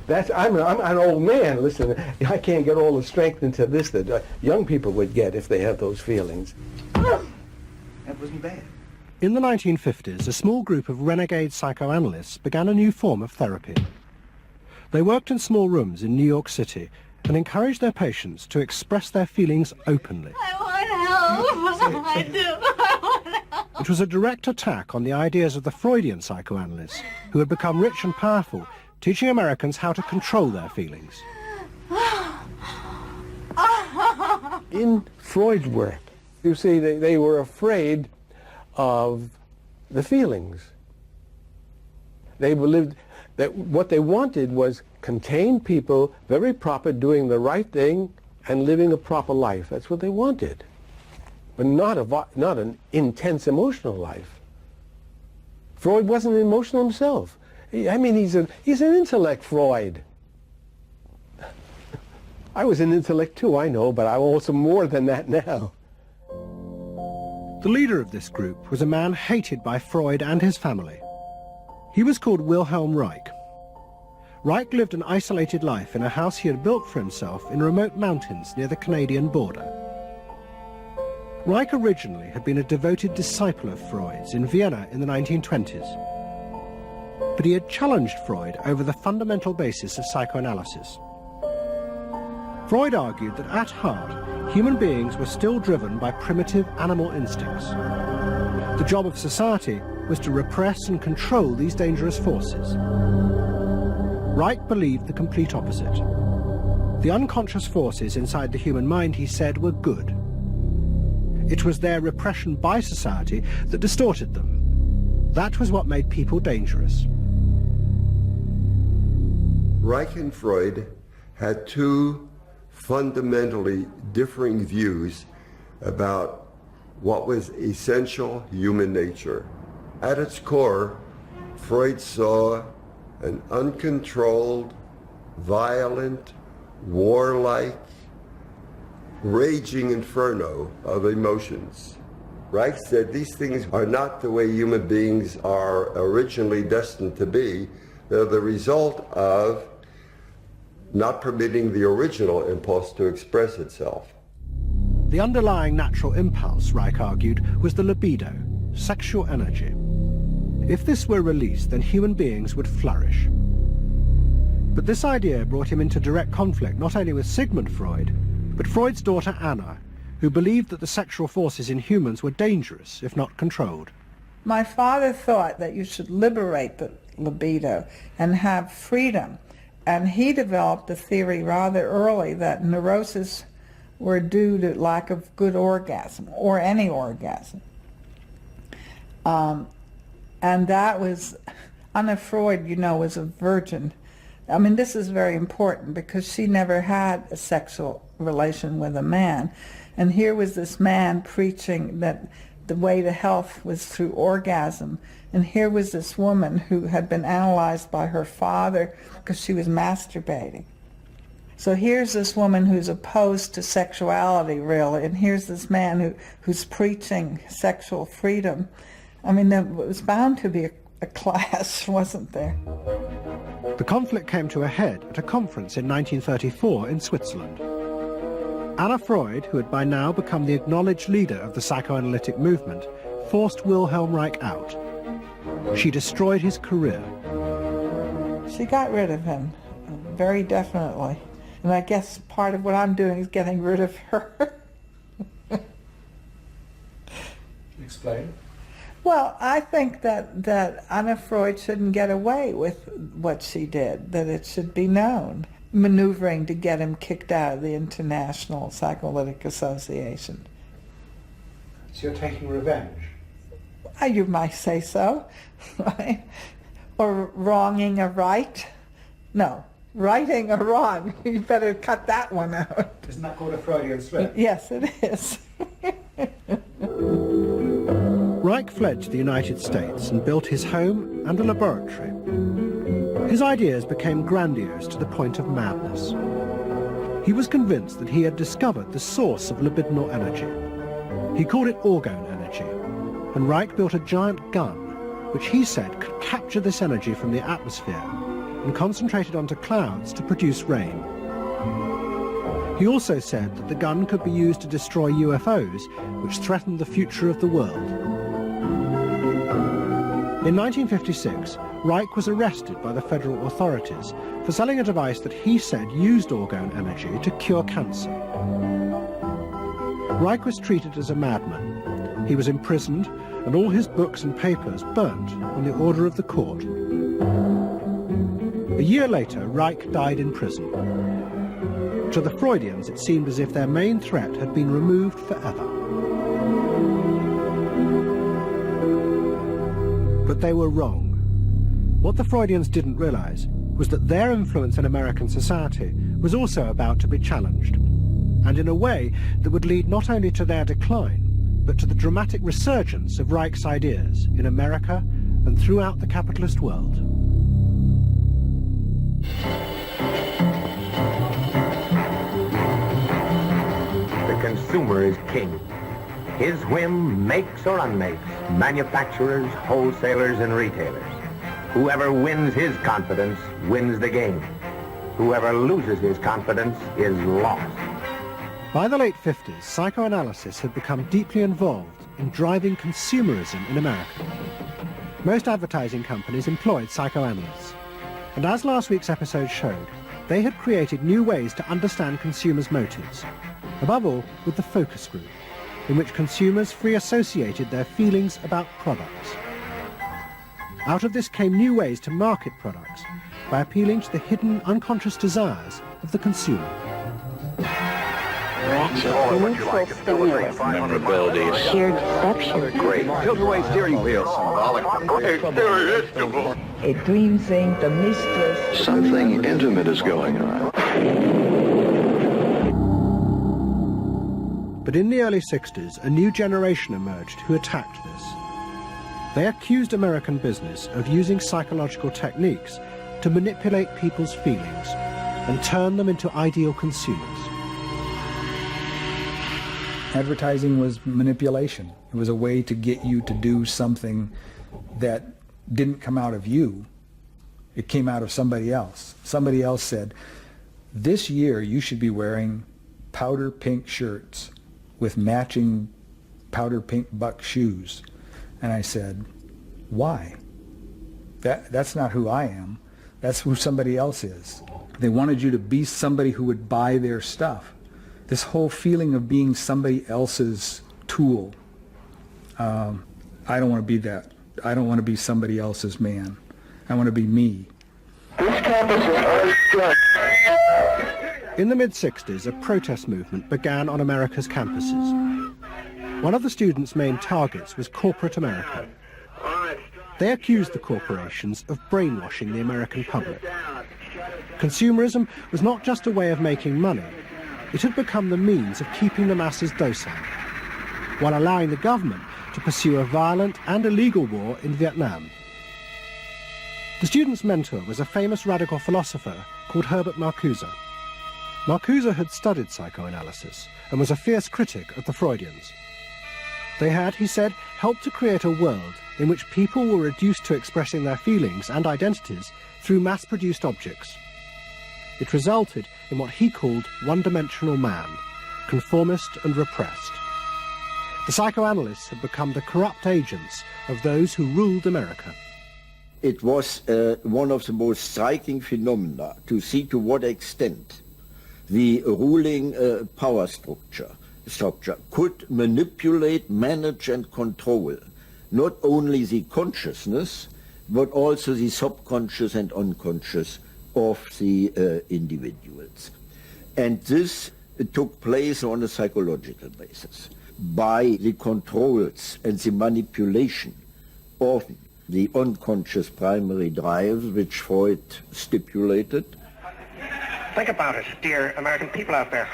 I'm an old man. Listen, I can't get all the strength into this that young people would get if they have those feelings. That wasn't bad. In the 1950s, a small group of renegade psychoanalysts began a new form of therapy. They worked in small rooms in New York City and encouraged their patients to express their feelings openly. I want help. I do. I want help. It was a direct attack on the ideas of the Freudian psychoanalysts, who had become rich and powerful, teaching Americans how to control their feelings. In Freud's work, you see, they were afraid of the feelings. They believed that what they wanted was contained people, very proper, doing the right thing and living a proper life. That's what they wanted, but not an intense emotional life. Freud wasn't emotional himself. I mean, he's an intellect, Freud. I was an intellect too, I know, but I'm also more than that now. The leader of this group was a man hated by Freud and his family. He was called Wilhelm Reich. Reich lived an isolated life in a house he had built for himself in remote mountains near the Canadian border. Reich originally had been a devoted disciple of Freud's in Vienna in the 1920s. But he had challenged Freud over the fundamental basis of psychoanalysis. Freud argued that at heart, human beings were still driven by primitive animal instincts. The job of society was to repress and control these dangerous forces. Reich believed the complete opposite. The unconscious forces inside the human mind, he said, were good. It was their repression by society that distorted them. That was what made people dangerous. Reich and Freud had two fundamentally differing views about what was essential human nature. At its core, Freud saw an uncontrolled, violent, warlike, raging inferno of emotions. Reich said these things are not the way human beings are originally destined to be. They're the result of not permitting the original impulse to express itself. The underlying natural impulse, Reich argued, was the libido, sexual energy. If this were released, then human beings would flourish. But this idea brought him into direct conflict not only with Sigmund Freud, but Freud's daughter Anna, who believed that the sexual forces in humans were dangerous if not controlled. My father thought that you should liberate the libido and have freedom. And he developed a theory rather early that neuroses were due to lack of good orgasm, or any orgasm. And that was, Anna Freud, you know, was a virgin. I mean, this is very important because she never had a sexual relation with a man. And here was this man preaching that the way to health was through orgasm. And here was this woman who had been analyzed by her father because she was masturbating. So here's this woman who's opposed to sexuality, really, and here's this man who's preaching sexual freedom. I mean, there was bound to be a clash, wasn't there? The conflict came to a head at a conference in 1934 in Switzerland. Anna Freud, who had by now become the acknowledged leader of the psychoanalytic movement, forced Wilhelm Reich out. She destroyed his career. She got rid of him, very definitely. And I guess part of what I'm doing is getting rid of her. Explain. Well, I think that Anna Freud shouldn't get away with what she did, that it should be known. Maneuvering to get him kicked out of the International Psychoanalytic Association. So you're taking revenge? You might say so, right? Or wronging a right? No, righting a wrong. You better cut that one out. Isn't that called a Freudian slip? Yes, it is. Reich fled to the United States and built his home and a laboratory. His ideas became grandiose to the point of madness. He was convinced that he had discovered the source of libidinal energy. He called it orgone energy, and Reich built a giant gun, which he said could capture this energy from the atmosphere and concentrate it onto clouds to produce rain. He also said that the gun could be used to destroy UFOs, which threatened the future of the world. In 1956, Reich was arrested by the federal authorities for selling a device that he said used orgone energy to cure cancer. Reich was treated as a madman. He was imprisoned and all his books and papers burnt on the order of the court. A year later, Reich died in prison. To the Freudians, it seemed as if their main threat had been removed forever. But they were wrong. What the Freudians didn't realize was that their influence in American society was also about to be challenged, and in a way that would lead not only to their decline, but to the dramatic resurgence of Reich's ideas in America and throughout the capitalist world. The consumer is king. His whim makes or unmakes manufacturers, wholesalers, and retailers. Whoever wins his confidence wins the game. Whoever loses his confidence is lost. By the late 50s, psychoanalysis had become deeply involved in driving consumerism in America. Most advertising companies employed psychoanalysts, and as last week's episode showed, they had created new ways to understand consumers' motives, above all with the focus group, in which consumers free associated their feelings about products. Out of this came new ways to market products by appealing to the hidden unconscious desires of the consumer. Neutral stimulus. Memorability. Sheer deception. Great. Tilt-away steering wheel. Symbolic. Irresistible. A dream thing, the mistress. Something intimate is going on. But in the early 60s, a new generation emerged who attacked this. They accused American business of using psychological techniques to manipulate people's feelings and turn them into ideal consumers. Advertising was manipulation. It was a way to get you to do something that didn't come out of you. It came out of somebody else. Somebody else said, this year you should be wearing powder pink shirts with matching powder pink buck shoes. And I said, why? That's not who I am. That's who somebody else is. They wanted you to be somebody who would buy their stuff. This whole feeling of being somebody else's tool. I don't want to be that. I don't want to be somebody else's man. I want to be me. In the mid-60s, a protest movement began on America's campuses. One of the students' main targets was corporate America. They accused the corporations of brainwashing the American public. Consumerism was not just a way of making money, it had become the means of keeping the masses docile, while allowing the government to pursue a violent and illegal war in Vietnam. The student's mentor was a famous radical philosopher called Herbert Marcuse. Marcuse had studied psychoanalysis and was a fierce critic of the Freudians. They had, he said, helped to create a world in which people were reduced to expressing their feelings and identities through mass-produced objects. It resulted in what he called one-dimensional man, conformist and repressed. The psychoanalysts had become the corrupt agents of those who ruled America. It was one of the most striking phenomena to see to what extent the ruling power structure could manipulate, manage and control not only the consciousness but also the subconscious and unconscious of the individuals. And this took place on a psychological basis by the controls and the manipulation of the unconscious primary drives which Freud stipulated. Think about it, dear American people out there.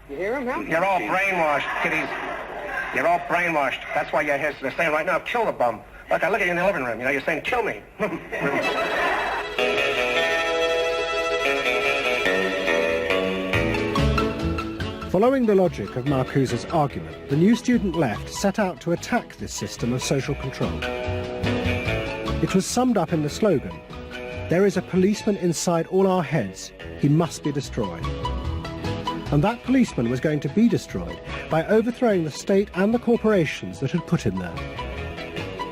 You hear him now? You're all brainwashed, kiddies. You're all brainwashed. That's why you're here. They're saying right now, kill the bum. Look, I look at you in the living room. You know, you're saying, kill me. Following the logic of Marcuse's argument, the new student left set out to attack this system of social control. It was summed up in the slogan, "There is a policeman inside all our heads. He must be destroyed." And that policeman was going to be destroyed by overthrowing the state and the corporations that had put him there.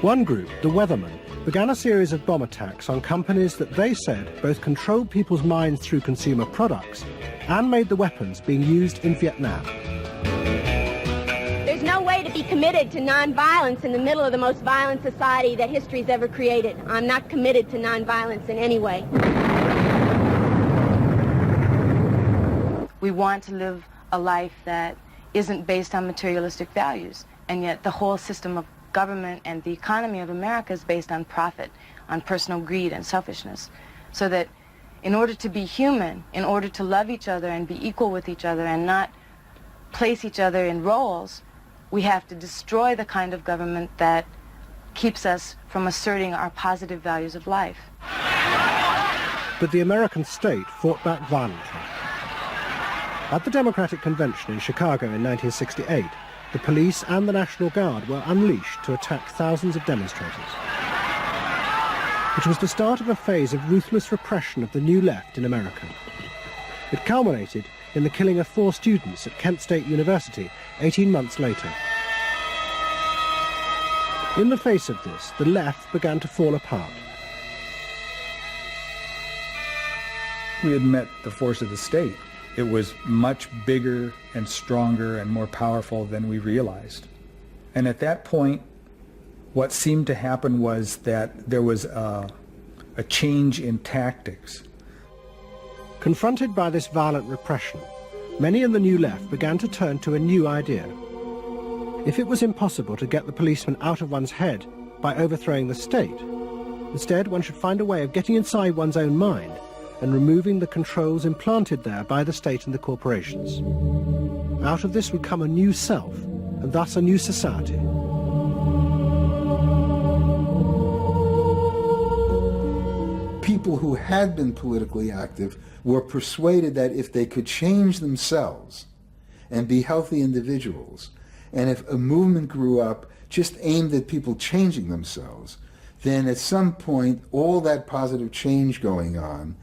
One group, the Weathermen, began a series of bomb attacks on companies that they said both controlled people's minds through consumer products and made the weapons being used in Vietnam. There's no way to be committed to nonviolence in the middle of the most violent society that history's ever created. I'm not committed to nonviolence in any way. We want to live a life that isn't based on materialistic values, and yet the whole system of government and the economy of America is based on profit, on personal greed and selfishness. So that in order to be human, in order to love each other and be equal with each other and not place each other in roles, we have to destroy the kind of government that keeps us from asserting our positive values of life. But the American state fought back violently. At the Democratic Convention in Chicago in 1968, the police and the National Guard were unleashed to attack thousands of demonstrators. It was the start of a phase of ruthless repression of the New Left in America. It culminated in the killing of 4 students at Kent State University 18 months later. In the face of this, the left began to fall apart. We had met the force of the state. It was much bigger and stronger and more powerful than we realized. And at that point, what seemed to happen was that there was a change in tactics. Confronted by this violent repression, many in the New Left began to turn to a new idea. If it was impossible to get the policeman out of one's head by overthrowing the state, instead one should find a way of getting inside one's own mind and removing the controls implanted there by the state and the corporations. Out of this would come a new self, and thus a new society. People who had been politically active were persuaded that if they could change themselves and be healthy individuals, and if a movement grew up just aimed at people changing themselves, then at some point all that positive change going on,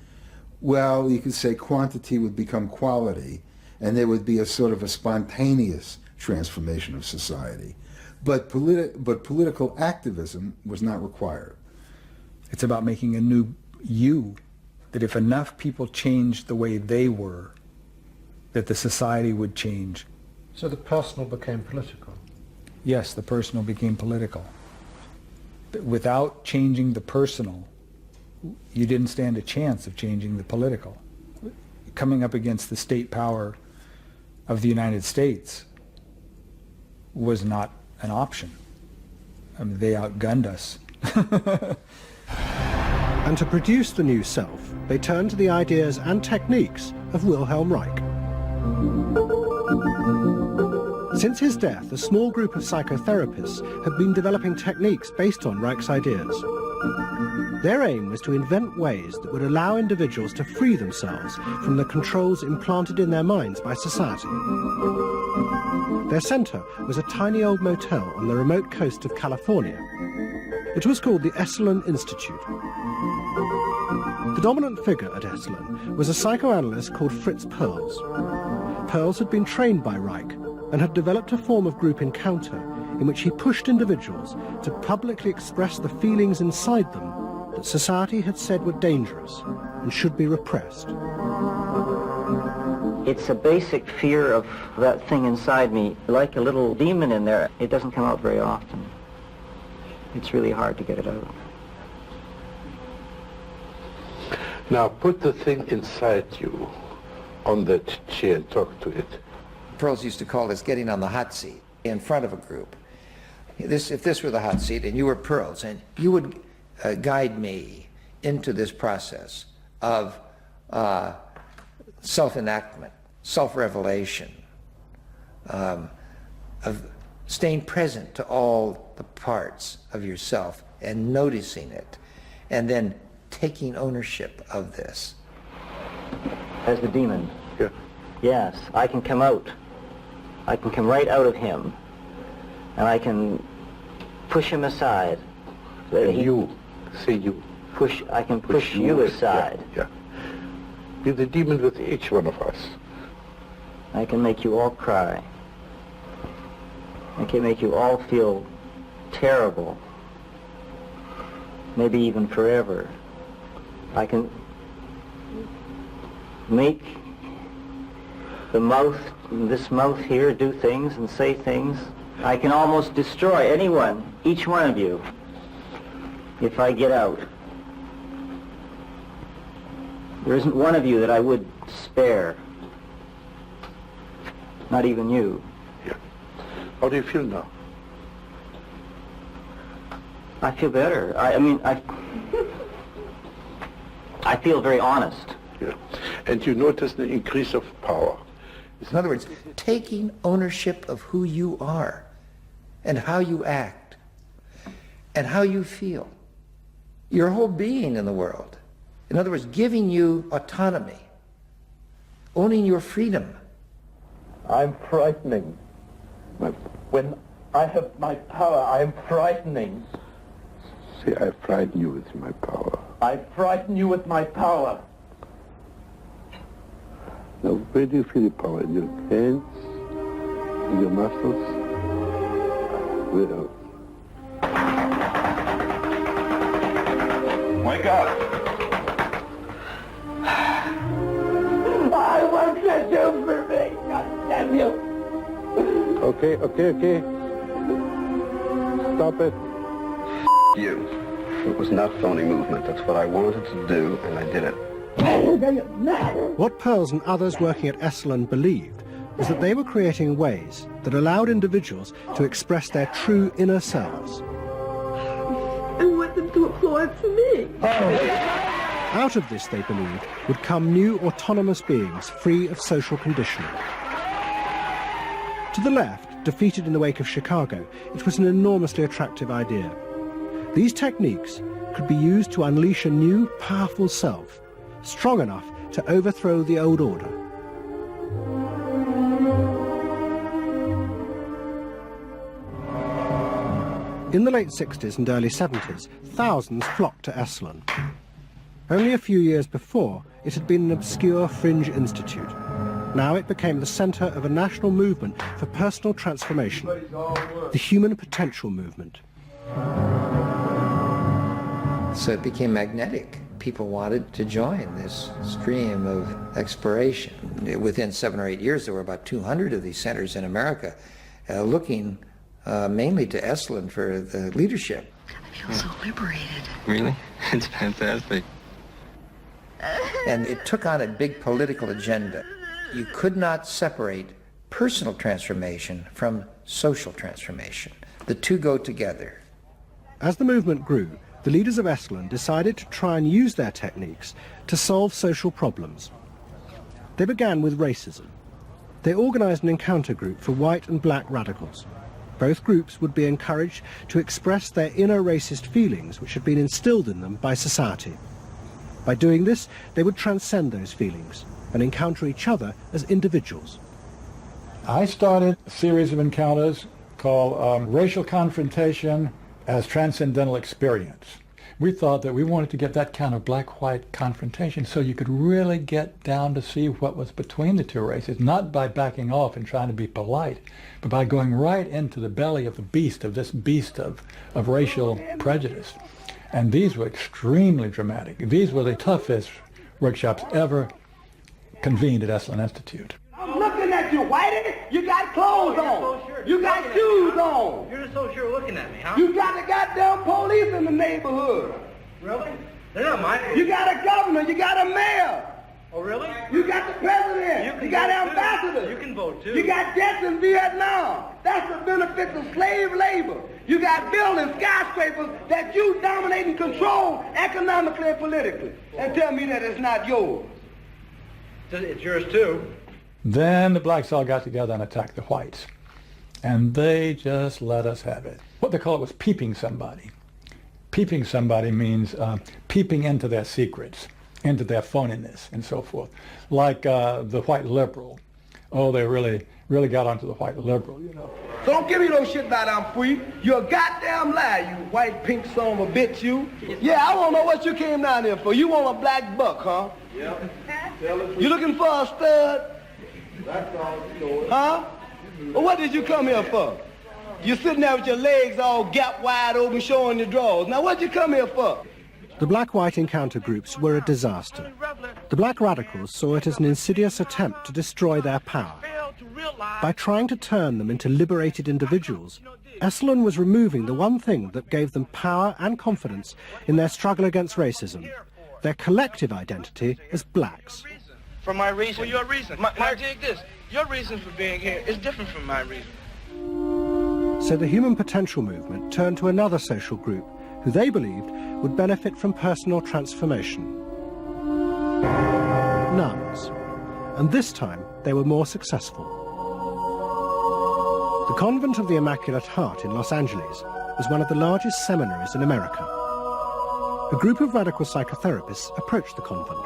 well, you could say quantity would become quality, and there would be a sort of a spontaneous transformation of society. But political activism was not required. It's about making a new you, that if enough people changed the way they were, that the society would change. So the personal became political? Yes, the personal became political. Without changing the personal, you didn't stand a chance of changing the political. Coming up against the state power of the United States was not an option. I mean, they outgunned us. And to produce the new self, they turned to the ideas and techniques of Wilhelm Reich. Since his death, a small group of psychotherapists have been developing techniques based on Reich's ideas. Their aim was to invent ways that would allow individuals to free themselves from the controls implanted in their minds by society. Their center was a tiny old motel on the remote coast of California. It was called the Esalen Institute. The dominant figure at Esalen was a psychoanalyst called Fritz Perls. Perls had been trained by Reich and had developed a form of group encounter in which he pushed individuals to publicly express the feelings inside them that society had said were dangerous and should be repressed. It's a basic fear of that thing inside me, like a little demon in there. It doesn't come out very often. It's really hard to get it out. Now put the thing inside you on that chair and talk to it. Perls used to call this getting on the hot seat in front of a group. If this were the hot seat and you were Perls, and you would guide me into this process of self-enactment, self-revelation, of staying present to all the parts of yourself and noticing it, and then taking ownership of this. As the demon? Yeah. Yes, I can come out. I can come right out of him, and I can push him aside. You, say you. I can push you aside. Yeah. Be the demon with each one of us. I can make you all cry. I can make you all feel terrible. maybe even forever. I can make the mouth, this mouth here, do things and say things. I can almost destroy anyone, each one of you, if I get out. There isn't one of you that I would spare. Not even you. Yeah. How do you feel now? I feel better. I feel very honest. Yeah. And you notice the increase of power. In other words, taking ownership of who you are and how you act and how you feel. Your whole being in the world. In other words, giving you autonomy, owning your freedom. I'm frightening. When I have my power, I'm frightening. See, I frighten you with my power. I frighten you with my power. Now, where do you feel the power? In your hands? In your muscles? Where else? Wake up! I want to do for me, God damn you! Okay. Stop it. You. It was not phony movement. That's what I wanted to do, and I did it. What Pearls and others working at Esalen believed was that they were creating ways that allowed individuals to express their true inner selves. I want them to applaud for me. Out of this, they believed, would come new autonomous beings free of social conditioning. To the left, defeated in the wake of Chicago, it was an enormously attractive idea. These techniques could be used to unleash a new, powerful self, strong enough to overthrow the old order. In the late 60s and early 70s, thousands flocked to Esalen. Only a few years before, it had been an obscure fringe institute. Now it became the centre of a national movement for personal transformation, the Human Potential Movement. So it became magnetic. People wanted to join this stream of exploration. Within 7 or 8 years, there were about 200 of these centers in America, looking mainly to Esalen for the leadership. I feel so liberated. Really? It's fantastic. And it took on a big political agenda. You could not separate personal transformation from social transformation. The two go together. As the movement grew, the leaders of Esalen decided to try and use their techniques to solve social problems. They began with racism. They organized an encounter group for white and black radicals. Both groups would be encouraged to express their inner racist feelings which had been instilled in them by society. By doing this, they would transcend those feelings and encounter each other as individuals. I started a series of encounters called Racial Confrontation as Transcendental Experience. We thought that we wanted to get that kind of black-white confrontation so you could really get down to see what was between the two races, not by backing off and trying to be polite, but by going right into the belly of the beast, of this beast of racial prejudice. And these were extremely dramatic. These were the toughest workshops ever convened at Esalen Institute. I'm looking at you, Whitey. You got clothes on. You got shoes on. You're just so sure looking at me, huh? You got the goddamn police in the neighborhood. Really? They're not mine. You got a governor. You got a mayor. Oh, really? You got the president. You got ambassadors. You can vote, too. You got jets in Vietnam. That's the benefits of slave labor. You got buildings, skyscrapers that you dominate and control economically and politically. And tell me that it's not yours. It's yours, too. Then the blacks all got together and attacked the whites. And they just let us have it. What they call it was peeping somebody. Peeping somebody means peeping into their secrets, into their phoniness, and so forth. Like the white liberal. Oh, they really got onto the white liberal, you know. So don't give me no shit about I'm free. You're a goddamn liar, you white pink son of a bitch, you. Yeah, I want to know what you came down here for. You want a black buck, huh? Yep. You looking for a stud? That's all. Huh? Well, what did you come here for? You're sitting there with your legs all gap wide open, showing your drawers. Now, what'd you come here for? The black-white encounter groups were a disaster. The black radicals saw it as an insidious attempt to destroy their power. By trying to turn them into liberated individuals, Esalen was removing the one thing that gave them power and confidence in their struggle against racism, their collective identity as blacks. For my reason. For your reason. Now dig this. Your reason for being here is different from my reason. So the human potential movement turned to another social group who they believed would benefit from personal transformation. Nuns. And this time they were more successful. The Convent of the Immaculate Heart in Los Angeles was one of the largest seminaries in America. A group of radical psychotherapists approached the convent.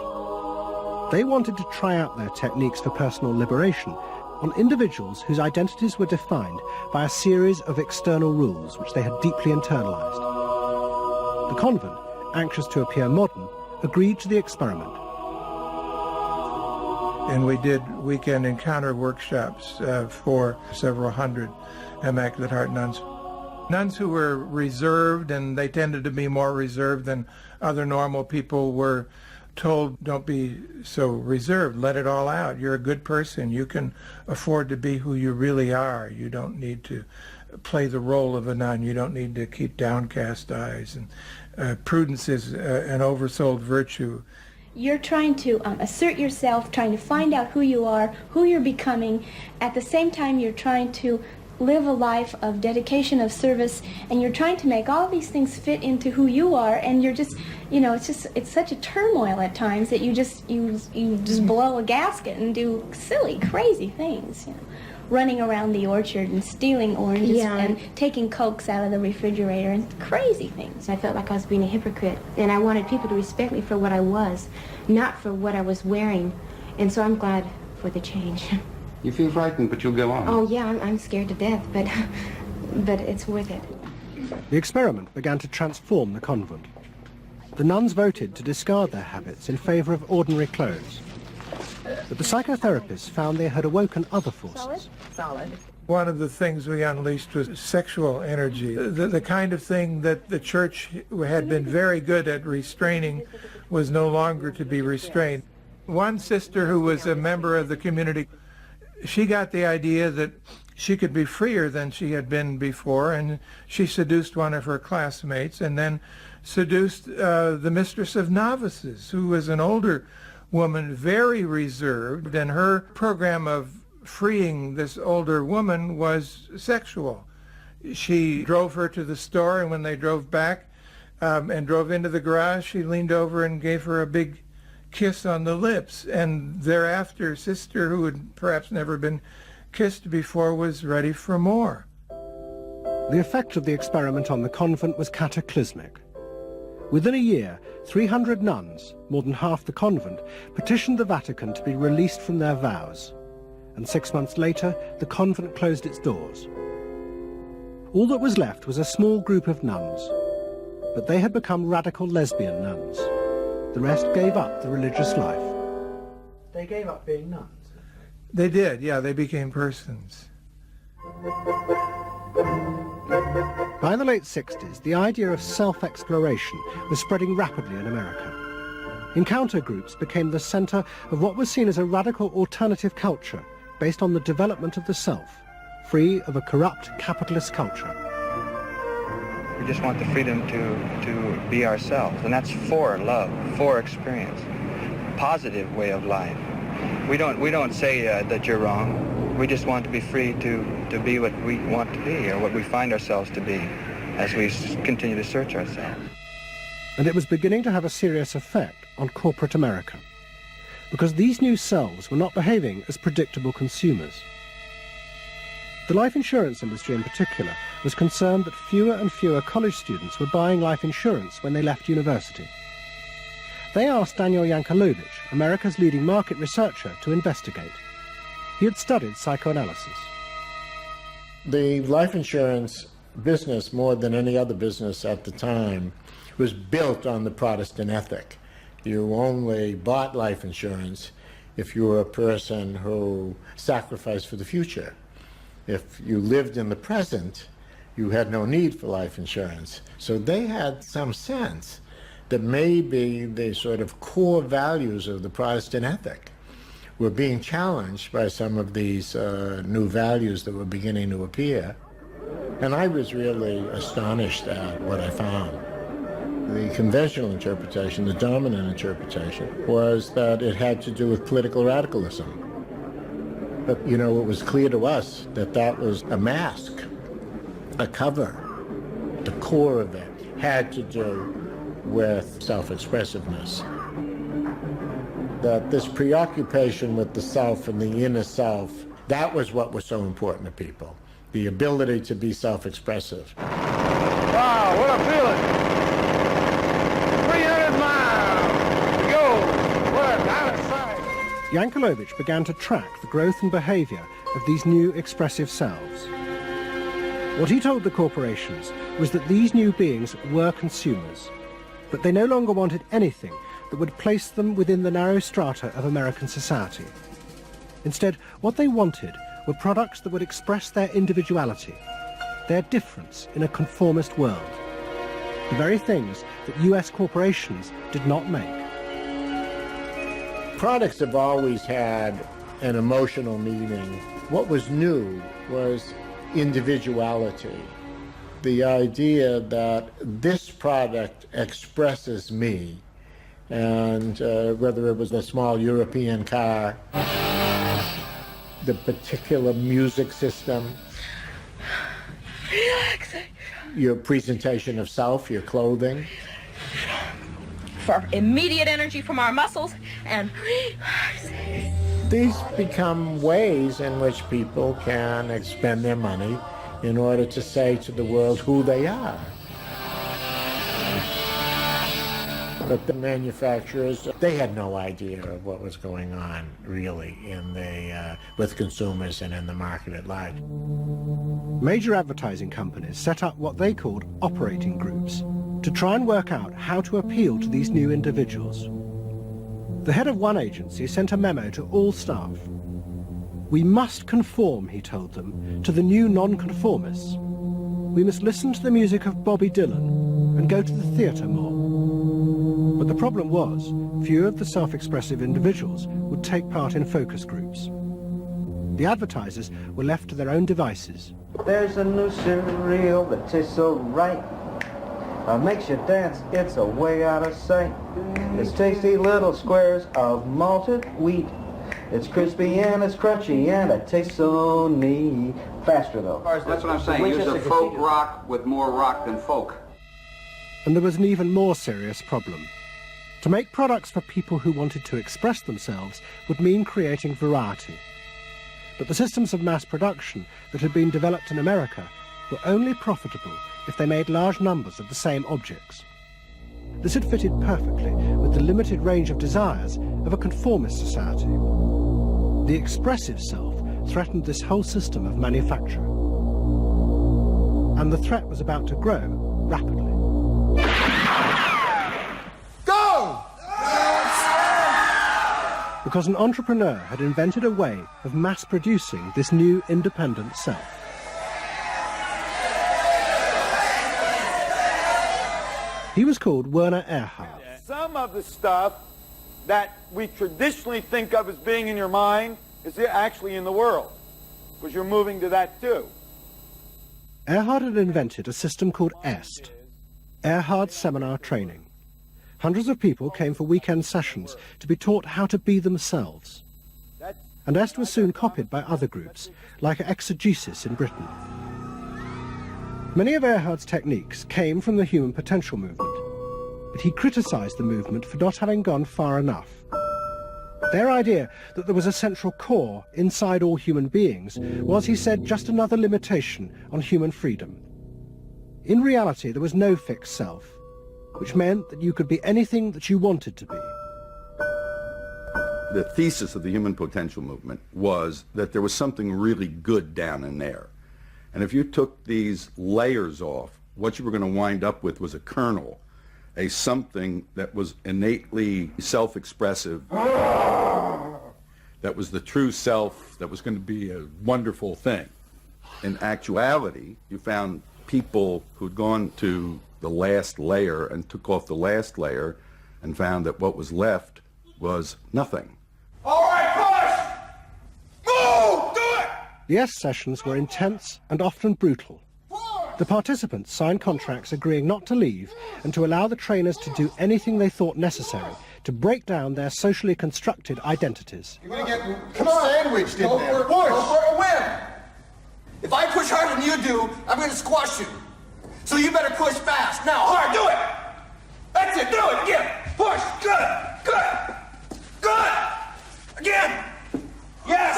They wanted to try out their techniques for personal liberation on individuals whose identities were defined by a series of external rules which they had deeply internalized. The convent, anxious to appear modern, agreed to the experiment. And we did weekend encounter workshops for several hundred Immaculate Heart nuns. Nuns who were reserved, and they tended to be more reserved than other normal people, were told, don't be so reserved, let it all out. You're a good person. You can afford to be who you really are. You don't need to play the role of a nun. You don't need to keep downcast eyes. And prudence is an oversold virtue. You're trying to assert yourself, trying to find out who you are, who you're becoming. At the same time, you're trying to live a life of dedication, of service, and you're trying to make all these things fit into who you are, and you're just, you know, it's such a turmoil at times that you just blow a gasket and do silly, crazy things, you know. Running around the orchard and stealing oranges and taking Cokes out of the refrigerator and crazy things. I felt like I was being a hypocrite, and I wanted people to respect me for what I was, not for what I was wearing, and so I'm glad for the change. You feel frightened, but you'll go on. Oh yeah, I'm scared to death, but it's worth it. The experiment began to transform the convent. The nuns voted to discard their habits in favor of ordinary clothes. But the psychotherapists found they had awoken other forces. Solid. One of the things we unleashed was sexual energy, the kind of thing that the church had been very good at restraining was no longer to be restrained. One sister who was a member of the community, she got the idea that she could be freer than she had been before, and she seduced one of her classmates and then seduced the mistress of novices, who was an older woman, very reserved, and her program of freeing this older woman was sexual. She drove her to the store, and when they drove back and drove into the garage, she leaned over and gave her a big kiss on the lips, and thereafter sister, who had perhaps never been kissed before, was ready for more. The effect of the experiment on the convent was cataclysmic. Within a year, 300 nuns, more than half the convent, petitioned the Vatican to be released from their vows. And 6 months later, the convent closed its doors. All that was left was a small group of nuns, but they had become radical lesbian nuns. The rest gave up the religious life. They gave up being nuns? They did, yeah, they became persons. By the late 60s, the idea of self-exploration was spreading rapidly in America. Encounter groups became the center of what was seen as a radical alternative culture based on the development of the self, free of a corrupt capitalist culture. We just want the freedom to be ourselves, and that's for love, for experience, positive way of life. We don't say that you're wrong. We just want to be free to be what we want to be, or what we find ourselves to be, as we continue to search ourselves. And it was beginning to have a serious effect on corporate America, because these new selves were not behaving as predictable consumers. The life insurance industry in particular was concerned that fewer and fewer college students were buying life insurance when they left university. They asked Daniel Yankelovich, America's leading market researcher, to investigate. He had studied psychoanalysis. The life insurance business, more than any other business at the time, was built on the Protestant ethic. You only bought life insurance if you were a person who sacrificed for the future. If you lived in the present, you had no need for life insurance. So they had some sense that maybe the sort of core values of the Protestant ethic were being challenged by some of these new values that were beginning to appear. And I was really astonished at what I found. The conventional interpretation, the dominant interpretation, was that it had to do with political radicalism. But, you know, it was clear to us that that was a mask, a cover. The core of it had to do with self-expressiveness. That this preoccupation with the self and the inner self, that was what was so important to people. The ability to be self-expressive. Wow, what a feeling! 300 miles to go. What out of sight. Yankelovich began to track the growth and behavior of these new expressive selves. What he told the corporations was that these new beings were consumers, but they no longer wanted anything that would place them within the narrow strata of American society. Instead, what they wanted were products that would express their individuality, their difference in a conformist world, the very things that US corporations did not make. Products have always had an emotional meaning. What was new was individuality. The idea that this product expresses me, and whether it was a small European car, the particular music system, Relaxation. your presentation of self, your clothing. For immediate energy from our muscles and relaxation. These become ways in which people can spend their money in order to say to the world who they are. But the manufacturers, they had no idea of what was going on, really, in the with consumers and in the market at large. Major advertising companies set up what they called operating groups to try and work out how to appeal to these new individuals. The head of one agency sent a memo to all staff. We must conform, he told them, to the new non-conformists. We must listen to the music of Bobby Dylan and go to the theatre more. But the problem was, few of the self-expressive individuals would take part in focus groups. The advertisers were left to their own devices. There's a new cereal that tastes so right. Makes you dance, it's a way out of sight. It's tasty little squares of malted wheat. It's crispy and it's crunchy and it tastes so neat. Faster though. That's what I'm saying. Use a folk rock with more rock than folk. And there was an even more serious problem. To make products for people who wanted to express themselves would mean creating variety. But the systems of mass production that had been developed in America were only profitable if they made large numbers of the same objects. This had fitted perfectly with the limited range of desires of a conformist society. The expressive self threatened this whole system of manufacture. And the threat was about to grow rapidly. Go! Because an entrepreneur had invented a way of mass-producing this new independent self. He was called Werner Erhard. Some of the stuff that we traditionally think of as being in your mind is actually in the world, because you're moving to that too. Erhard had invented a system called EST, Erhard Seminar Training. Hundreds of people came for weekend sessions to be taught how to be themselves. And EST was soon copied by other groups, like Exegesis in Britain. Many of Erhard's techniques came from the human potential movement, but he criticized the movement for not having gone far enough. Their idea that there was a central core inside all human beings was, he said, just another limitation on human freedom. In reality, there was no fixed self, which meant that you could be anything that you wanted to be. The thesis of the human potential movement was that there was something really good down in there. And if you took these layers off, what you were going to wind up with was a kernel, a something that was innately self-expressive, that was the true self, that was going to be a wonderful thing. In actuality, you found people who'd gone to the last layer and took off the last layer and found that what was left was nothing. All right, push! Move! Do it! The S sessions were intense and often brutal. The participants signed contracts agreeing not to leave and to allow the trainers to do anything they thought necessary to break down their socially constructed identities. You're gonna get sandwiched in there. Push! Go for a win! If I push harder than you do, I'm gonna squash you. So you better push fast. Now, hard, do it! That's it, do it, again! Push, good! Good! Again! Yes!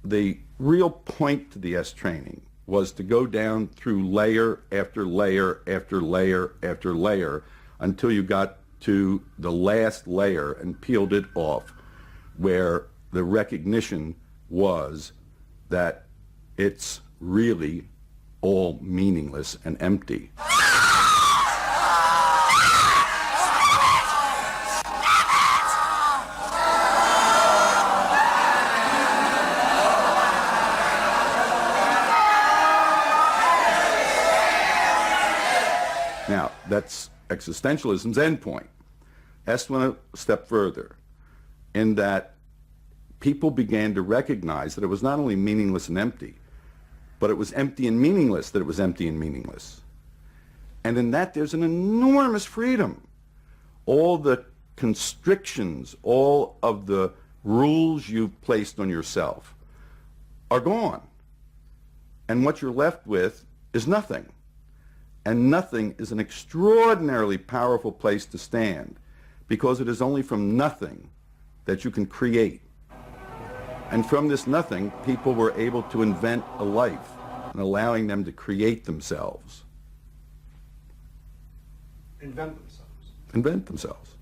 The real point to the S training was to go down through layer after layer after layer after layer until you got to the last layer and peeled it off, where the recognition was that it's really all meaningless and empty. Now, that's existentialism's endpoint. S went a step further in that people began to recognize that it was not only meaningless and empty, but it was empty and meaningless that it was empty and meaningless. And in that there's an enormous freedom. All the constrictions, all of the rules you've placed on yourself are gone. And what you're left with is nothing. And nothing is an extraordinarily powerful place to stand, because it is only from nothing that you can create. And from this nothing, people were able to invent a life, and allowing them to create themselves. Invent themselves. Invent themselves.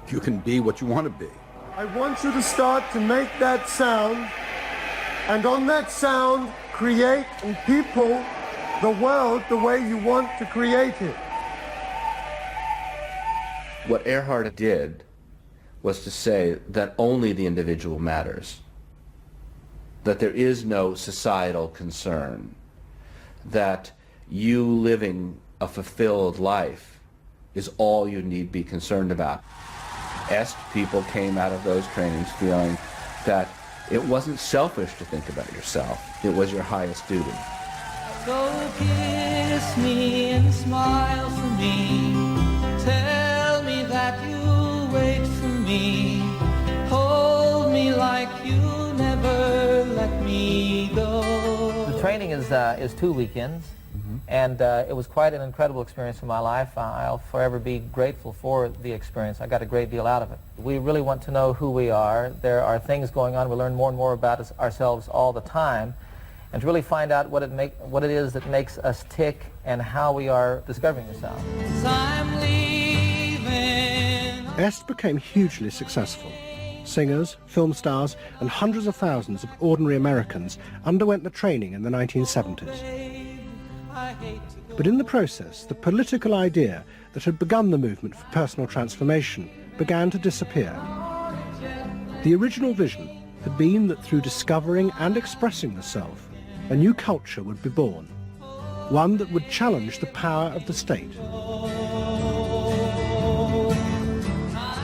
You can be what you want to be. I want you to start to make that sound, and on that sound, create and people the world the way you want to create it. What Earhart did was to say that only the individual matters, that there is no societal concern, that you living a fulfilled life is all you need be concerned about. Est people came out of those trainings feeling that it wasn't selfish to think about yourself, it was your highest duty. So kiss me and smile for me. Tell me that you'll wait for me. Hold me like you never let me go. The training is 2 weekends, and it was quite an incredible experience in my life. I'll forever be grateful for the experience. I got a great deal out of it. We really want to know who we are. There are things going on. We learn more and more about ourselves all the time. And to really find out what it is that makes us tick and how we are discovering ourselves. Est became hugely successful. Singers, film stars, and hundreds of thousands of ordinary Americans underwent the training in the 1970s. But in the process, the political idea that had begun the movement for personal transformation began to disappear. The original vision had been that through discovering and expressing the self, a new culture would be born, one that would challenge the power of the state.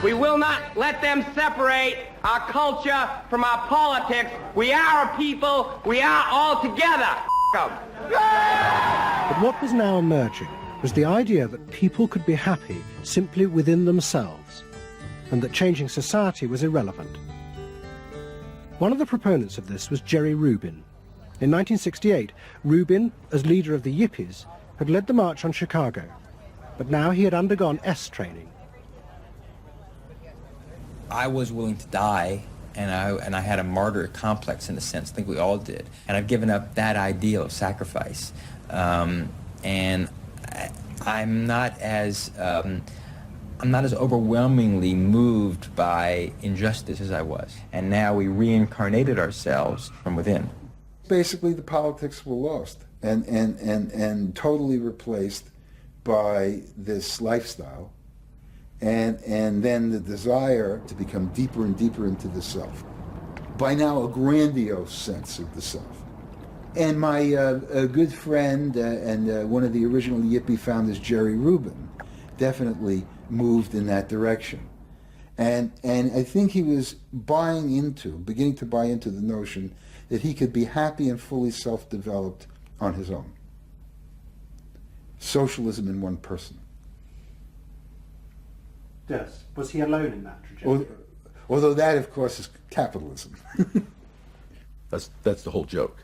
We will not let them separate our culture from our politics. We are a people. We are all together. But what was now emerging was the idea that people could be happy simply within themselves, and that changing society was irrelevant. One of the proponents of this was Jerry Rubin. In 1968, Rubin, as leader of the Yippies, had led the march on Chicago, but now he had undergone S training. I was willing to die, and I had a martyr complex in a sense. I think we all did. And I've given up that ideal of sacrifice. And I'm not as overwhelmingly moved by injustice as I was. And now we reincarnated ourselves from within. Basically, the politics were lost and totally replaced by this lifestyle, and then the desire to become deeper and deeper into the self. by now a grandiose sense of the self. And my a good friend and one of the original Yippie founders, Jerry Rubin, definitely moved in that direction. And I think he was beginning to buy into the notion that he could be happy and fully self-developed on his own. Socialism in one person. Yes. Was he alone in that trajectory? Although that, of course, is capitalism. That's the whole joke.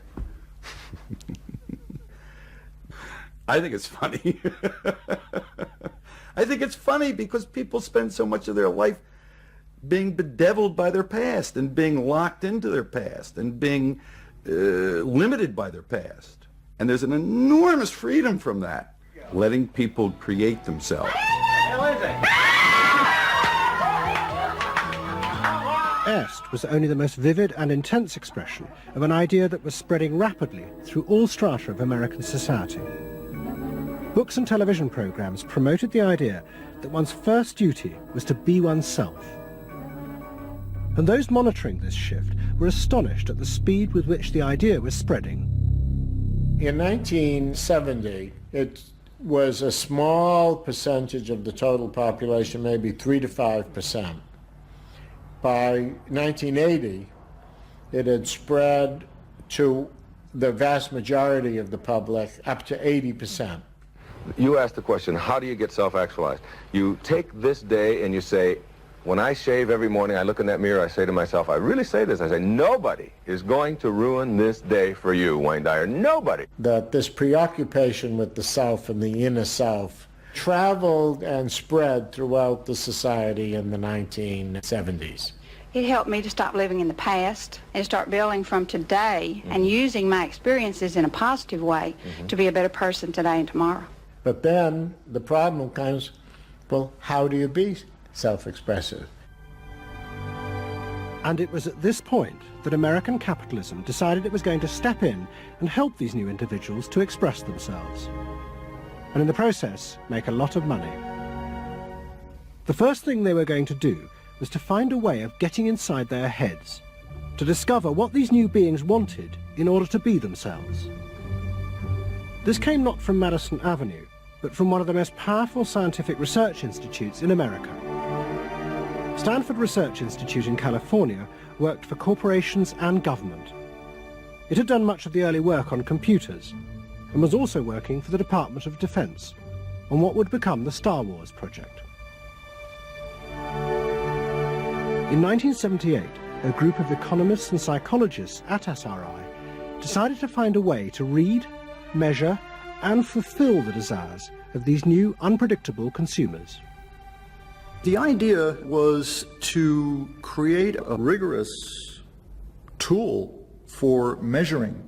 I think it's funny. I think it's funny because people spend so much of their life being bedeviled by their past and being locked into their past and being limited by their past. And there's an enormous freedom from that, letting people create themselves. Est was only the most vivid and intense expression of an idea that was spreading rapidly through all strata of American society. Books and television programs promoted the idea that one's first duty was to be oneself. And those monitoring this shift were astonished at the speed with which the idea was spreading. In 1970, it was a small percentage of the total population, maybe 3 to 5%. By 1980, it had spread to the vast majority of the public, up to 80%. You asked the question, how do you get self-actualized? You take this day and you say, when I shave every morning, I look in that mirror, I say to myself, I really say this, I say, nobody is going to ruin this day for you, Wayne Dyer, nobody. That this preoccupation with the self and the inner self traveled and spread throughout the society in the 1970s. It helped me to stop living in the past and start building from today and using my experiences in a positive way to be a better person today and tomorrow. But then the problem comes, well, how do you be self-expressive? And it was at this point that American capitalism decided it was going to step in and help these new individuals to express themselves. And in the process, make a lot of money. The first thing they were going to do was to find a way of getting inside their heads, to discover what these new beings wanted in order to be themselves. This came not from Madison Avenue, but from one of the most powerful scientific research institutes in America. Stanford Research Institute in California worked for corporations and government. It had done much of the early work on computers, and was also working for the Department of Defense on what would become the Star Wars project. In 1978, a group of economists and psychologists at SRI decided to find a way to read, measure, and fulfill the desires of these new, unpredictable consumers. The idea was to create a rigorous tool for measuring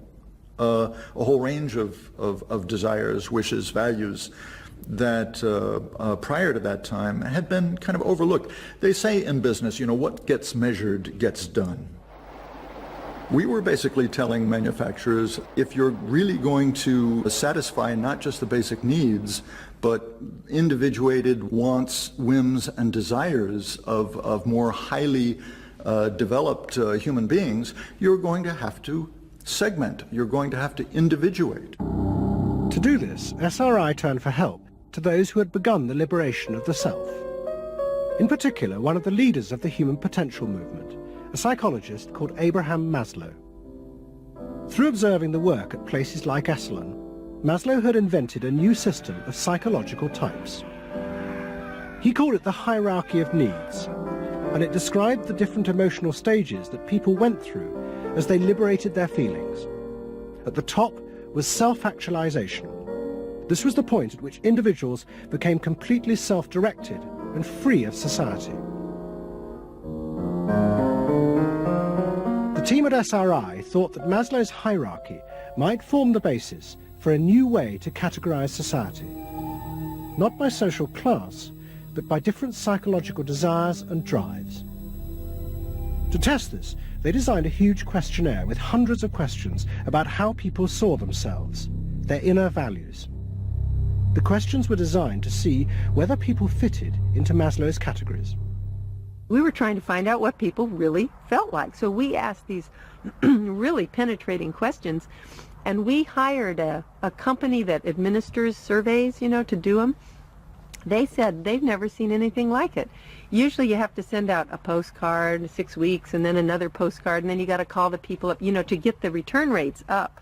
a whole range of desires, wishes, values that prior to that time had been kind of overlooked. They say in business, what gets measured gets done. We were basically telling manufacturers, if you're really going to satisfy not just the basic needs, but individuated wants, whims, and desires of more highly developed human beings, you're going to have to segment. You're going to have to individuate. To do this, SRI turned for help to those who had begun the liberation of the self. In particular, one of the leaders of the human potential movement, a psychologist called Abraham Maslow. Through observing the work at places like Esalen, Maslow had invented a new system of psychological types. He called it the hierarchy of needs, and it described the different emotional stages that people went through as they liberated their feelings. At the top was self-actualization. This was the point at which individuals became completely self-directed and free of society. The team at SRI thought that Maslow's hierarchy might form the basis for a new way to categorize society, not by social class, but by different psychological desires and drives. To test this, they designed a huge questionnaire with hundreds of questions about how people saw themselves, their inner values. The questions were designed to see whether people fitted into Maslow's categories. We were trying to find out what people really felt like. So we asked these really penetrating questions, and we hired a company that administers surveys, to do them. They said they've never seen anything like it. Usually you have to send out a postcard 6 weeks and then another postcard, and then you got to call the people up, to get the return rates up.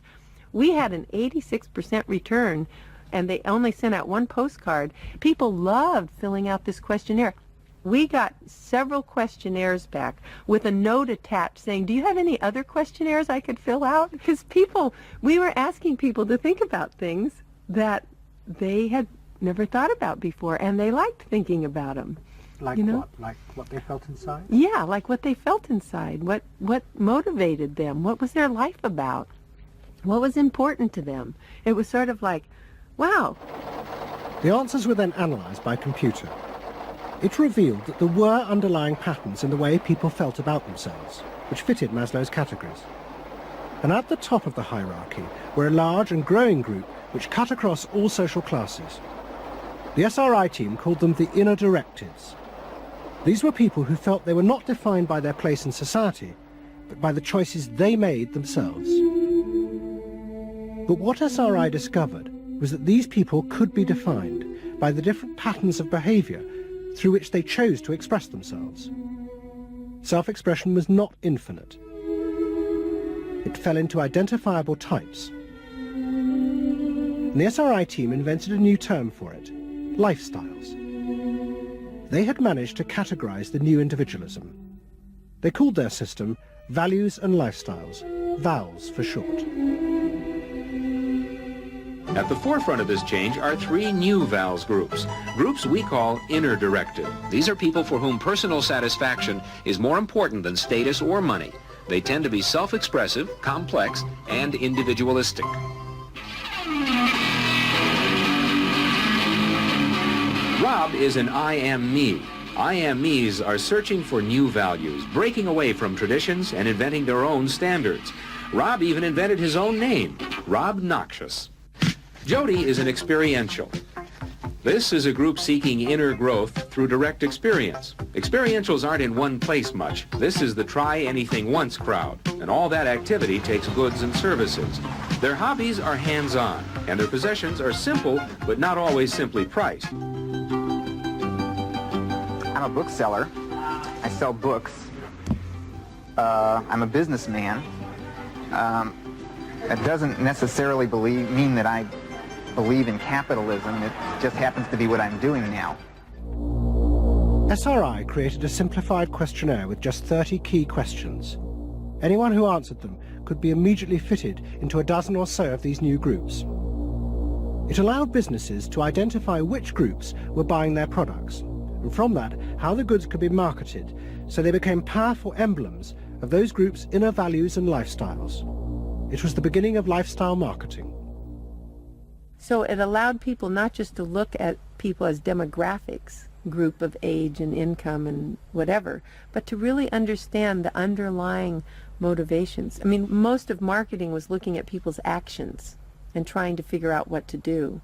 We had an 86% return, and they only sent out one postcard. People loved filling out this questionnaire. We got several questionnaires back with a note attached saying, do you have any other questionnaires I could fill out? Because we were asking people to think about things that they had never thought about before, and they liked thinking about them. Like what? Like what they felt inside? Yeah, like what they felt inside. What motivated them? What was their life about? What was important to them? It was sort of like, wow. The answers were then analysed by computer. It revealed that there were underlying patterns in the way people felt about themselves, which fitted Maslow's categories. And at the top of the hierarchy were a large and growing group which cut across all social classes. The SRI team called them the inner directives. These were people who felt they were not defined by their place in society, but by the choices they made themselves. But what SRI discovered was that these people could be defined by the different patterns of behaviour through which they chose to express themselves. Self-expression was not infinite. It fell into identifiable types. And the SRI team invented a new term for it, lifestyles. They had managed to categorize the new individualism. They called their system Values and Lifestyles, VALS for short. At the forefront of this change are three new VALS groups we call inner directive. These are people for whom personal satisfaction is more important than status or money. They tend to be self-expressive, complex, and individualistic. Rob is an I am me. I am me's are searching for new values, breaking away from traditions and inventing their own standards. Rob even invented his own name, Rob Noxious. Jody is an experiential. This is a group seeking inner growth through direct experience. Experientials aren't in one place much. This is the try-anything-once crowd, and all that activity takes goods and services. Their hobbies are hands-on, and their possessions are simple, but not always simply priced. I'm a bookseller. I sell books. I'm a businessman. That doesn't necessarily mean that I believe in capitalism. It just happens to be what I'm doing now. SRI created a simplified questionnaire with just 30 key questions. Anyone who answered them could be immediately fitted into a dozen or so of these new groups. It allowed businesses to identify which groups were buying their products, and from that, how the goods could be marketed, so they became powerful emblems of those groups' inner values and lifestyles. It was the beginning of lifestyle marketing. So it allowed people not just to look at people as demographics, group of age and income and whatever, but to really understand the underlying motivations. I mean, most of marketing was looking at people's actions and trying to figure out what to do.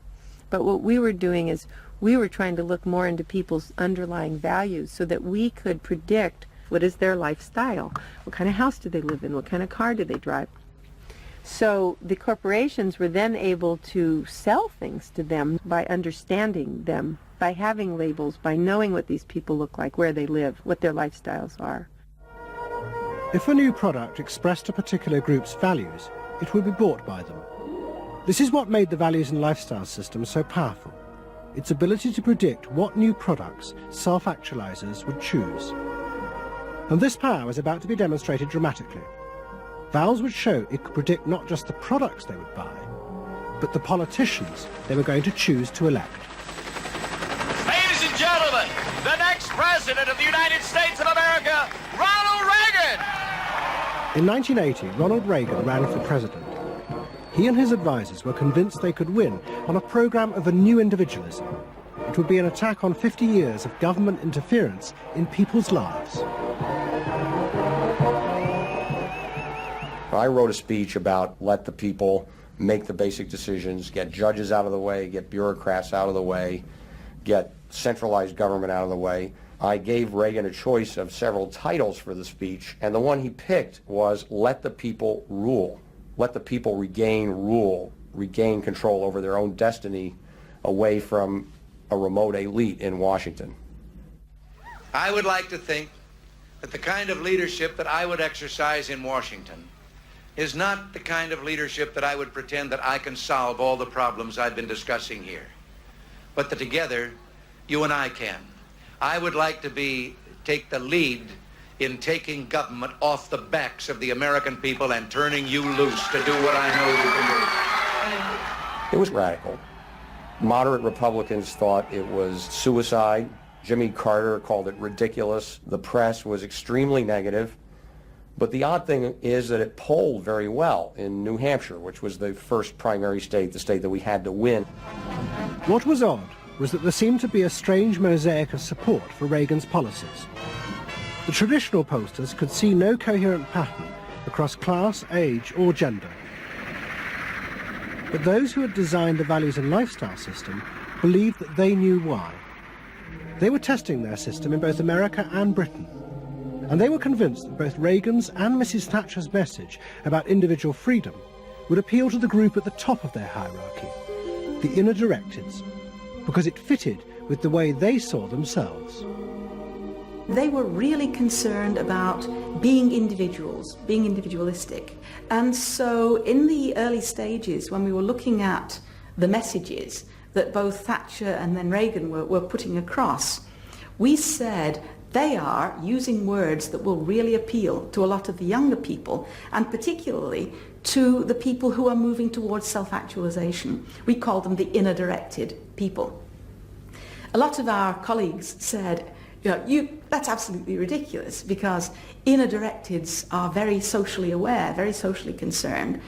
But what we were doing is we were trying to look more into people's underlying values so that we could predict what is their lifestyle, what kind of house do they live in, what kind of car do they drive. So the corporations were then able to sell things to them by understanding them, by having labels, by knowing what these people look like, where they live, what their lifestyles are. If a new product expressed a particular group's values, it would be bought by them. This is what made the values and lifestyle system so powerful, its ability to predict what new products self-actualizers would choose. And this power was about to be demonstrated dramatically. VALS would show it could predict not just the products they would buy, but the politicians they were going to choose to elect. Ladies and gentlemen, the next President of the United States of America, Ronald Reagan! In 1980, Ronald Reagan ran for president. He and his advisors were convinced they could win on a program of a new individualism. It would be an attack on 50 years of government interference in people's lives. I wrote a speech about let the people make the basic decisions, get judges out of the way, get bureaucrats out of the way, get centralized government out of the way. I gave Reagan a choice of several titles for the speech, and the one he picked was "Let the People Rule." Let the people regain rule, regain control over their own destiny away from a remote elite in Washington. I would like to think that the kind of leadership that I would exercise in Washington is not the kind of leadership that I would pretend that I can solve all the problems I've been discussing here, but that together, you and I can. I would like to take the lead in taking government off the backs of the American people and turning you loose to do what I know you can do. It was radical. Moderate Republicans thought it was suicide. Jimmy Carter called it ridiculous. The press was extremely negative. But the odd thing is that it polled very well in New Hampshire, which was the first primary state, the state that we had to win. What was odd was that there seemed to be a strange mosaic of support for Reagan's policies. The traditional pollsters could see no coherent pattern across class, age, or gender. But those who had designed the values and lifestyle system believed that they knew why. They were testing their system in both America and Britain, and they were convinced that both Reagan's and Mrs. Thatcher's message about individual freedom would appeal to the group at the top of their hierarchy, the inner directeds, because it fitted with the way they saw themselves. They were really concerned about being individuals, being individualistic. And so in the early stages, when we were looking at the messages that both Thatcher and then Reagan were putting across, we said they are using words that will really appeal to a lot of the younger people, and particularly to the people who are moving towards self-actualization. We call them the inner-directed people. A lot of our colleagues said, that's absolutely ridiculous, because inner-directeds are very socially aware, very socially concerned.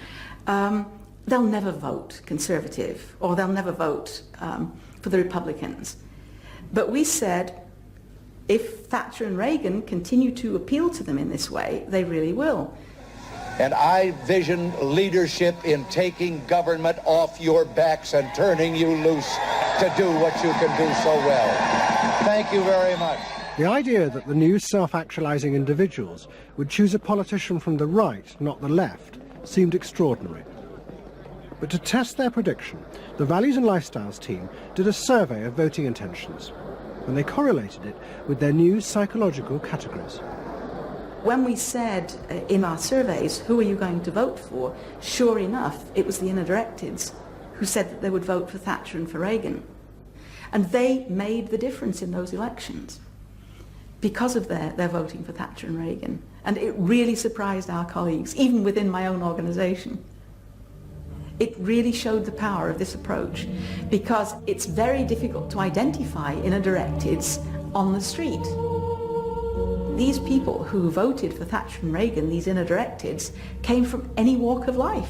They'll never vote Conservative, or they'll never vote for the Republicans. But we said, if Thatcher and Reagan continue to appeal to them in this way, they really will. And I vision leadership in taking government off your backs and turning you loose to do what you can do so well. Thank you very much. The idea that the new self-actualizing individuals would choose a politician from the right, not the left, seemed extraordinary. But to test their prediction, the Values and Lifestyles team did a survey of voting intentions, and they correlated it with their new psychological categories. When we said in our surveys, who are you going to vote for, sure enough, it was the inner-directeds who said that they would vote for Thatcher and for Reagan. And they made the difference in those elections because of their voting for Thatcher and Reagan. And it really surprised our colleagues, even within my own organisation. It really showed the power of this approach, because it's very difficult to identify inner-directeds on the street. These people who voted for Thatcher and Reagan, these inner-directeds, came from any walk of life.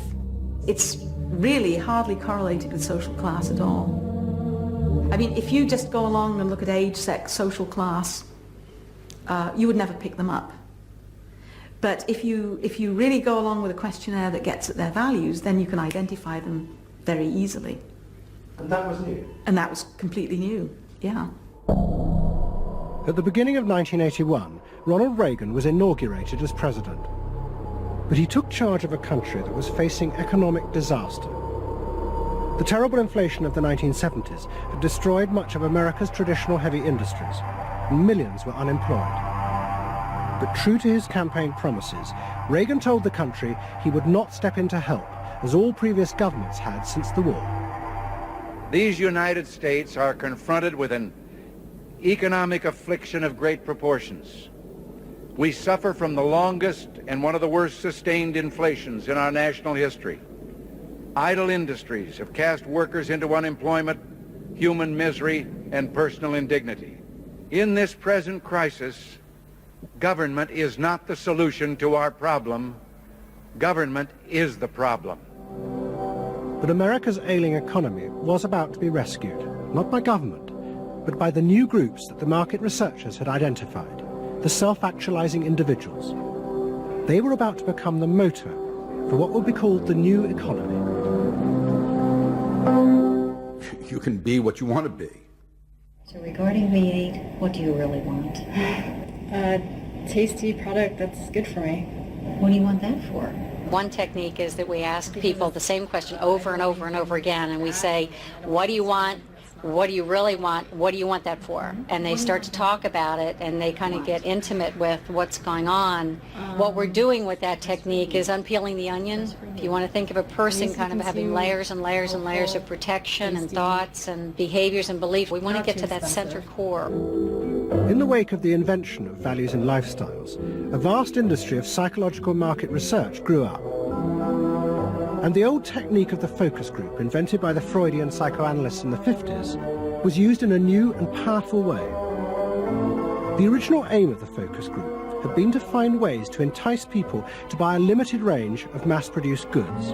It's really hardly correlated with social class at all. I mean, if you just go along and look at age, sex, social class, you would never pick them up. But if you really go along with a questionnaire that gets at their values, then you can identify them very easily. And that was new? And that was completely new, yeah. At the beginning of 1981, Ronald Reagan was inaugurated as president. But he took charge of a country that was facing economic disaster. The terrible inflation of the 1970s had destroyed much of America's traditional heavy industries, and millions were unemployed. But true to his campaign promises, Reagan told the country he would not step in to help, as all previous governments had since the war. These United States are confronted with an economic affliction of great proportions. We suffer from the longest and one of the worst sustained inflations in our national history. Idle industries have cast workers into unemployment, human misery, and personal indignity. In this present crisis, government is not the solution to our problem. Government is the problem. But America's ailing economy was about to be rescued, not by government, but by the new groups that the market researchers had identified, the self-actualizing individuals. They were about to become the motor for what would be called the new economy. You can be what you want to be. So regarding V8, what do you really want? A tasty product that's good for me. What do you want that for? One technique is that we ask people the same question over and over and over again, and we say, what do you want? What do you really want? What do you want that for? And they start to talk about it, and they kind of get intimate with what's going on. What we're doing with that technique is unpeeling the onion. If you want to think of a person kind of having layers and layers and layers of protection and thoughts and behaviors and beliefs, we want to get to that center core. In the wake of the invention of values and lifestyles, a vast industry of psychological market research grew up. And the old technique of the focus group, invented by the Freudian psychoanalysts in the 50s, was used in a new and powerful way. The original aim of the focus group had been to find ways to entice people to buy a limited range of mass-produced goods.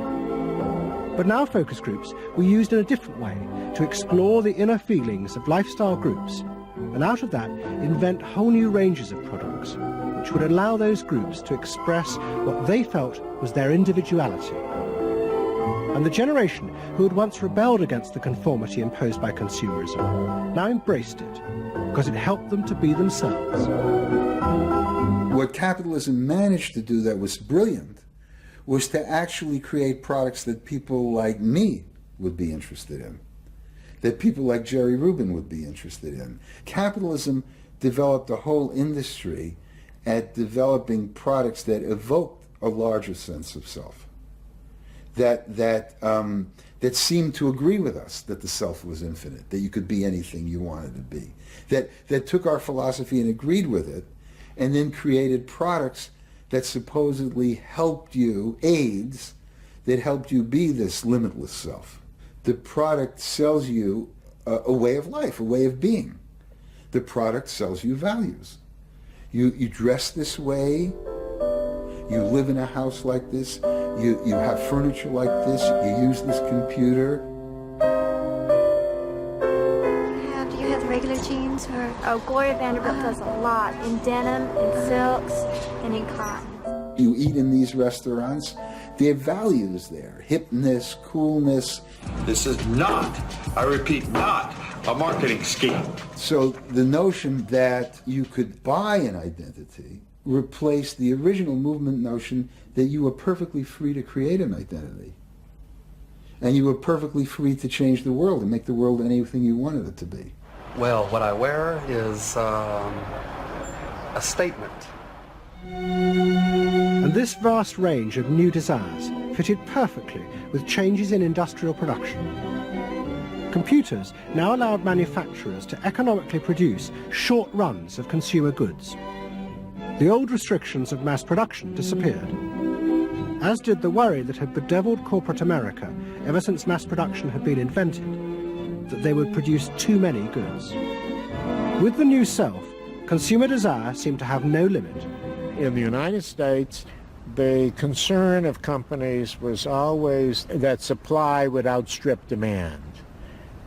But now focus groups were used in a different way to explore the inner feelings of lifestyle groups, and out of that invent whole new ranges of products, which would allow those groups to express what they felt was their individuality. And the generation who had once rebelled against the conformity imposed by consumerism now embraced it because it helped them to be themselves. What capitalism managed to do that was brilliant was to actually create products that people like me would be interested in, that people like Jerry Rubin would be interested in. Capitalism developed a whole industry at developing products that evoked a larger sense of self, that seemed to agree with us that the self was infinite, that you could be anything you wanted to be, that took our philosophy and agreed with it, and then created products that supposedly helped you, aids, that helped you be this limitless self. The product sells you a way of life, a way of being. The product sells you values. You dress this way, you live in a house like this, you have furniture like this, you use this computer. Do you have the regular jeans? Or? Oh, Gloria Vanderbilt does a lot in denim, in silks, and in cotton. You eat in these restaurants, there are values there, hipness, coolness. This is not, I repeat, not a marketing scheme. So the notion that you could buy an identity replaced the original movement notion that you were perfectly free to create an identity. And you were perfectly free to change the world and make the world anything you wanted it to be. Well, what I wear is a statement. And this vast range of new desires fitted perfectly with changes in industrial production. Computers now allowed manufacturers to economically produce short runs of consumer goods. The old restrictions of mass production disappeared, as did the worry that had bedeviled corporate America ever since mass production had been invented, that they would produce too many goods. With the new self, consumer desire seemed to have no limit. In the United States, the concern of companies was always that supply would outstrip demand,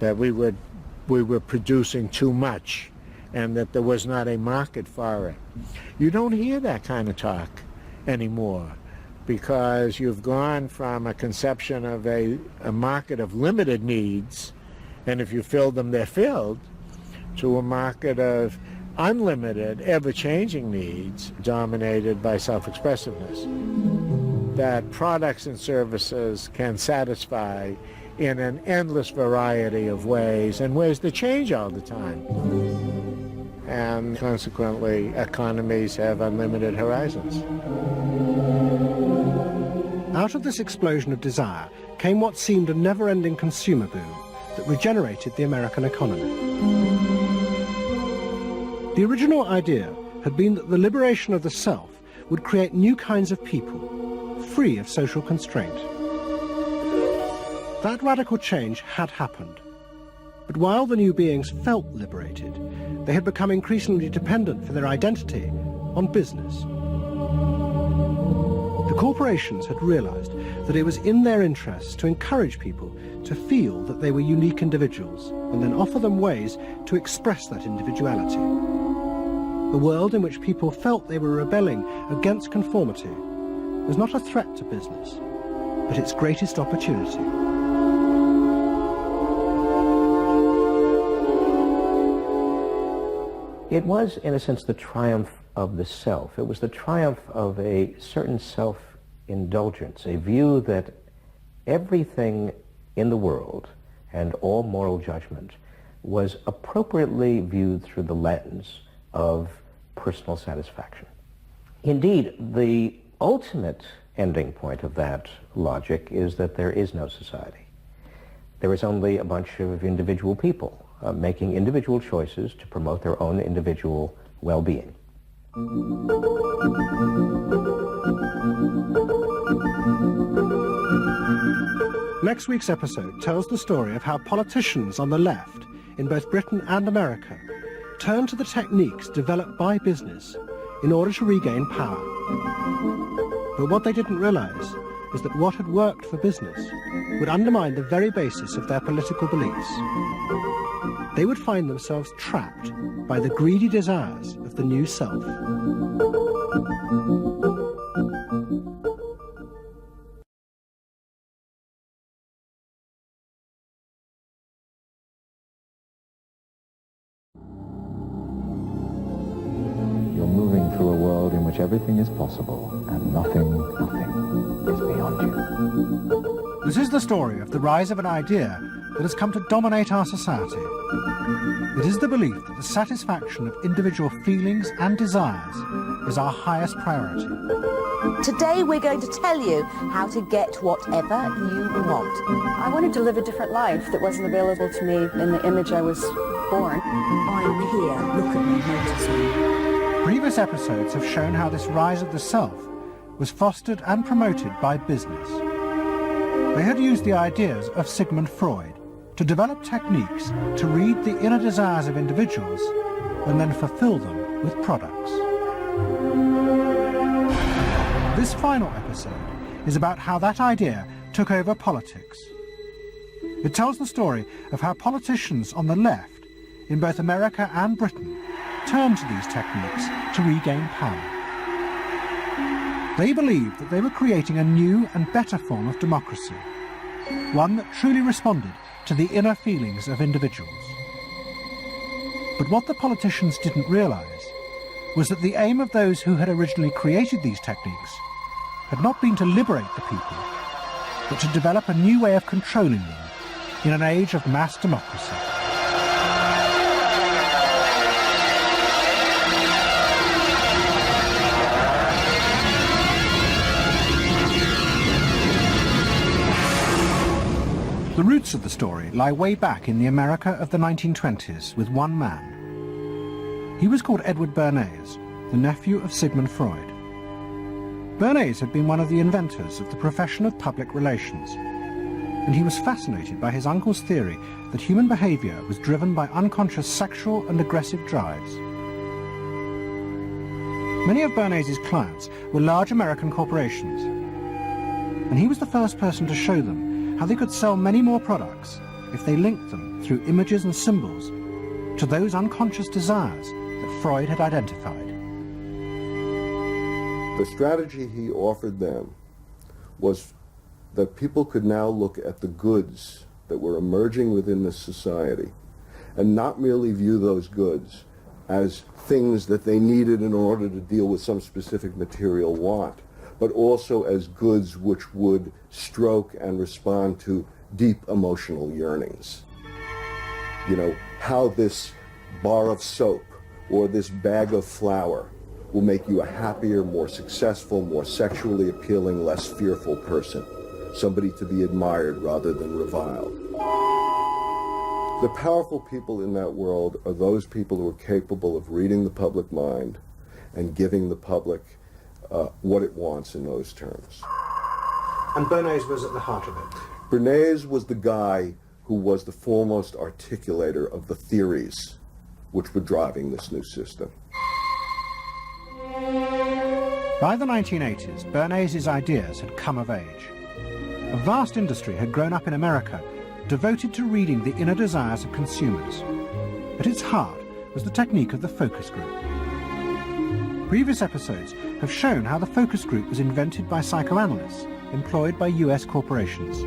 that we were producing too much, and that there was not a market for it. You don't hear that kind of talk anymore, because you've gone from a conception of a market of limited needs, and if you fill them, they're filled, to a market of unlimited, ever-changing needs dominated by self-expressiveness, that products and services can satisfy in an endless variety of ways, and ways that change all the time. And consequently, economies have unlimited horizons. Out of this explosion of desire came what seemed a never-ending consumer boom that regenerated the American economy. The original idea had been that the liberation of the self would create new kinds of people, free of social constraint. That radical change had happened. But while the new beings felt liberated, they had become increasingly dependent for their identity on business. The corporations had realized that it was in their interests to encourage people to feel that they were unique individuals and then offer them ways to express that individuality. A world in which people felt they were rebelling against conformity was not a threat to business, but its greatest opportunity. It was, in a sense, the triumph of the self. It was the triumph of a certain self-indulgence, a view that everything in the world and all moral judgment was appropriately viewed through the lens of personal satisfaction. Indeed, the ultimate ending point of that logic is that there is no society. There is only a bunch of individual people making individual choices to promote their own individual well-being. Next week's episode tells the story of how politicians on the left, in both Britain and America, turned to the techniques developed by business in order to regain power. But what they didn't realize is that what had worked for business would undermine the very basis of their political beliefs. They would find themselves trapped by the greedy desires of the new self. You're moving through a world in which everything is possible and nothing is beyond you. This is the story of the rise of an idea that has come to dominate our society. It is the belief that the satisfaction of individual feelings and desires is our highest priority. Today we're going to tell you how to get whatever you want. I wanted to live a different life that wasn't available to me in the image I was born. I'm here, look at me, notice me. Previous episodes have shown how this rise of the self was fostered and promoted by business. They had used the ideas of Sigmund Freud to develop techniques to read the inner desires of individuals and then fulfill them with products. This final episode is about how that idea took over politics. It tells the story of how politicians on the left, in both America and Britain, turned to these techniques to regain power. They believed that they were creating a new and better form of democracy, one that truly responded to the inner feelings of individuals. But what the politicians didn't realize was that the aim of those who had originally created these techniques had not been to liberate the people, but to develop a new way of controlling them in an age of mass democracy. The roots of the story lie way back in the America of the 1920s with one man. He was called Edward Bernays, the nephew of Sigmund Freud. Bernays had been one of the inventors of the profession of public relations, and he was fascinated by his uncle's theory that human behavior was driven by unconscious sexual and aggressive drives. Many of Bernays' clients were large American corporations, and he was the first person to show them how they could sell many more products if they linked them through images and symbols to those unconscious desires that Freud had identified. The strategy he offered them was that people could now look at the goods that were emerging within this society and not merely view those goods as things that they needed in order to deal with some specific material want, but also as goods which would stroke and respond to deep emotional yearnings. You know, how this bar of soap or this bag of flour will make you a happier, more successful, more sexually appealing, less fearful person, somebody to be admired rather than reviled. The powerful people in that world are those people who are capable of reading the public mind and giving the public what it wants in those terms. And Bernays was at the heart of it. Bernays was the guy who was the foremost articulator of the theories which were driving this new system. By the 1980s, Bernays' ideas had come of age. A vast industry had grown up in America devoted to reading the inner desires of consumers. At its heart was the technique of the focus group. Previous episodes have shown how the focus group was invented by psychoanalysts employed by US corporations.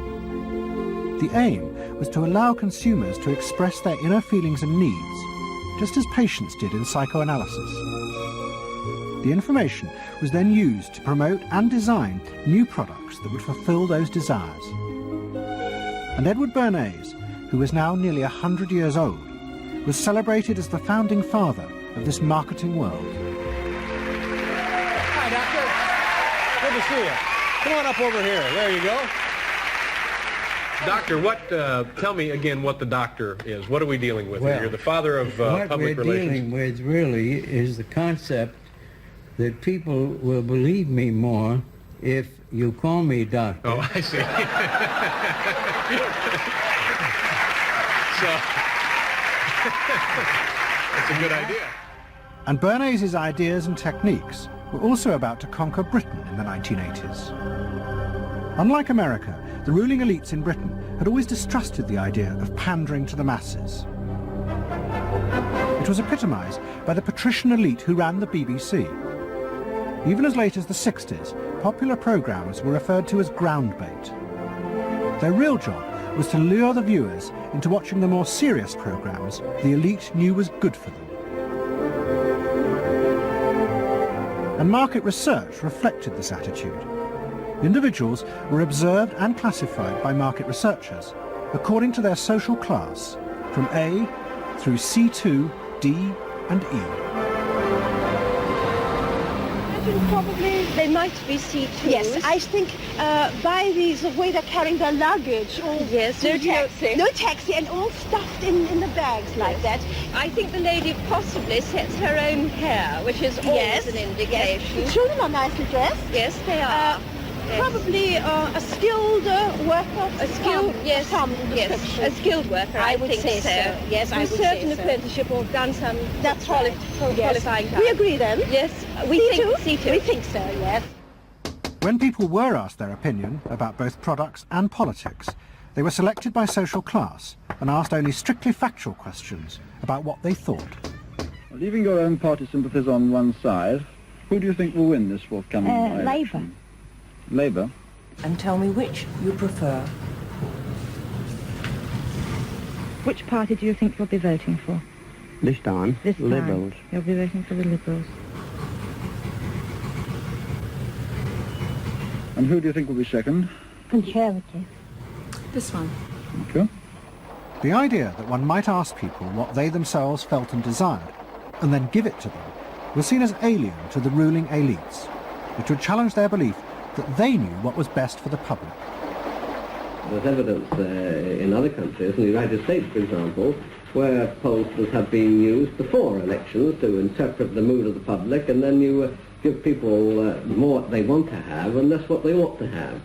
The aim was to allow consumers to express their inner feelings and needs just as patients did in psychoanalysis. The information was then used to promote and design new products that would fulfill those desires. And Edward Bernays, who was now nearly 100 years old, was celebrated as the founding father of this marketing world. Hi, Doctor. Good to see you. Come on up over here. There you go. Doctor, tell me again what the doctor is. What are we dealing with here? You're the father of public relations. What we're dealing with really is the concept that people will believe me more if you call me doctor. Oh, I see. That's a good idea. And Bernays' ideas and techniques were also about to conquer Britain in the 1980s. Unlike America, the ruling elites in Britain had always distrusted the idea of pandering to the masses. It was epitomised by the patrician elite who ran the BBC. Even as late as the 60s, popular programmes were referred to as ground bait. Their real job was to lure the viewers into watching the more serious programmes the elite knew was good for them. And market research reflected this attitude. Individuals were observed and classified by market researchers according to their social class, from A through C2, D and E. Probably they might be C2s. Yes, I think by the way they're carrying their luggage, all no taxi, and all stuffed in the bags like that. I think the lady possibly sets her own hair, which is always an indication. Yes. Children are nicely dressed. Yes, they are. Probably a skilled worker. A skilled, a skilled worker. I would say so. Yes, I would say so. Served an apprenticeship or done some qualifying. We agree then. Yes, we think C2. We think so. Yes. When people were asked their opinion about both products and politics, they were selected by social class and asked only strictly factual questions about what they thought. Leaving your own party sympathies on one side, who do you think will win this forthcoming election? Labour. Labour? And tell me which you prefer. Which party do you think you'll be voting for? This time, Liberals. You'll be voting for the Liberals. And who do you think will be second? Conservative. This one. Thank you. The idea that one might ask people what they themselves felt and desired, and then give it to them, was seen as alien to the ruling elites, which would challenge their belief that they knew what was best for the public. There's evidence in other countries, in the United States, for example, where pollsters have been used before elections to interpret the mood of the public, and then you give people more what they want to have and less what they ought to have.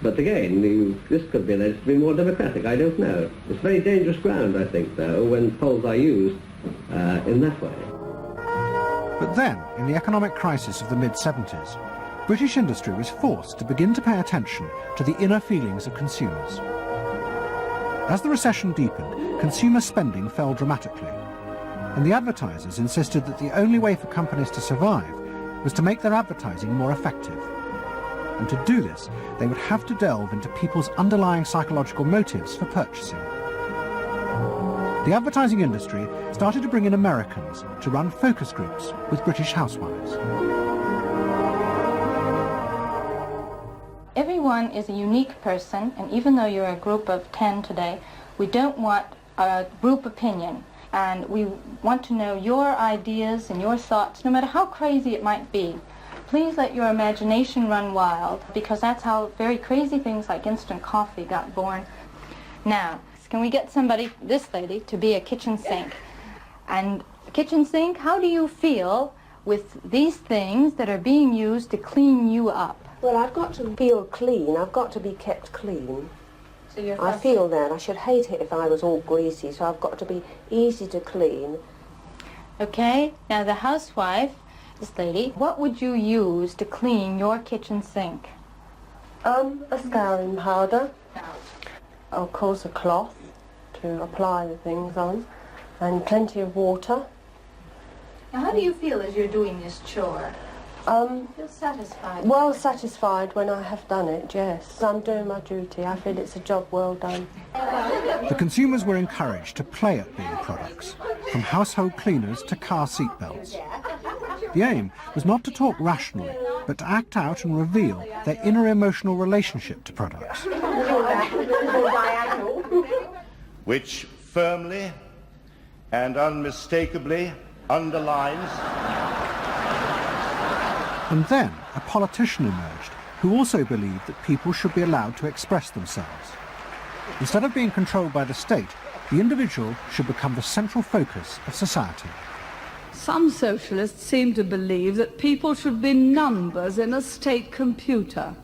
But again, this could be alleged to be more democratic. I don't know. It's very dangerous ground, I think, though, when polls are used in that way. But then, in the economic crisis of the mid-70s, British industry was forced to begin to pay attention to the inner feelings of consumers. As the recession deepened, consumer spending fell dramatically, and the advertisers insisted that the only way for companies to survive was to make their advertising more effective. And to do this, they would have to delve into people's underlying psychological motives for purchasing. The advertising industry started to bring in Americans to run focus groups with British housewives. Everyone is a unique person, and even though you're a group of 10 today, we don't want a group opinion. And we want to know your ideas and your thoughts, no matter how crazy it might be. Please let your imagination run wild, because that's how very crazy things like instant coffee got born. Now, can we get somebody, this lady, to be a kitchen sink? And kitchen sink, how do you feel with these things that are being used to clean you up? Well, I've got to feel clean. I've got to be kept clean. So you're I feel that. I should hate it if I was all greasy, so I've got to be easy to clean. Okay, now the housewife, this lady, what would you use to clean your kitchen sink? A scouring powder. Of course, a cloth to apply the things on, and plenty of water. Now, how do you feel as you're doing this chore? You're satisfied? Well satisfied when I have done it, yes. I'm doing my duty. I feel it's a job well done. The consumers were encouraged to play at being products, from household cleaners to car seat belts. The aim was not to talk rationally, but to act out and reveal their inner emotional relationship to products. Which firmly and unmistakably underlines. And then a politician emerged who also believed that people should be allowed to express themselves. Instead of being controlled by the state, the individual should become the central focus of society. Some socialists seem to believe that people should be numbers in a state computer.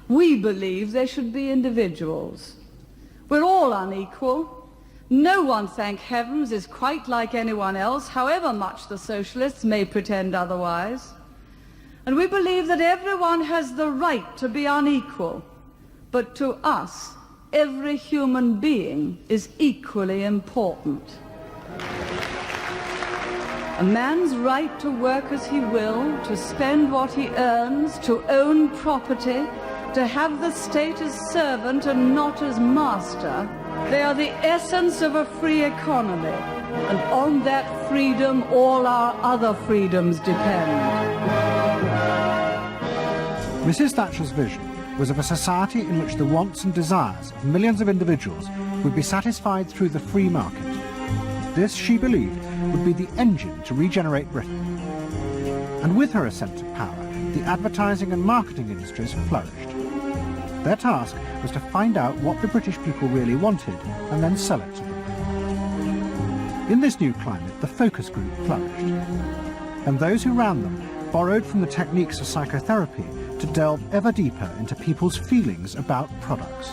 We believe they should be individuals. We're all unequal. No one, thank heavens, is quite like anyone else, however much the socialists may pretend otherwise. And we believe that everyone has the right to be unequal, but to us, every human being is equally important. A man's right to work as he will, to spend what he earns, to own property, to have the state as servant and not as master, they are the essence of a free economy, and on that freedom all our other freedoms depend. Mrs. Thatcher's vision was of a society in which the wants and desires of millions of individuals would be satisfied through the free market. This, she believed, would be the engine to regenerate Britain. And with her ascent to power, the advertising and marketing industries flourished. Their task was to find out what the British people really wanted and then sell it to them. In this new climate, the focus group flourished. And those who ran them borrowed from the techniques of psychotherapy to delve ever deeper into people's feelings about products.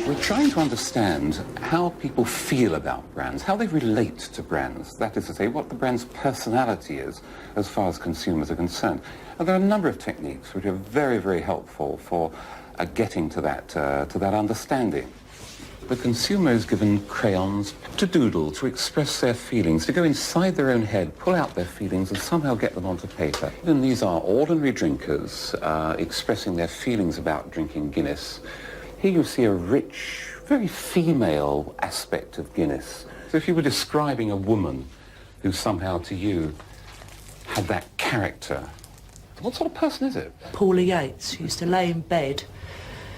We're trying to understand how people feel about brands, how they relate to brands, that is to say, what the brand's personality is as far as consumers are concerned. And there are a number of techniques which are very, very helpful for getting to that understanding. The consumer is given crayons to doodle, to express their feelings, to go inside their own head, pull out their feelings and somehow get them onto paper. And these are ordinary drinkers expressing their feelings about drinking Guinness. Here you see a rich, very female aspect of Guinness. So if you were describing a woman who somehow to you had that character, what sort of person is it? Paula Yates, who used to lay in bed,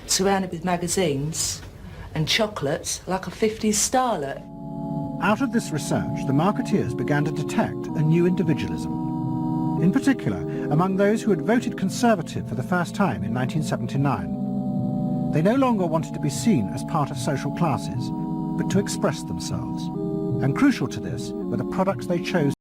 surrounded with magazines and chocolates like a 50s starlet. Out of this research, the marketeers began to detect a new individualism. In particular, among those who had voted Conservative for the first time in 1979. They no longer wanted to be seen as part of social classes, but to express themselves. And crucial to this were the products they chose